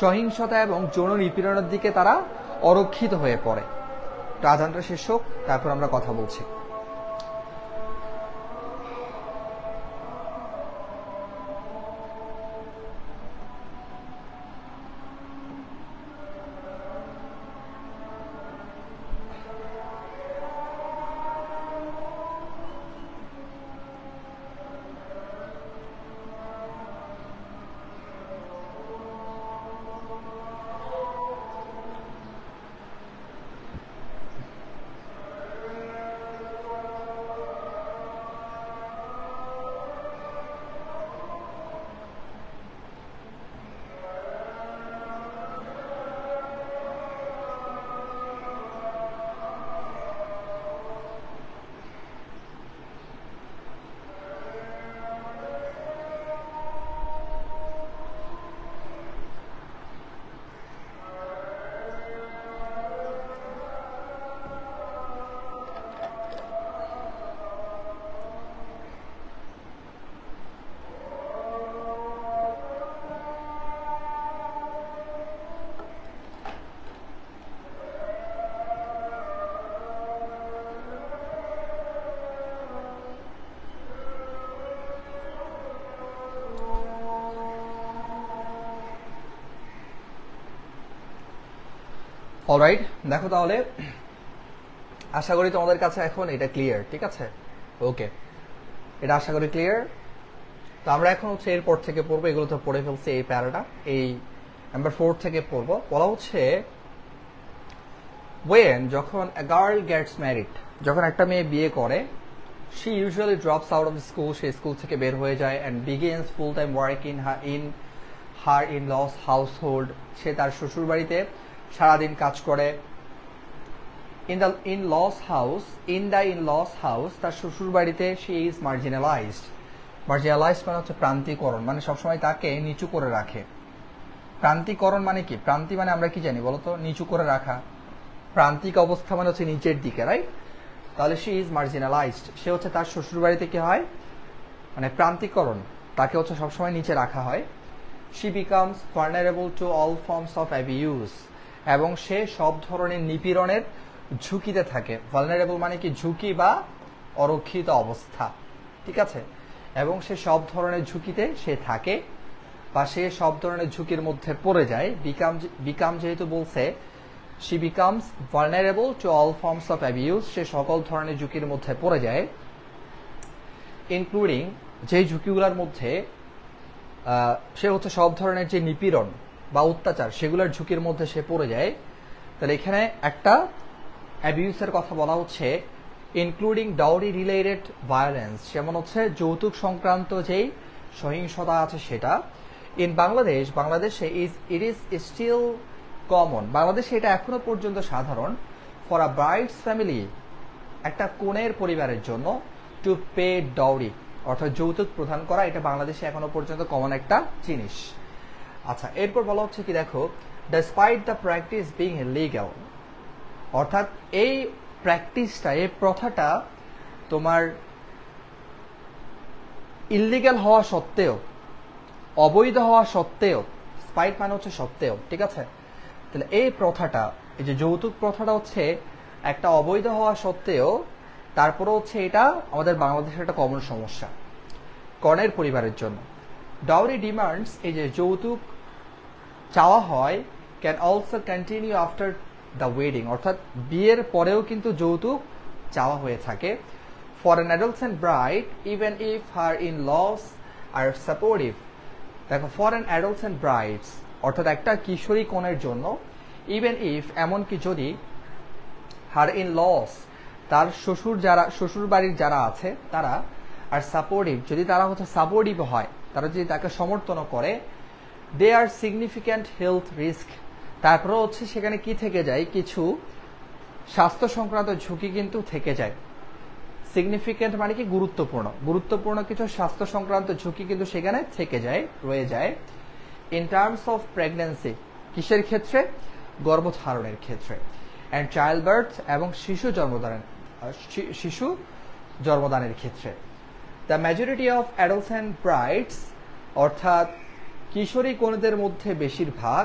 সহিংসতা এবং যৌন নিপীড়নের দিকে তারা অরক্ষিত হয়ে পড়ে। তো আজানটা শেষ হোক, তারপর আমরা কথা বলছি। অলরাইট, দেখো তাহলে আশা করি তোমাদের কাছে এখন এটা ক্লিয়ার। ঠিক আছে, ওকে, এটা আশা করি ক্লিয়ার। তো আমরা এখন হচ্ছে এরপর থেকে পড়বো, এগুলো তো পড়ে ফেলছি, এই প্যারাটা এই নাম্বার 4 থেকে পড়বো। বলা হচ্ছে ওয়েন, যখন a girl gets married, যখন একটা মেয়ে বিয়ে করে, she usually drops out of school, say school থেকে বের হয়ে যায়, and begins full time work in her in-laws household, সে তার শ্বশুর বাড়িতে সারাদিন কাজ করে। In the in laws house, তার শ্বশুর বাড়িতে শি ইজ মার্জিনালাইজড। মার্জিনালাইজড মানে হচ্ছে প্রান্তিকরণ, মানে সবসময় তাকে নিচু করে রাখে। প্রান্তিকরণ মানে কি? প্রান্তি মানে আমরা কি জানি বলতো? নিচু করে রাখা। প্রান্তিক অবস্থা মানে হচ্ছে নিচের দিকে, রাইট? তাহলে শি ইজ মার্জিনালাইজড, সে হচ্ছে তার শ্বশুর বাড়িতে কি হয়, মানে প্রান্তিকরণ, তাকে হচ্ছে সবসময় নিচে রাখা হয়। She becomes vulnerable to all forms of abuse, এবং সে সব ধরনের নিপীড়নের ঝুঁকিতে থাকে। ভালনারেবল মানে কি? ঝুঁকি বা অরক্ষিত অবস্থা, ঠিক আছে? এবং সে সব ধরনের ঝুঁকিতে সে থাকে, বা সে সব ধরনের ঝুঁকির মধ্যে পড়ে যায়। বিকাম যেহেতু বলছে, she becomes vulnerable to all forms of abuse, সে সকল ধরনের ঝুঁকির মধ্যে পড়ে যায়, ইনক্লুডিং, যে ঝুঁকিগুলোর মধ্যে সে হচ্ছে সব ধরনের যে নিপীড়ন বা অত্যাচার, সেগুলোর ঝুঁকির মধ্যে সে পড়ে যায়। তাহলে এখানে একটা অ্যাবিউসের কথা বলা হচ্ছে, ইনক্লুডিং ডাউরি রিলেটেড ভায়োলেন্স, যেমন হচ্ছে যৌতুক সংক্রান্ত যেই সহিংসতা আছে সেটা। ইন বাংলাদেশে ইট ইজ স্টিল কমন, বাংলাদেশে এটা এখনো পর্যন্ত সাধারণ, ফর আ ব্রাইডস ফ্যামিলি, একটা কনের পরিবারের জন্য, টু পে ডাউরি, অর্থাৎ যৌতুক প্রদান করা, এটা বাংলাদেশে এখনো পর্যন্ত কমন একটা জিনিস। আচ্ছা, এরপর বলা হচ্ছে কি দেখো, despite the practice being illegal, অর্থাৎ এই প্র্যাকটিসটা, এই প্রথাটা তোমার ইলিগ্যাল হওয়া সত্ত্বেও, অবৈধ হওয়া সত্ত্বেও, স্পাইট মানে হচ্ছে সত্ত্বেও, ঠিক আছে? তাহলে এই প্রথাটা, এই যে যৌতুক প্রথাটা হচ্ছে একটা অবৈধ হওয়া সত্ত্বেও, তারপরে হচ্ছে এটা আমাদের বাংলাদেশের একটা কমন সমস্যা কনের পরিবারের জন্য। ডাউরি ডিমান্ডস, এই যে যৌতুক চাওয়া হয়, can also continue after the wedding, অর্থাৎ বিয়ের পরেও কিন্তু যৌতুক চাওয়া হয়ে থাকে। For an adolescent bride, even if her in laws are supportive, দেখো, ফর অ্যান অ্যাডলসেন্ট ব্রাইডস, অর্থাৎ একটা কিশোরী কনের জন্য, ইভেন ইফ, এমনকি যদি, হার ইন লস, তার শ্বশুর বাড়ির যারা আছে তারা, আর সাপোর্টিভ, যদি তারা হচ্ছে সাপোর্টিভ হয়, তারা যদি তাকে সমর্থন করে, দে আর সিগনিফিক্যান্ট হেলথ রিস্ক, তারপরে হচ্ছে সেখানে কি থেকে যায়, কিছু স্বাস্থ্য সংক্রান্ত ঝুঁকি কিন্তু থেকে যায়। সিগনিফিক্যান্ট মানে কি? গুরুত্বপূর্ণ কিছু স্বাস্থ্য সংক্রান্ত ঝুঁকি কিন্তু সেখানে থেকে যায়, রয়ে যায়। ইন টার্মস অফ প্রেগন্যান্সি, কিসের ক্ষেত্রে? গর্ভধারণের ক্ষেত্রে। অ্যান্ড চাইল্ড বার্থ, এবং শিশু জন্মদানের ক্ষেত্রে। The majority of adolescent brides, অর্থাৎ কিশোরী কনেদের মধ্যে বেশিরভাগ,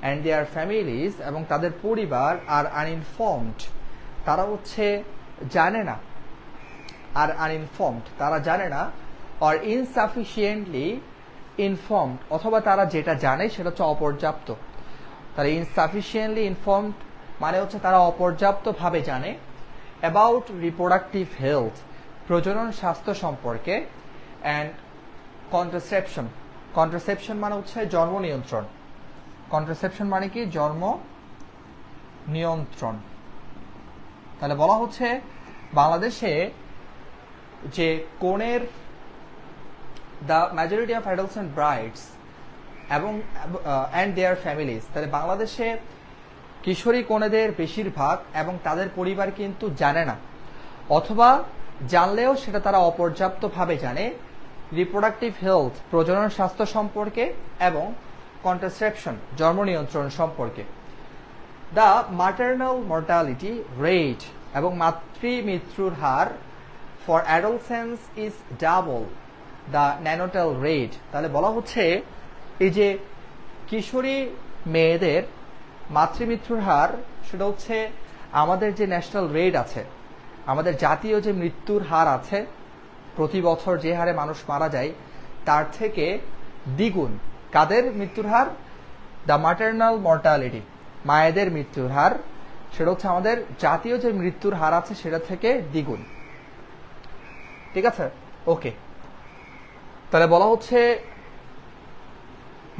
অ্যান্ড দেয়ার ফ্যামিলিজ, এবং তাদের পরিবার, আর আনইনফর্মড, তারা হচ্ছে জানে না, আর আনইনফর্মড, তারা জানে না, অর ইনসাফিসিয়েন্টলি ইনফর্মড, অথবা তারা যেটা জানে সেটা হচ্ছে অপর্যাপ্ত। তারা ইনসাফিসিয়েন্টলি ইনফর্মড মানে হচ্ছে তারা অপর্যাপ্তভাবে জানে। অ্যাবাউট রিপ্রোডাক্টিভ হেলথ, প্রজনন স্বাস্থ্য সম্পর্কে। অ্যান্ড কন্ট্রাসেপশন মানে হচ্ছে জন্ম নিয়ন্ত্রণ। কন্ট্রাসেপশন মানে কি? জন্ম নিয়ন্ত্রণ। তাহলে বলা হচ্ছে বাংলাদেশে যে কনের, the majority of adolescent brides এবং অ্যান্ড দেয়ার ফ্যামিলিজ, তাহলে বাংলাদেশে কিশোরী কনেদের বেশিরভাগ এবং তাদের পরিবার কিন্তু জানে না, অথবা জানলেও সেটা তারা অপর্যাপ্তভাবে জানে। রিপ্রোডাক্টিভ হেলথ, প্রজনন স্বাস্থ্য সম্পর্কে, এবং কন্ট্রাসেপশন, জন্ম নিয়ন্ত্রণ সম্পর্কে। দ্য ম্যাটারনাল মর্টালিটি রেট, এবং মাতৃমৃত্যুর হার, for adolescence is double the neonatal rate. তাহলে বলা হচ্ছে এই যে কিশোরী মেয়েদের মাতৃমৃত্যুর হার, সেটা হচ্ছে আমাদের যে ন্যাশনাল রেট আছে, আমাদের জাতীয় যে মৃত্যুর হার আছে, প্রতি বছর যে হারে মানুষ মারা যায় তার থেকে দ্বিগুণ। কাদের মৃত্যুর হার? দ্য ম্যাটারনাল মর্টালিটি, মায়েদের মৃত্যুর হার, সেটা হচ্ছে আমাদের জাতীয় যে মৃত্যুর হার আছে সেটা থেকে দ্বিগুণ। ঠিক আছে, ওকে। তাহলে বলা হচ্ছে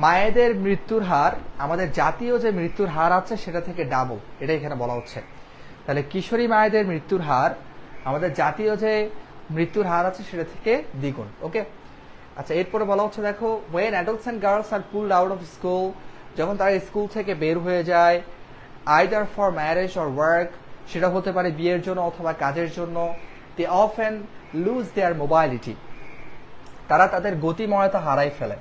মায়েদের মৃত্যুর হার আমাদের জাতীয় যে মৃত্যুর হার আছে সেটা থেকে ডাবল, এটা এখানে বলা হচ্ছে। তাহলে কিশোরী মায়েদের মৃত্যুর হার আমাদের জাতীয় যে মৃত্যুর হার আছে সেটা থেকে দ্বিগুণ। ওকে, আচ্ছা, এরপরে বলা হচ্ছে দেখো, when adults and girls are pulled out of school, যখন তারা স্কুল থেকে বের হয়ে যায়, either for marriage or work, সেটা হতে পারে বিয়ের জন্য অথবা কাজের জন্য। They often lose their mobility, তারা তাদের গতিময়তা হারাই ফেলে।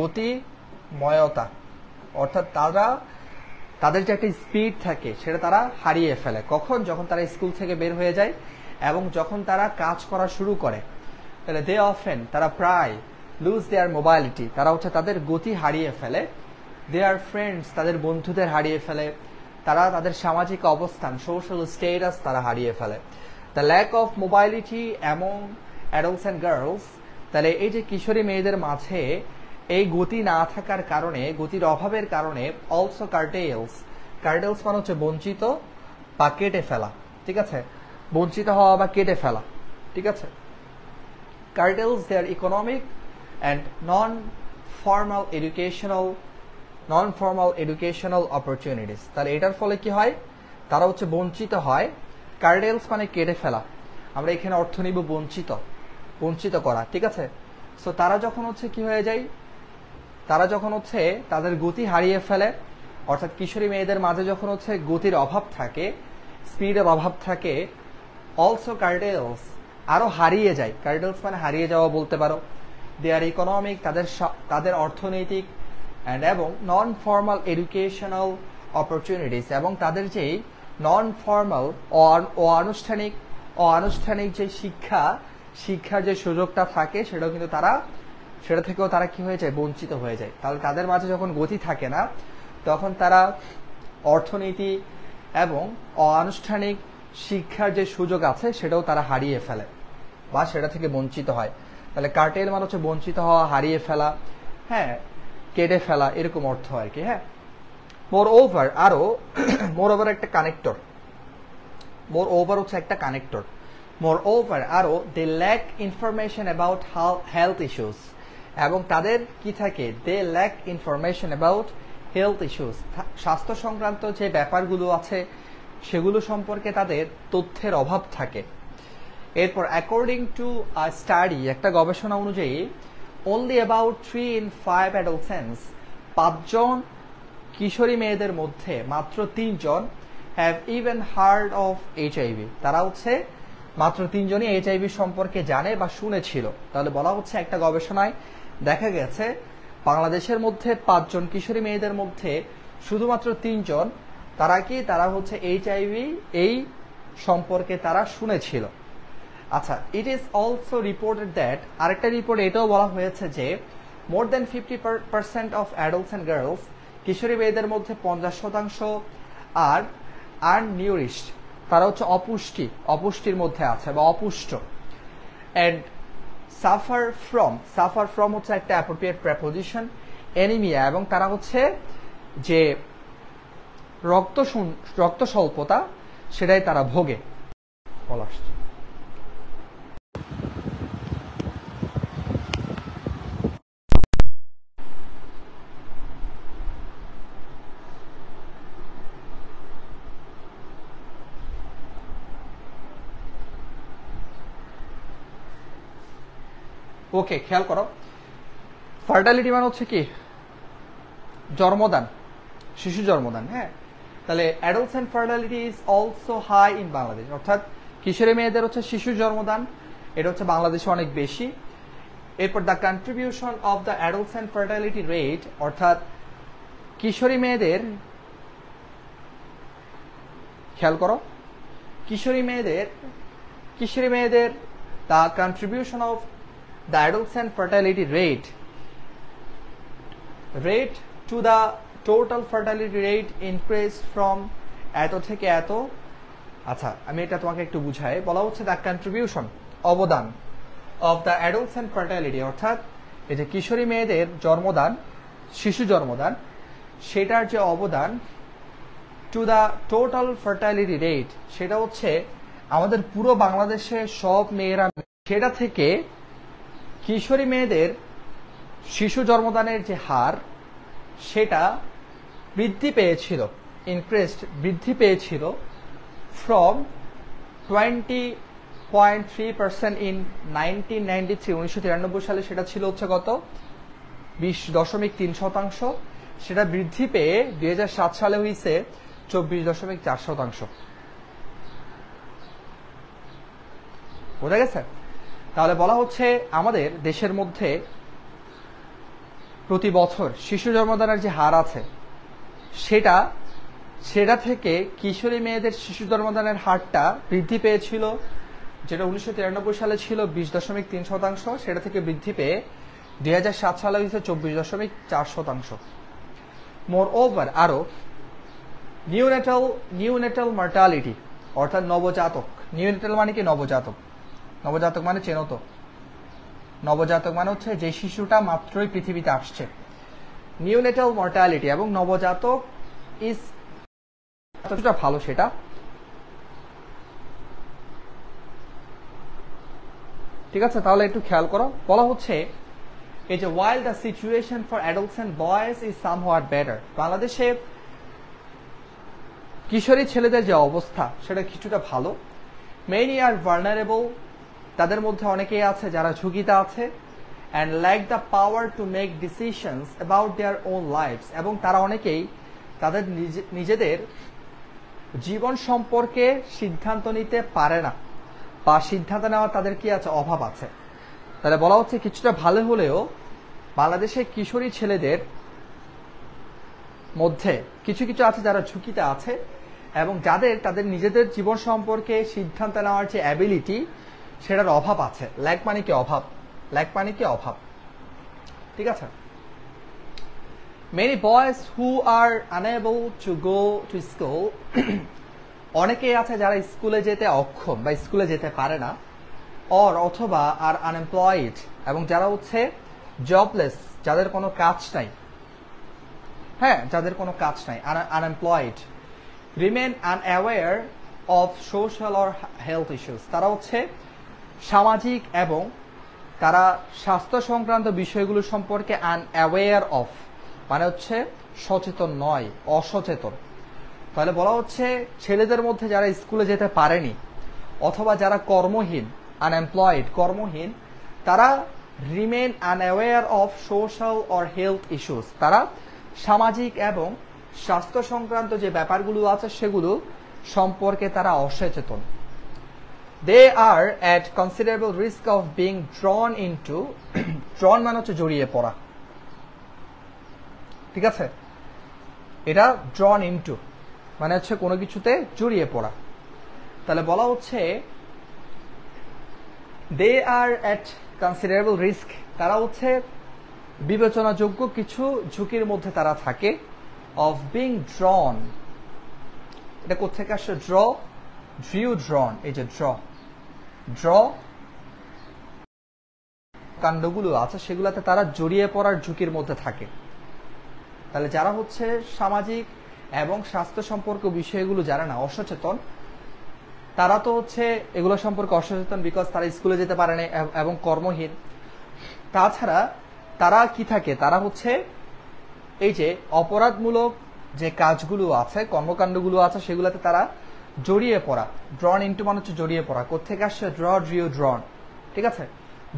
গতিময়তা অর্থাৎ তাদের যে একটা স্পিড থাকে সেটা তারা হারিয়ে ফেলে। কখন? যখন তারা স্কুল থেকে বের হয়ে যায় এবং যখন তারা কাজ করা শুরু করে। তাহলে দে অফেন, তারা প্রায়, লুজ দেয়ার মোবাইলিটি, তারা হচ্ছে তাদের গতি হারিয়ে ফেলে। দেয়ার ফ্রেন্ডস, তাদের বন্ধুদের হারিয়ে ফেলে। তারা তাদের সামাজিক অবস্থান, সোশ্যাল স্টেটাস তারা হারিয়ে ফেলে। The lack of mobility among adults and girls, তাহলে এই যে কিশোরী মেয়েদের মাঝে এই গতি না থাকার কারণে, গতির অভাবের কারণে, অলসো কার্টেলস, কার্টেলস মানে হচ্ছে বঞ্চিত বা কেটে ফেলা, ঠিক আছে, বঞ্চিত হওয়া বা কেটে ফেলা, ঠিক আছে। Curtails their economic and non formal educational opportunities, তাহলে এটার ফলে কি হয়? তারা হচ্ছে বঞ্চিত হয়। কার্টেলস মানে কেটে ফেলা, আমরা এখানে অর্থ নিব বঞ্চিত করা, ঠিক আছে। সো তারা যখন হচ্ছে কি হয়ে যায়, তারা যখন হচ্ছে তাদের গতি হারিয়ে ফেলে, অর্থাৎ কিশোরী মেয়েদের মাঝে যখন হচ্ছে গতির অভাব থাকে, স্পিডের অভাব থাকে, অলসো কার্টেলস আরো হারিয়ে যায়। কার্টেলস মানে হারিয়ে যাওয়া বলতে পারো। দেয়ার ইকোনমিক, তাদের অর্থনৈতিক, এবং নন ফর্মাল এডুকেশনাল অপরচুনিটিস, এবং তাদের যে নন ফর্মাল অনানুষ্ঠানিক যে শিক্ষার যে সুযোগটা থাকে সেটাও কিন্তু সেটা থেকেও তারা কি হয়ে যায়? বঞ্চিত হয়ে যায়। তাহলে তাদের মাঝে যখন গতি থাকে না, তখন তারা অর্থনীতি এবং অনানুষ্ঠানিক শিক্ষার যে সুযোগ আছে সেটাও তারা হারিয়ে ফেলে বা সেটা থেকে বঞ্চিত হয়। তাহলে কার্টেল মানে হচ্ছে বঞ্চিত হওয়া, হারিয়ে ফেলা, হ্যাঁ, কেটে ফেলা, এরকম অর্থ আর কি। হ্যাঁ, মোর ওভার একটা কানেক্টর, মোর ওভার আরো they lack information about health issues, এবং তাদের কি থাকে? They lack information about health issues, স্বাস্থ্য সংক্রান্ত যে ব্যাপারগুলো আছে সেগুলো সম্পর্কে তাদের তথ্যের অভাব থাকে। এরপর অ্যাকর্ডিং টু আ স্টাডি, একটা গবেষণা অনুযায়ী, only about 3 in 5 adolescents, 5 জন কিশোরী মেয়েদের মধ্যে মাত্র 3 জন have even heard of HIV, তারা হচ্ছে মাত্র 3 জনই HIV সম্পর্কে জানে বা শুনেছিল। তাহলে বলা হচ্ছে একটা গবেষণায় দেখা গেছে বাংলাদেশের মধ্যে 5 জন কিশোরী মেয়েদের মধ্যে শুধুমাত্র 3 জন তারা হচ্ছে HIV এই সম্পর্কে তারা শুনেছিল। আচ্ছা, it is also reported that, আরেকটা রিপোর্ট এটাও বলা হয়েছে যে মোর দেন 50% অফ অ্যাডাল্টস অ্যান্ড গার্লস, কিশোরী মেয়েদের মধ্যে 50% আর আননিউরিশড, তারা হচ্ছে অপুষ্টির মধ্যে আছে বা অপুষ্ট। অ্যান্ড সাফার ফ্রম হচ্ছে একটা অ্যাপ্রোপ্রিয়েট প্রেপোজিশন, অ্যানিমিয়া, এবং তারা হচ্ছে যে রক্ত স্বল্পতা সেটাই তারা ভোগে। ওকে, খেয়াল করো, ফার্টালিটি মানে হচ্ছে কি? জন্মদান, শিশু জন্মদান। হ্যাঁ, তাহলে adults and fertility is also high in Bangladesh, অর্থাৎ কিশোরী মেয়েদের হচ্ছে শিশু জন্মদান, এটা হচ্ছে বাংলাদেশে অনেক বেশি। এরপর the contribution of the adults and fertility rate, অর্থাৎ কিশোরী মেয়েদের, খেয়াল করো, কিশোরী মেয়েদের the contribution of the adults and fertility rate to the total fertility rate increased from এত থেকে এত। আচ্ছা, আমি এটা তোমাকে একটু বুঝাই। বলা হচ্ছে দ্য কন্ট্রিবিউশন, অবদান, of the adults and fertility, অর্থাৎ এই যে কিশোরী মেয়েদের জন্মদান, শিশু জন্মদান, সেটার যে অবদান, to the total fertility rate, সেটা হচ্ছে আমাদের পুরো বাংলাদেশে সব মেয়েরা, সেটা থেকে কিশোরী মেয়েদের শিশু জন্মদানের যে হার সেটা বৃদ্ধি পেয়েছিল ফ্রম 20.3% ইন 1993, সালে সেটা ছিল হচ্ছে কত? 20.3%, সেটা বৃদ্ধি পেয়ে 2007 সালে হয়েছে 24.4%। বোঝা গেছে? তাহলে বলা হচ্ছে আমাদের দেশের মধ্যে প্রতি বছর শিশু জন্মদানের যে হার আছে সেটা থেকে কিশোরী মেয়েদের শিশু জন্মদানের হারটা বৃদ্ধি পেয়েছিল, যেটা 1993 সালে ছিল 20.3%, সেটা থেকে বৃদ্ধি পেয়ে 2007 সালে হয়েছে 24.4%। মোর ওভার আরো নিউনেটাল মর্টালিটি অর্থাৎ নবজাতক, নিউনেটাল মানে কি? নবজাতক। নবজাতক মানে চেনো তো? নবজাতক মানে হচ্ছে যে শিশুটা মাত্রই পৃথিবীতে আসছে। নিউনেটাল মর্টালিটি এবং নবজাতক ইজ কতটা ভালো সেটা ঠিক আছে। তাহলে একটু খেয়াল করো, বলা হচ্ছে এই যে while the situation for adults and boys is somewhat better, বাংলাদেশে কিশোরী ছেলেদের যে অবস্থা সেটা কিছুটা ভালো। many are vulnerable, তাদের মধ্যে অনেকেই আছে যারা ঝুঁকিতে আছে, and lack the power to make decisions about their own lives, এবং তারা অনেকেই তাদের নিজেদের জীবন সম্পর্কে সিদ্ধান্ত নিতে পারে না, বা সিদ্ধান্ত নেওয়ার তাদের কি আছে? অভাব আছে। তাহলে বলা হচ্ছে কিছুটা ভালো হলেও বাংলাদেশের কিশোরী ছেলেদের মধ্যে কিছু কিছু আছে যারা ঝুঁকিতে আছে এবং যাদের তাদের নিজেদের জীবন সম্পর্কে সিদ্ধান্ত নেওয়ার যে অ্যাবিলিটি সেটার অভাব আছে। ল্যাক মানে কি? অভাব। ল্যাক মানে কি? অভাব। ঠিক আছে। Many boys who are unable to go to school, অনেকেই আছে যারা স্কুলে যেতে অক্ষম বা স্কুলে যেতে পারে না, অথবা আর আনএমপ্লয়েড, এবং যারা হচ্ছে জবলেস, যাদের কোনো কাজ নাই, হ্যাঁ যাদের কোনো কাজ নাই, unemployed, remain unaware of social or health issues, তারা হচ্ছে সামাজিক এবং তারা স্বাস্থ্য সংক্রান্ত বিষয়গুলো সম্পর্কে আনঅ্যাওয়্যার অফ মানে হচ্ছে সচেতন নয়, অসচেতন। তাহলে বলা হচ্ছে ছেলেদের মধ্যে যারা স্কুলে যেতে পারেনি অথবা যারা কর্মহীন, আনএমপ্লয়েড, কর্মহীন, তারা remain unaware of social or health issues, তারা সামাজিক এবং স্বাস্থ্য সংক্রান্ত যে ব্যাপারগুলো আছে সেগুলো সম্পর্কে তারা অসচেতন। They are at considerable risk of being drawn into, drawn মানে হচ্ছে জড়িয়ে পড়া, ঠিক আছে? এটা ড্রন ইনটু মানে হচ্ছে কোনো কিছুতে জড়িয়ে পড়া। তাহলে বলা হচ্ছে দে আর অ্যাট কনসিডারেবল রিস্ক, তারা হচ্ছে বিবেচনাযোগ্য কিছু ঝুঁকির মধ্যে তারা থাকে, অফ বিং ড্রন, এটা কোথেকে আসছে? ড্রন, এই যে ড্র কাণ্ডগুলো আছে সেগুলোতে তারা জড়িয়ে পড়ার ঝুঁকির মধ্যে থাকে। তাহলে যারা হচ্ছে সামাজিক এবং স্বাস্থ্য সম্পর্ক বিষয়গুলো যারা না, অসচেতন, তারা তো হচ্ছে এগুলো সম্পর্কে অসচেতন বিকজ তারা স্কুলে যেতে পারে না এবং কর্মহীন। তাছাড়া তারা কি থাকে? তারা হচ্ছে এই যে অপরাধমূলক যে কাজগুলো আছে, কর্মকাণ্ডগুলো আছে সেগুলোতে তারা জড়িয়ে পড়া। ড্রন ইনটু মানে হচ্ছে জড়িয়ে পড়া। কোথেকে আসছে? ড্রন, ঠিক আছে?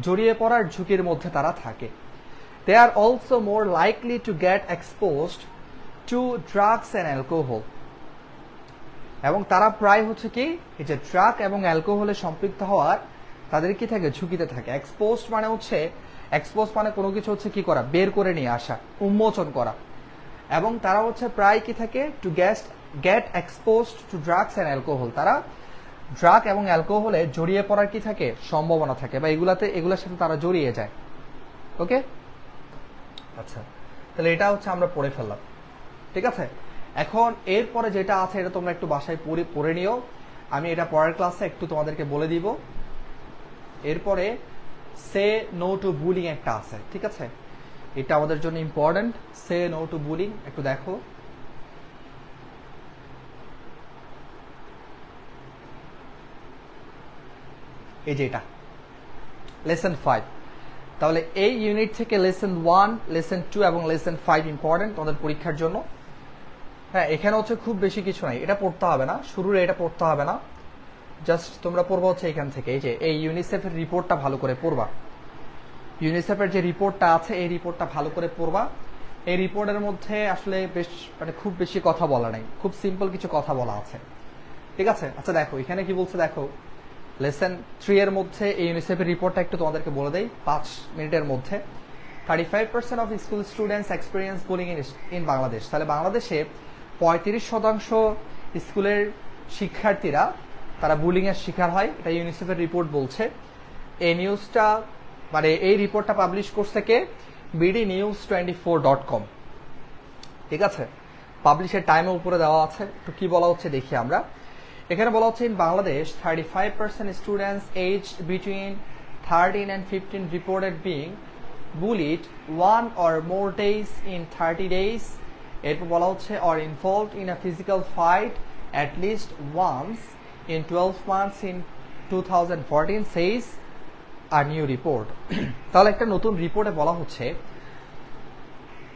জড়িয়ে পড়ার ঝুঁকির মধ্যে তারা থাকে। They are also more likely to get exposed to drugs and alcohol, এবং তারা প্রায় হচ্ছে কি এই যে ড্রাগ এবং অ্যালকোহলে সম্পৃক্ত হওয়ার তাদের কি থাকে? ঝুঁকিতে থাকে। এক্সপোজড মানে হচ্ছে, এক্সপোজ মানে কোনো কিছু হচ্ছে কি করা? বের করে নিয়ে আসা, উন্মোচন করা। এবং তারা হচ্ছে প্রায় কি থাকে? To get exposed two drugs and alcohol, তারা ড্রাগ এবং অ্যালকোহলে জড়িয়ে পড়ার কি থাকে? সম্ভাবনা থাকে, বা এগুলোর সাথে তারা জড়িয়ে যায়। ওকে, আচ্ছা, তাহলে এটা হচ্ছে আমরা পড়ে ফেললাম, ঠিক আছে? এখন এরপরে যেটা আছে এটা তোমরা একটু বাসায় পড়ে নিও, আমি এটা পরের ক্লাসে একটু তোমাদেরকে বলে দিব। এরপরে সে নো টু বুলিং একটা আছে, ঠিক আছে? এটা আমাদের জন্য important. Say no to bullying একটু দেখো। এই যে এটা লেসন 5। তাহলে এই ইউনিট থেকে লেসন 1, লেসন 2 এবং লেসন 5 ইম্পর্টেন্ট তোমাদের পরীক্ষার জন্য। হ্যাঁ, এখানে হচ্ছে খুব বেশি কিছু নাই, এটা পড়তে হবে না, শুরুরে এটা পড়তে হবে না, জাস্ট তোমরা পড়বা হচ্ছে এখান থেকে এই যে এই ইউনিসেফের রিপোর্টটা ভালো করে পড়বা। ইউনিসেফের যে রিপোর্টটা আছে এই রিপোর্টটা ভালো করে পড়বা। এই রিপোর্টের মধ্যে আসলে বেশ খুব বেশি কথা বলা নাই, খুব সিম্পল কিছু কথা বলা আছে, ঠিক আছে? আচ্ছা দেখো এখানে কি বলছে, দেখো লেসন 3 এর মধ্যে এই ইউনিসেফের রিপোর্টটা একটু তোমাদেরকে বলে দেই 5 মিনিটের মধ্যে। 35% of school students experience bullying in Bangladesh. তাহলে বাংলাদেশে 35% স্কুলের শিক্ষার্থীরা তারা বুলিং এর শিকার হয়, এটা ইউনিসেফের রিপোর্ট বলছে। এই নিউজটা মানে এই রিপোর্টটা পাবলিশ করছে কে? bdnews24.com। ঠিক আছে, পাবলিশের টাইমের উপরে দেওয়া আছে। তো কি বলা হচ্ছে দেখি আমরা। এখানে বলা হচ্ছে in Bangladesh 35% students age between 13 and 15 reported being bullied 1 or more days in 30 days। এরপর বলা হচ্ছে or involved in a physical fight at least once in 12 months in 2014 says a new report। তাহলে একটা নতুন রিপোর্টে বলা হচ্ছে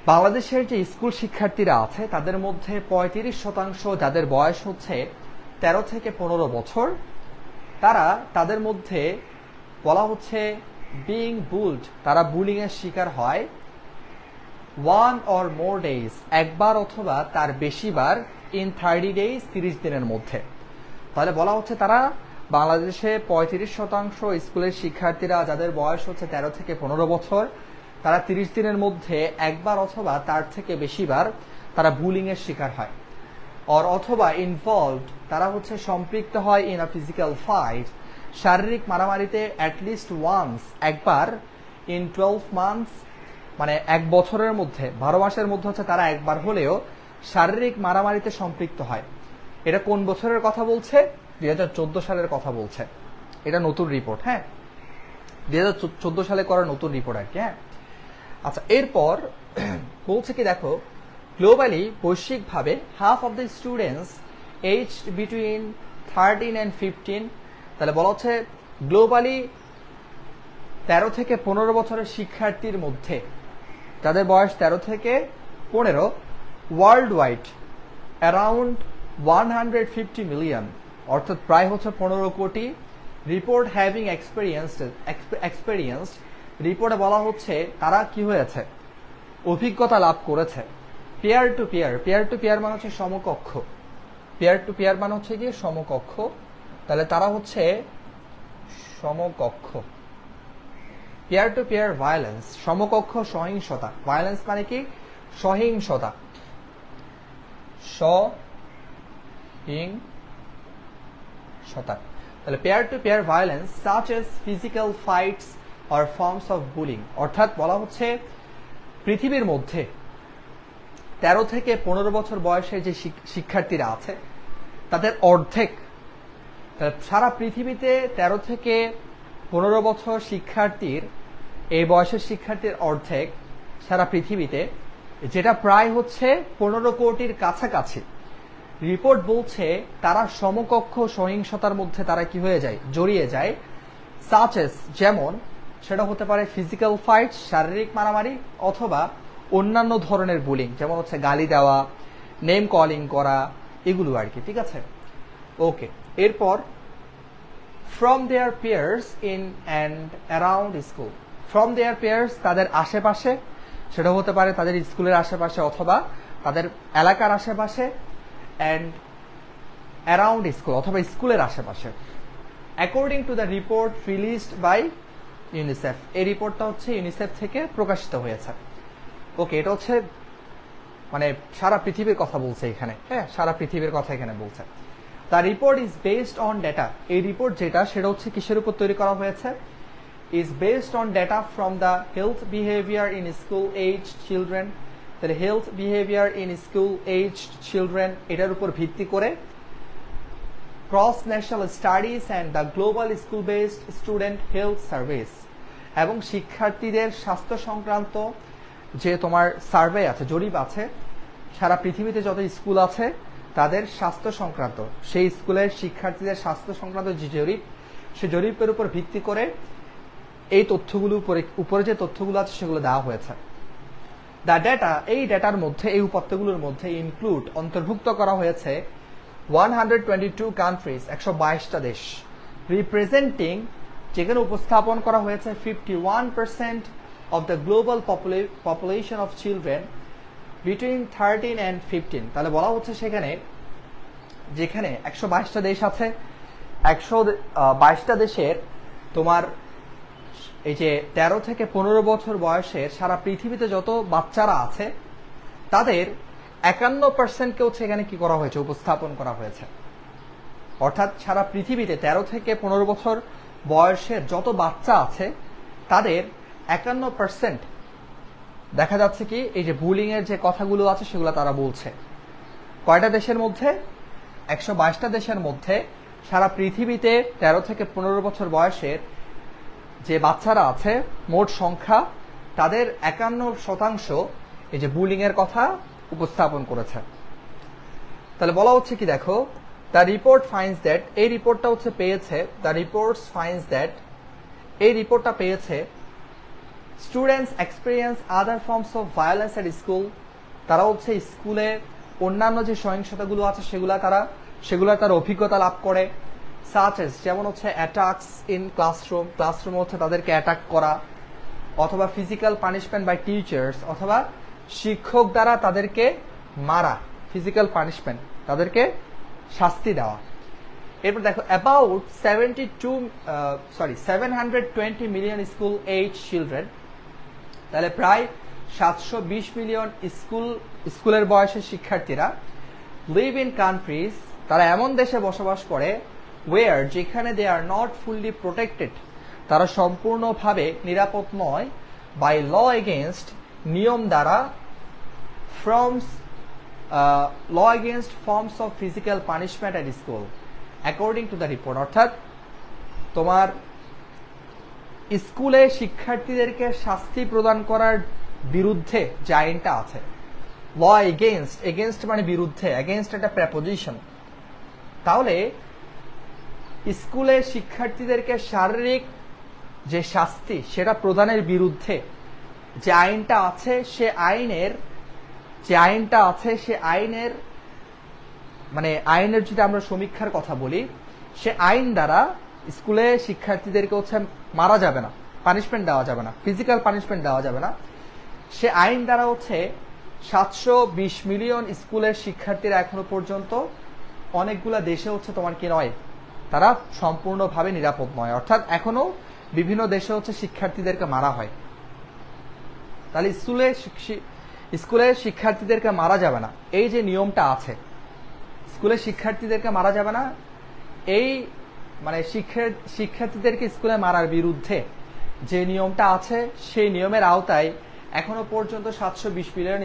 বাংলাদেশের যে স্কুল শিক্ষার্থীরা আছে তাদের মধ্যে 35% যাদের বয়স হচ্ছে 13 থেকে 15 বছর, তাদের মধ্যে বলা হচ্ছে বিং বুলড, তারা বুলিং এর শিকার হয় 1 or more days, একবার অথবা তার বেশিবার, ইন 30 days, 30 দিনের মধ্যে। তাহলে বলা হচ্ছে তারা বাংলাদেশে 35% স্কুলের শিক্ষার্থীরা যাদের বয়স হচ্ছে 13 থেকে 15 বছর, তারা 30 দিনের মধ্যে একবার অথবা তার থেকে বেশিবার তারা বুলিং এর শিকার হয়। অথবা ইনভলভড, তারা হচ্ছে সম্পৃক্ত হয় ইন আ ফিজিক্যাল ফাইট, শারীরিক মারামারিতে অ্যাটলিস্ট ওয়ান্স, একবার, ইন 12 মান্থস, মানে এক বছরের মধ্যে, 12 মাসের মধ্যে হচ্ছে তারা একবার হলেও শারীরিক মারামারিতে সম্পৃক্ত হয়। এটা কোন বছরের কথা বলছে? 2014 সালের কথা বলছে। এটা নতুন রিপোর্ট, হ্যাঁ, 2014 সালে করা নতুন রিপোর্ট আর কি। হ্যাঁ, আচ্ছা, এরপর বলছে কি দেখো, গ্লোবালি বৈশ্বিকভাবে half of the students age between 13 and 15, তাহলে বলা হচ্ছে গ্লোবালি 13 থেকে 15 বছরের শিক্ষার্থীর মধ্যে যাদের বয়স 13 থেকে 15, ওয়ার্ল্ড ওয়াইড অ্যারাউন্ড 150 মিলিয়ন, অর্থাৎ প্রায় হচ্ছে 15 কোটি, রিপোর্ট হ্যাভিং এক্সপেরিয়েন্সড, রিপোর্টে বলা হচ্ছে তারা কি হয়েছে, অভিজ্ঞতা লাভ করেছে। পেয়ার টু পেয়ার মানে হচ্ছে সমকক্ষ, পেয়ার টু পেয়ার মানে হচ্ছে কি সমকক্ষ, তাহলে তারা হচ্ছে সমকক্ষ। পেয়ার টু পেয়ার ভায়োলেন্স, সমকক্ষ সহিংসতা, ভায়োলেন্স মানে কি সহিংসতা, সহিংসতা। তাহলে peer to peer violence such as physical fights or forms of bullying, অর্থাৎ বলা হচ্ছে পৃথিবীর মধ্যে 13 থেকে 15 বছর বয়সে যে শিক্ষার্থীরা আছে তাদের অর্ধেক, সারা পৃথিবীতে 13 থেকে 15 বছর শিক্ষার্থীর, এই বয়সের শিক্ষার্থীর অর্ধেক সারা পৃথিবীতে, যেটা প্রায় হচ্ছে 15 কোটির কাছাকাছি। রিপোর্ট বলছে তারা সমকক্ষ সহিংসতার মধ্যে তারা কি হয়ে যায়, জড়িয়ে যায়। সাচেস, যেমন সেটা হতে পারে ফিজিক্যাল ফাইট, শারীরিক মারামারি, অথবা অন্যান্য ধরনের বুলিং, যেমন হচ্ছে গালি দেওয়া, নেম কলিং করা, এগুলো আর কি। ঠিক আছে, ওকে। এরপর from their peers in and around school, from their peers তাদের আশেপাশে, সেটা হতে পারে তাদের স্কুলের আশেপাশে অথবা তাদের এলাকার আশেপাশে, অ্যান্ড অ্যারাউন্ড স্কুল অথবা স্কুলের আশেপাশে, according to the report released by UNICEF. এই রিপোর্টটা হচ্ছে ইউনিসেফ থেকে প্রকাশিত হয়েছে। ওকে, এটা হচ্ছে মানে সারা পৃথিবীর কথা বলছে এখানে, হ্যাঁ, সারা পৃথিবীর কথা এখানে বলছে। The report is based on data, এই রিপোর্ট যেটা সেটা হচ্ছে কিসের উপর তৈরি করা হয়েছে, is based on data from the health behaviour in school age children. তাহলে health behaviour in school age children, এটার উপর ভিত্তি করে cross national studies and the global school based student health service, এবং শিক্ষার্থীদের স্বাস্থ্য সংক্রান্ত যে তোমার সার্ভে আছে, জরিপ আছে, সারা পৃথিবীতে যত স্কুল আছে তাদের স্বাস্থ্য সংক্রান্ত, সেই স্কুলের শিক্ষার্থীদের স্বাস্থ্য সংক্রান্ত যে জরিপ, সেই জরিপের উপর ভিত্তি করে এই তথ্যগুলো উপরে যে তথ্যগুলো আছে সেগুলো দেওয়া হয়েছে। দ্য ডেটা, এই ডেটার মধ্যে, এই উপাত্তগুলোর মধ্যে ইনক্লুড, অন্তর্ভুক্ত করা হয়েছে 122 কান্ট্রিজ, 122টা দেশ, রিপ্রেজেন্টিং, যেখানে উপস্থাপন করা হয়েছে 51% of the global population of children between 13 and 15। তাহলে বলা হচ্ছে সেখানে যেখানে 122টা দেশ আছে 122টা দেশের তোমার এই যে 13 থেকে 15 বছর বয়সের সারা পৃথিবীতে যত বাচ্চারা আছে তাদের 51%কে হচ্ছে এখানে কি করা হয়েছে, উপস্থাপন করা হয়েছে। অর্থাৎ সারা পৃথিবীতে 13 থেকে 15 বছর বয়সের যত বাচ্চা আছে তাদের 51% দেখা যাচ্ছে কি এই যে বুলিং এর যে কথাগুলো আছে সেগুলো তারা বলছে। কয়টা দেশের মধ্যে? 122টা দেশের মধ্যে সারা পৃথিবীতে 13 থেকে 15 বছর বয়সের যে বাচ্চারা আছে মোট সংখ্যা তাদের 51% এই যে বুলিং এর কথা উপস্থাপন করেছে। তাহলে বলা হচ্ছে কি দেখো, দ্য রিপোর্ট ফাইন্ডস দ্যাট, এই রিপোর্টটা হচ্ছে পেয়েছে, দ্য রিপোর্টস ফাইন্ডস দ্যাট, এই রিপোর্টটা পেয়েছে students experience other forms of violence at school, তারা হচ্ছে স্কুলে অন্যান্য যে সহিংসতাগুলো আছে সেগুলো তারা অভিজ্ঞতা লাভ করে। সাচ এস, যেমন হচ্ছে অ্যাটাকস ইন ক্লাসরুম, ক্লাসরুমে হচ্ছে তাদেরকে অ্যাটাক করা, অথবা ফিজিক্যাল পানিশমেন্ট বাই টিচার্স, অথবা শিক্ষক দ্বারা তাদেরকে মারা, ফিজিক্যাল পানিশমেন্ট, তাদেরকে শাস্তি দেওয়া। এরপর দেখো about 720 million school age children, তাহলে প্রায় 720 মিলিয়ন স্কুলের বয়সের শিক্ষার্থীরা লিভ ইন কান্ট্রিজ, তারা এমন দেশে বসবাস করে ওয়ার, যেখানে they are not fully protected, তারা সম্পূর্ণভাবে নিরাপদ নয়, বাই ল এগেনস্ট, নিয়ম দ্বারা, law against forms of physical punishment at school according to the report. অর্থাৎ তোমার স্কুলে শিক্ষার্থীদেরকে শাস্তি প্রদান করার বিরুদ্ধে যে আইনটা আছে, ল এগেনস্ট, এগেনস্ট মানে বিরুদ্ধে, এগেনস্ট একটা প্রেপোজিশন, তাহলে স্কুলে শিক্ষার্থীদেরকে শারীরিক যে শাস্তি সেটা প্রদানের বিরুদ্ধে যে আইনটা আছে সে আইনের মানে আইনের যদি আমরা সমীক্ষার কথা বলি, সে আইন দ্বারা স্কুলে শিক্ষার্থীদেরকে হচ্ছে মারা যাবে না, পানিশমেন্ট দেওয়া যাবে না, ফিজিক্যাল পানিশমেন্ট দেওয়া যাবে না, সে আইন দ্বারা হচ্ছে 720 মিলিয়ন স্কুলের শিক্ষার্থীরা এখনো পর্যন্ত অনেকগুলা দেশে হচ্ছে তোমার কি নয়, তারা সম্পূর্ণভাবে নিরাপদ নয়। অর্থাৎ এখনো বিভিন্ন দেশে হচ্ছে শিক্ষার্থীদেরকে মারা হয়। তাহলে স্কুলে শিক্ষার্থীদেরকে মারা যাবে না, এই যে নিয়মটা আছে, স্কুলে শিক্ষার্থীদেরকে মারা যাবে না, এই মানে শিক্ষার্থীদেরকে স্কুলে মারার বিরুদ্ধে যে নিয়মটা আছে সেই নিয়মের আওতায় এখনো পর্যন্ত 720 মিলিয়ন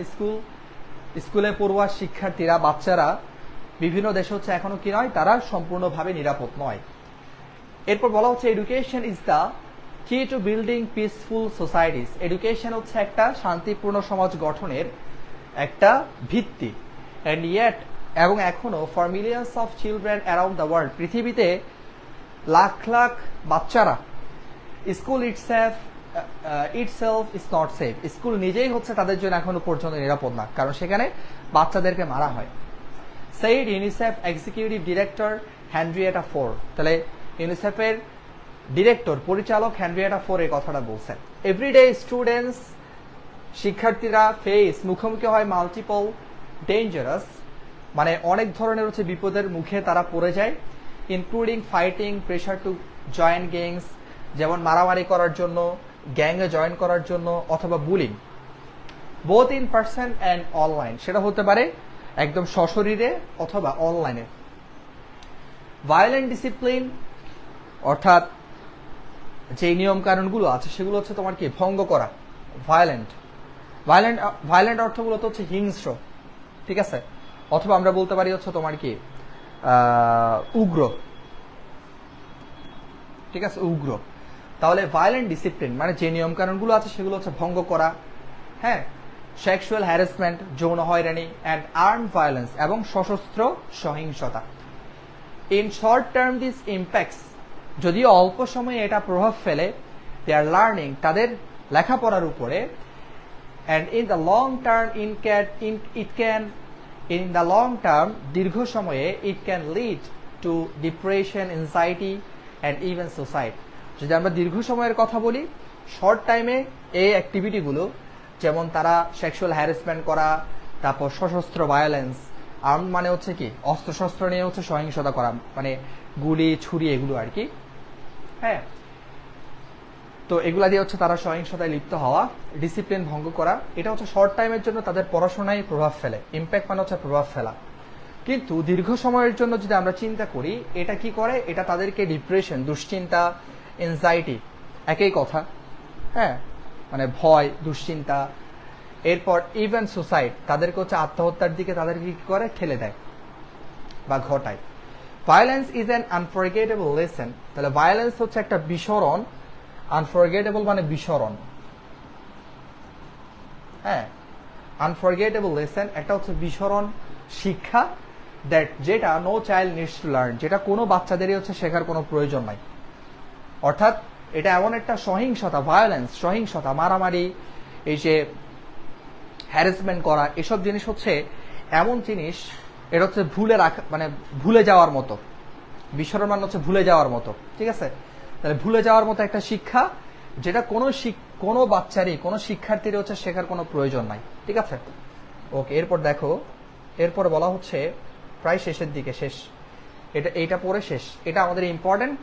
স্কুলে পড়ুয়া শিক্ষার্থীরা, বাচ্চারা বিভিন্ন দেশে হচ্ছে এখনো কি নয়, তারা সম্পূর্ণভাবে নিরাপদ নয়। এরপর বলা হচ্ছে education is the key to building peaceful societies, education হচ্ছে একটা শান্তিপূর্ণ সমাজ গঠনের একটা ভিত্তি। অ্যান্ড ইয়েট, এবং এখনো for millions of children around the world, পৃথিবীতে লাখ লাখ বাচ্চারা, school itself is not safe, school নিজেই হচ্ছে তাদের জন্য এখনো পর্যন্ত নিরাপদ না, কারণ সেখানে বাচ্চাদেরকে মারা হয়। Said UNICEF executive director Henrietta four, তাহলে ইউনিসেফের ডিরেক্টর, পরিচালক হেনরিয়েটা ফোর এই কথাটা বলছেন। এভরিডে স্টুডেন্টস, শিক্ষার্থীরা মুখোমুখি হয় মাল্টিপল ডেঞ্জারাস, মানে অনেক ধরনের হচ্ছে বিপদের মুখে তারা পড়ে যায়, including fighting, pressure to join gangs, যেমন মারামারি করার জন্য, গ্যাংয়ে জয়েন করার জন্য, অথবা bullying, both in person and online, সেটা হতে পারে একদম সশরীরে অথবা অনলাইনে। ভায়োলেন্ট ডিসিপ্লিন, অর্থাৎ যে নিয়ম কানুনগুলো আছে সেগুলো হচ্ছে তোমার কি ভঙ্গ করা, ভায়োলেন্ট অর্থগুলো তো হচ্ছে হিংস্র, ঠিক আছে, অথবা আমরা বলতে পারি হচ্ছে তোমার কি উগ্র, ঠিক আছে, উগ্র। তাহলে ভায়োলেন্ট ডিসিপ্লিন মানে যে নিয়ম কানুনগুলো আছে সেগুলো হচ্ছে ভঙ্গ করা, হ্যাঁ, সেক্সুয়াল হ্যারাসমেন্ট, যৌন হয়রানি, অ্যান্ড আর্মড ভায়োলেন্স, এবং সশস্ত্র সহিংসতা। In short term this impacts, যদিও অল্প সময়ে এটা প্রভাব ফেলে দেয়ার লার্নিং, তাদের লেখাপড়ার উপরে, and in the long term in the long term, দীর্ঘ সময়ে it can lead to depression, anxiety and even suicide. যদি আমরা দীর্ঘ সময়ের কথা বলি, শর্ট টাইমে এই অ্যাক্টিভিটিগুলো, যেমন তারা সেক্সুয়াল হ্যারাসমেন্ট করা, তারপর সশস্ত্র ভায়োলেন্স, আর্ম মানে হচ্ছে কি অস্ত্রশস্ত্র নিয়ে হচ্ছে সহিংসতা করা, মানে গুলি ছুরি এগুলো আর কি। হ্যাঁ, তো এগুলা দিয়ে হচ্ছে তারা সহিংসতায় লিপ্ত হওয়া, ডিসিপ্লিন ভঙ্গ করা। এটা হচ্ছে শর্ট টাইমের জন্য তাদের পড়াশোনায় প্রভাব ফেলে, ইম্প্যাক্ট মানে হচ্ছে প্রভাব ফেলা। কিন্তু দীর্ঘ সময়ের জন্য যদি আমরা চিন্তা করি, এটা কি করে, এটা তাদেরকে ডিপ্রেশন, দুশ্চিন্তা, এনজাইটি, একই কথা। হ্যাঁ, মানে ভয়, দুশ্চিন্তা, এরপর ইভেন সুসাইড, তাদেরকে হচ্ছে আত্মহত্যার দিকে তাদেরকে কি করে, ঠেলে দেয় বা ঘটায়। Violence is an unforgettable lesson. তাহলে ভায়োলেন্স হচ্ছে একটা বিস্মরণ, আনফরগেটেবল মানে বিস্মরণ। হ্যাঁ, আনফরগেটেবল লেসন একটা হচ্ছে বিস্মরণ শিক্ষা, দ্যাট যেটা no child needs to learn, যেটা কোনো বাচ্চাদেরই হচ্ছে শেখার কোনো প্রয়োজন নাই। অর্থাৎ এটা এমন একটা সহিংসতা, ভায়োলেন্স, সহিংসতা, মারামারি, এই যে হ্যারাসমেন্ট করা, এসব জিনিস হচ্ছে এমন জিনিস, এটা হচ্ছে ভুলে রাখা, মানে ভুলে যাওয়ার মতো। বিস্মরণ মানে হচ্ছে ভুলে যাওয়ার মতো, ঠিক আছে? তাহলে ভুলে যাওয়ার মতো একটা শিক্ষা, যেটা কোনো বাচ্চারই, কোনো শিক্ষার্থীর হচ্ছে শেখার কোনো প্রয়োজন নাই, ঠিক আছে? ওকে, এরপর দেখো, এরপর বলা হচ্ছে প্রায় শেষের দিকে, শেষ, এইটা পড়ে শেষ, এটা আমাদের ইম্পর্টেন্ট।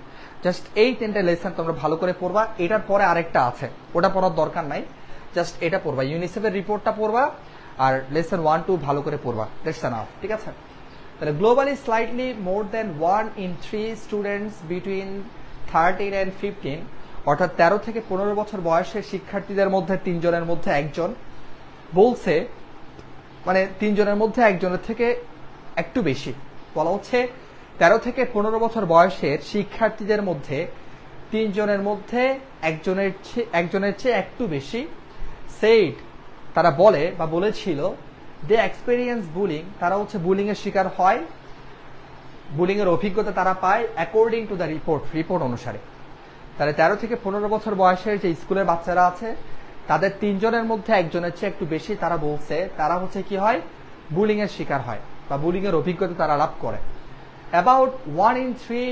জাস্ট এই 3টে লেসন তোমরা ভালো করে পড়বা। এটার পরে আরেকটা আছে, ওটা পড়ার দরকার নাই, জাস্ট এটা পড়বা, ইউনিসেফের রিপোর্টটা পড়বা আর লেসন 1, 2 ভালো করে পড়বা, দ্যাটস এনাফ, ঠিক আছে? তাহলে globally slightly more than 1 in 3 students between 13 and 15, অর্থাৎ 13 থেকে 15 বছর বয়সের শিক্ষার্থীদের মধ্যে 3 জনের মধ্যে একজন বলছে, মানে 3 জনের মধ্যে একজনের থেকে একটু বেশি, বলা হচ্ছে 13 থেকে 15 বছর বয়সের শিক্ষার্থীদের মধ্যে 3 জনের মধ্যে একজনের চেয়ে একটু বেশি সেইড, তারা বলে বা বলেছিল, দে এক্সপেরিয়েন্স বুলিং, তারা হচ্ছে বুলিং এর শিকার হয়, বুলিং এর অভিজ্ঞতা তারা পায়, অ্যাকর্ডিং টু দ্য রিপোর্ট অনুসারে। তাহলে 13 থেকে 15 বছর বয়সের যে স্কুলের বাচ্চারা আছে, তাদের 3 জনের মধ্যে একজনের চেয়ে একটু বেশি তারা বলছে তারা হচ্ছে কি হয়, বুলিং এর শিকার হয় বা বুলিং এর অভিজ্ঞতা তারা লাভ করে। About 1 in 3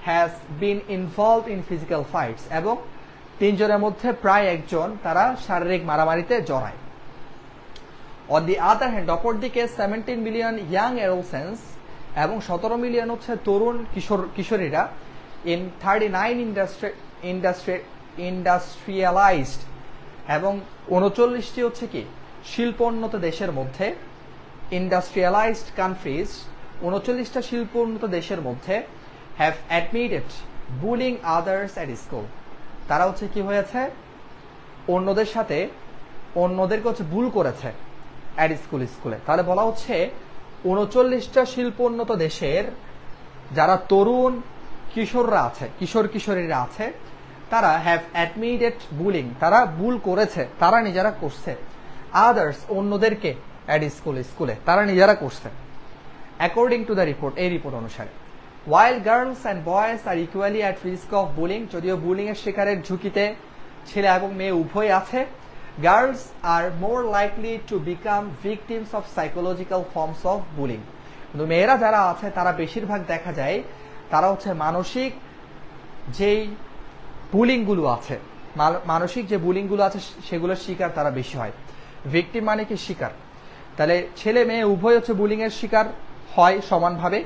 has been involve in physical fights, এবং 3 জনের মধ্যে প্রায় একজন তারা শারীরিক মারামারিতে জড়ায়। অন দি আদার হ্যান্ড, অপর দিকে 17 মিলিয়ন ইয়াং অ্যাডোলসেন্টস, এবং 17 মিলিয়ন হচ্ছে তরুণ কিশোরীরা, ইন 39 ইন্ডাস্ট্রিয়ালাইজড, এবং 39টি হচ্ছে কি শিল্পোন্নত দেশের মধ্যে, ইন্ডাস্ট্রিয়ালাইজড কান্ট্রিজ, 39টা শিল্পোন্নত দেশের মধ্যে, have admitted bullying others at school, তারা হচ্ছে কি হয়েছে, অন্যদের সাথে অন্যদেরকে হচ্ছে ভুল করেছে অ্যাট স্কুলে। তাহলে বলা হচ্ছে 39টা শিল্পোন্নত দেশের যারা তরুণ কিশোররা আছে, কিশোরীরা আছে, তারা হ্যাভ অ্যাডমিটেড বুলিং, তারা ভুল করেছে, তারা নিজেরা করছে, আদার্স অন্যদেরকে, অ্যাট স্কুলে তারা নিজেরা করছে, অ্যাকর্ডিং টু দ্য রিপোর্ট, এই রিপোর্ট অনুসারে। While girls and boys are equally at risk of bullying, যদিও বুলিং এর শিকারের ঝুঁকিতে ছেলে এবং মেয়ে উভয় আছে, girls are more likely to become victims of psychological forms of bullying, কিন্তু মেয়েরা যারা আছে তারা বেশিরভাগ দেখা যায় তারা হচ্ছে মানসিক যেই বুলিংগুলো আছে, মানসিক যে বুলিংগুলো আছে সেগুলোর শিকার তারা বেশি হয়। ভিকটিম মানে কি শিকার, তাহলে ছেলে মেয়ে উভয় হচ্ছে বুলিং এর শিকার হয় সমানভাবে,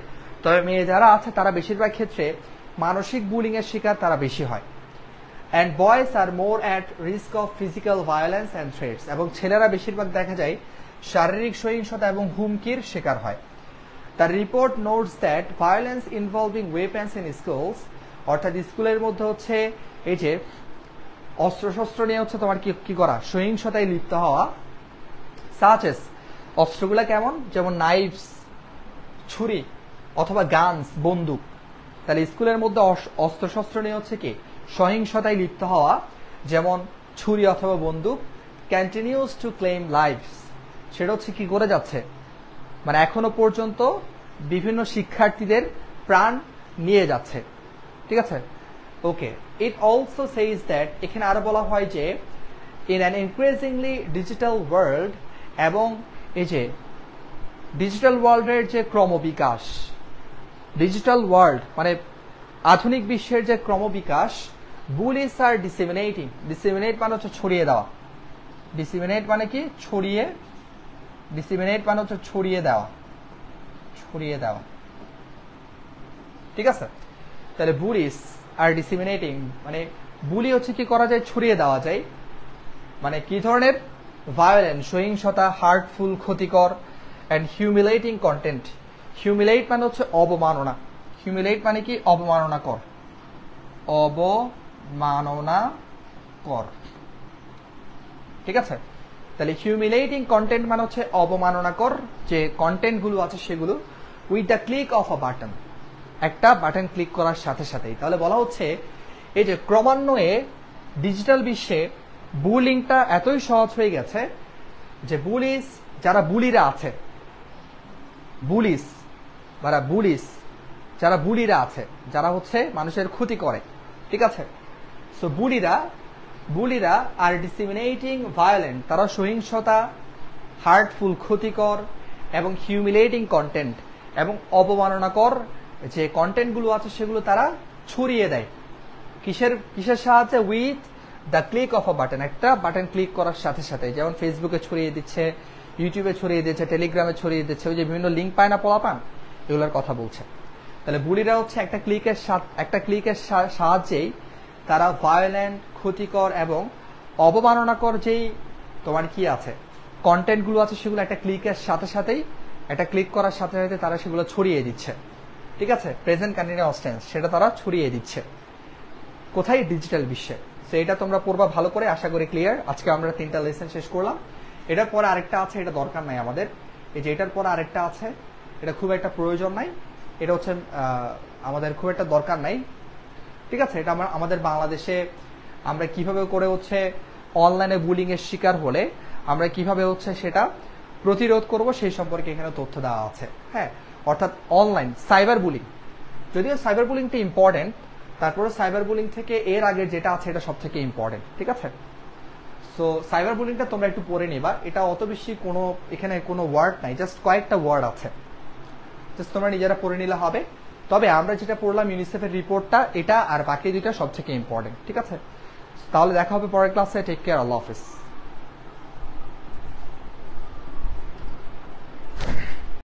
তবে মেয়ে যারা আছে তারা বেশিরভাগ ক্ষেত্রে মানসিক বুলিং এর শিকার তারা বেশি হয়। And boys are more at risk of physical violence and threats, এবং ছেলেরা বেশিরভাগ দেখা যায় শারীরিক সহিংসতা এবং হুমকির শিকার হয়। The report notes that violence involving weapons in schools, অর্থাৎ স্কুলের মধ্যে হচ্ছে এই যে অস্ত্রশস্ত্র নিয়ে হচ্ছে তোমার কি করা, সহিংসতায় লিপ্ত হওয়া, সাচেস, অস্ত্রগুলা কেমন, যেমন নাইফস, ছুরি অথবা গানস, বন্দুক। তাহলে স্কুলের মধ্যে অস্ত্রশস্ত্র নিয়ে হচ্ছে কি সহিংসতায় লিপ্ত হওয়া, যেমন ছুরি অথবা বন্দুক, কন্টিনিউস টু ক্লেম লাইফস, সেটা হচ্ছে কি করে যাচ্ছে, মানে এখনো পর্যন্ত বিভিন্ন শিক্ষার্থীদের প্রাণ নিয়ে যাচ্ছে, ঠিক আছে? ওকে, ইট অলসো সেইজ দ্যাট, এখানে আরো বলা হয় যে in an increasingly digital world, এবং এই যে ডিজিটাল ওয়ার্ল্ডের যে ক্রমবিকাশ, ডিজিটাল ওয়ার্ল্ড মানে আধুনিক বিশ্বের যে ক্রমবিকাশ, বুলিস আর ডিসেমিনেটিং, ডিসেমিনেট মানে হচ্ছে ছড়িয়ে দেওয়া, ডিসেমিনেট মানে কি ছড়িয়ে, ডিসেমিনেট মানে হচ্ছে ছড়িয়ে দেওয়া, ছড়িয়ে দেওয়া, ঠিক আছে? তাহলে বুলিস আর ডিসিমিনেটিং, মানে বুলি হচ্ছে কি করা যায়, ছড়িয়ে দেওয়া যায়। মানে কি ধরনের? ভায়োলেন্ট, সহিংসতা, হার্টফুল, ক্ষতিকর, অ্যান্ড হিউমিলেটিং কন্টেন্ট। হিউমিলেট মানে হচ্ছে অবমাননা। হিউমিলেট মানে কি? অবমাননা কর, অবমাননা কর, ঠিক আছে? তাহলে হিউমিলেটিং কন্টেন্ট মানে হচ্ছে অবমাননাকর যে কন্টেন্টগুলো আছে সেগুলো, with the click of a button, একটা বাটন ক্লিক করার সাথে সাথেই। তাহলে বলা হচ্ছে এই যে ক্রমান্বয়ে ডিজিটাল বিশ্বে বুলিংটা এতই সহজ হয়ে গেছে যে বুলিস, যারা বুলিরা আছে, বুলিস যারা বুলিরা আছে, যারা হচ্ছে মানুষের ক্ষতি করে, ঠিক আছে? সো বুলিরা আর ডিসিমিনেটিং ভায়োলেন্ট, তারা সহিংসতা, হার্টফুল, ক্ষতিকর, এবং হিউমিলেটিং কন্টেন্ট, এবং অবমাননাকর যে কন্টেন্টগুলো আছে সেগুলো তারা ছড়িয়ে দেয়। কিসের সাহায্যে? With the click of a button, একটা বাটন ক্লিক করার সাথে সাথে। যেমন ফেসবুকে ছড়িয়ে দিচ্ছে, ইউটিউবে ছড়িয়ে দিচ্ছে, টেলিগ্রামে ছড়িয়ে দিচ্ছে, ওই যে বিভিন্ন লিঙ্ক পায় না পোলাপান, এগুলোর কথা বলছে। তাহলে বুলিরা হচ্ছে একটা ক্লিকের সাহায্যেই তারা ভায়োলেন্ট, ক্ষতিকর এবং অবমাননাকর যেই তোমার কি আছে কন্টেন্টগুলো আছে সেগুলো একটা ক্লিকের সাথে সাথেই, একটা ক্লিক করার সাথে সাথে তারা সেগুলো ছড়িয়ে দিচ্ছে, ঠিক আছে? প্রেজেন্ট কন্টিনিউয়াস টেন্স, সেটা তারা ছড়িয়ে দিচ্ছে। কোথায়? ডিজিটাল বিশ্বে। সো এটা তোমরা পড়বা ভালো করে, আশা করি ক্লিয়ার। আজকে আমরা 3টা লেসন শেষ করলাম। এটার পরে আরেকটা আছে, এটা দরকার নাই আমাদের। এই যে এটার পরে আরেকটা আছে, এটা খুব একটা প্রয়োজন নাই, এটা হচ্ছে আমাদের খুব একটা দরকার নাই, ঠিক আছে? এটা আমাদের বাংলাদেশে আমরা কিভাবে করে হচ্ছে অনলাইনে বুলিং এর শিকার হলে আমরা কিভাবে হচ্ছে সেটা প্রতিরোধ করব সেই সম্পর্কে এখানে তথ্য দেওয়া আছে। হ্যাঁ, অর্থাৎ অনলাইন সাইবার বুলিং, যদিও সাইবার বুলিংটা ইম্পর্টেন্ট, তারপরে সাইবার বুলিং থেকে এর আগে যেটা আছে এটা সব থেকে ইম্পর্টেন্ট, ঠিক আছে? সো সাইবার বুলিংটা তোমরা একটু পড়ে নিবা। এটা অত বেশি কোনো এখানে কোনো ওয়ার্ড নাই, জাস্ট কয়েকটা ওয়ার্ড আছে, জাস্ট তোমরা নিজেরা পড়ে নিলে হবে। তবে আমরা যেটা পড়লাম ইউনিসেফের রিপোর্টটা, এটা আর বাকি দুইটা সব থেকে ইম্পর্টেন্ট, ঠিক আছে? তাহলে দেখা হবে পরের ক্লাসে। টেক কেয়ার, আল্লাহ হাফেজ।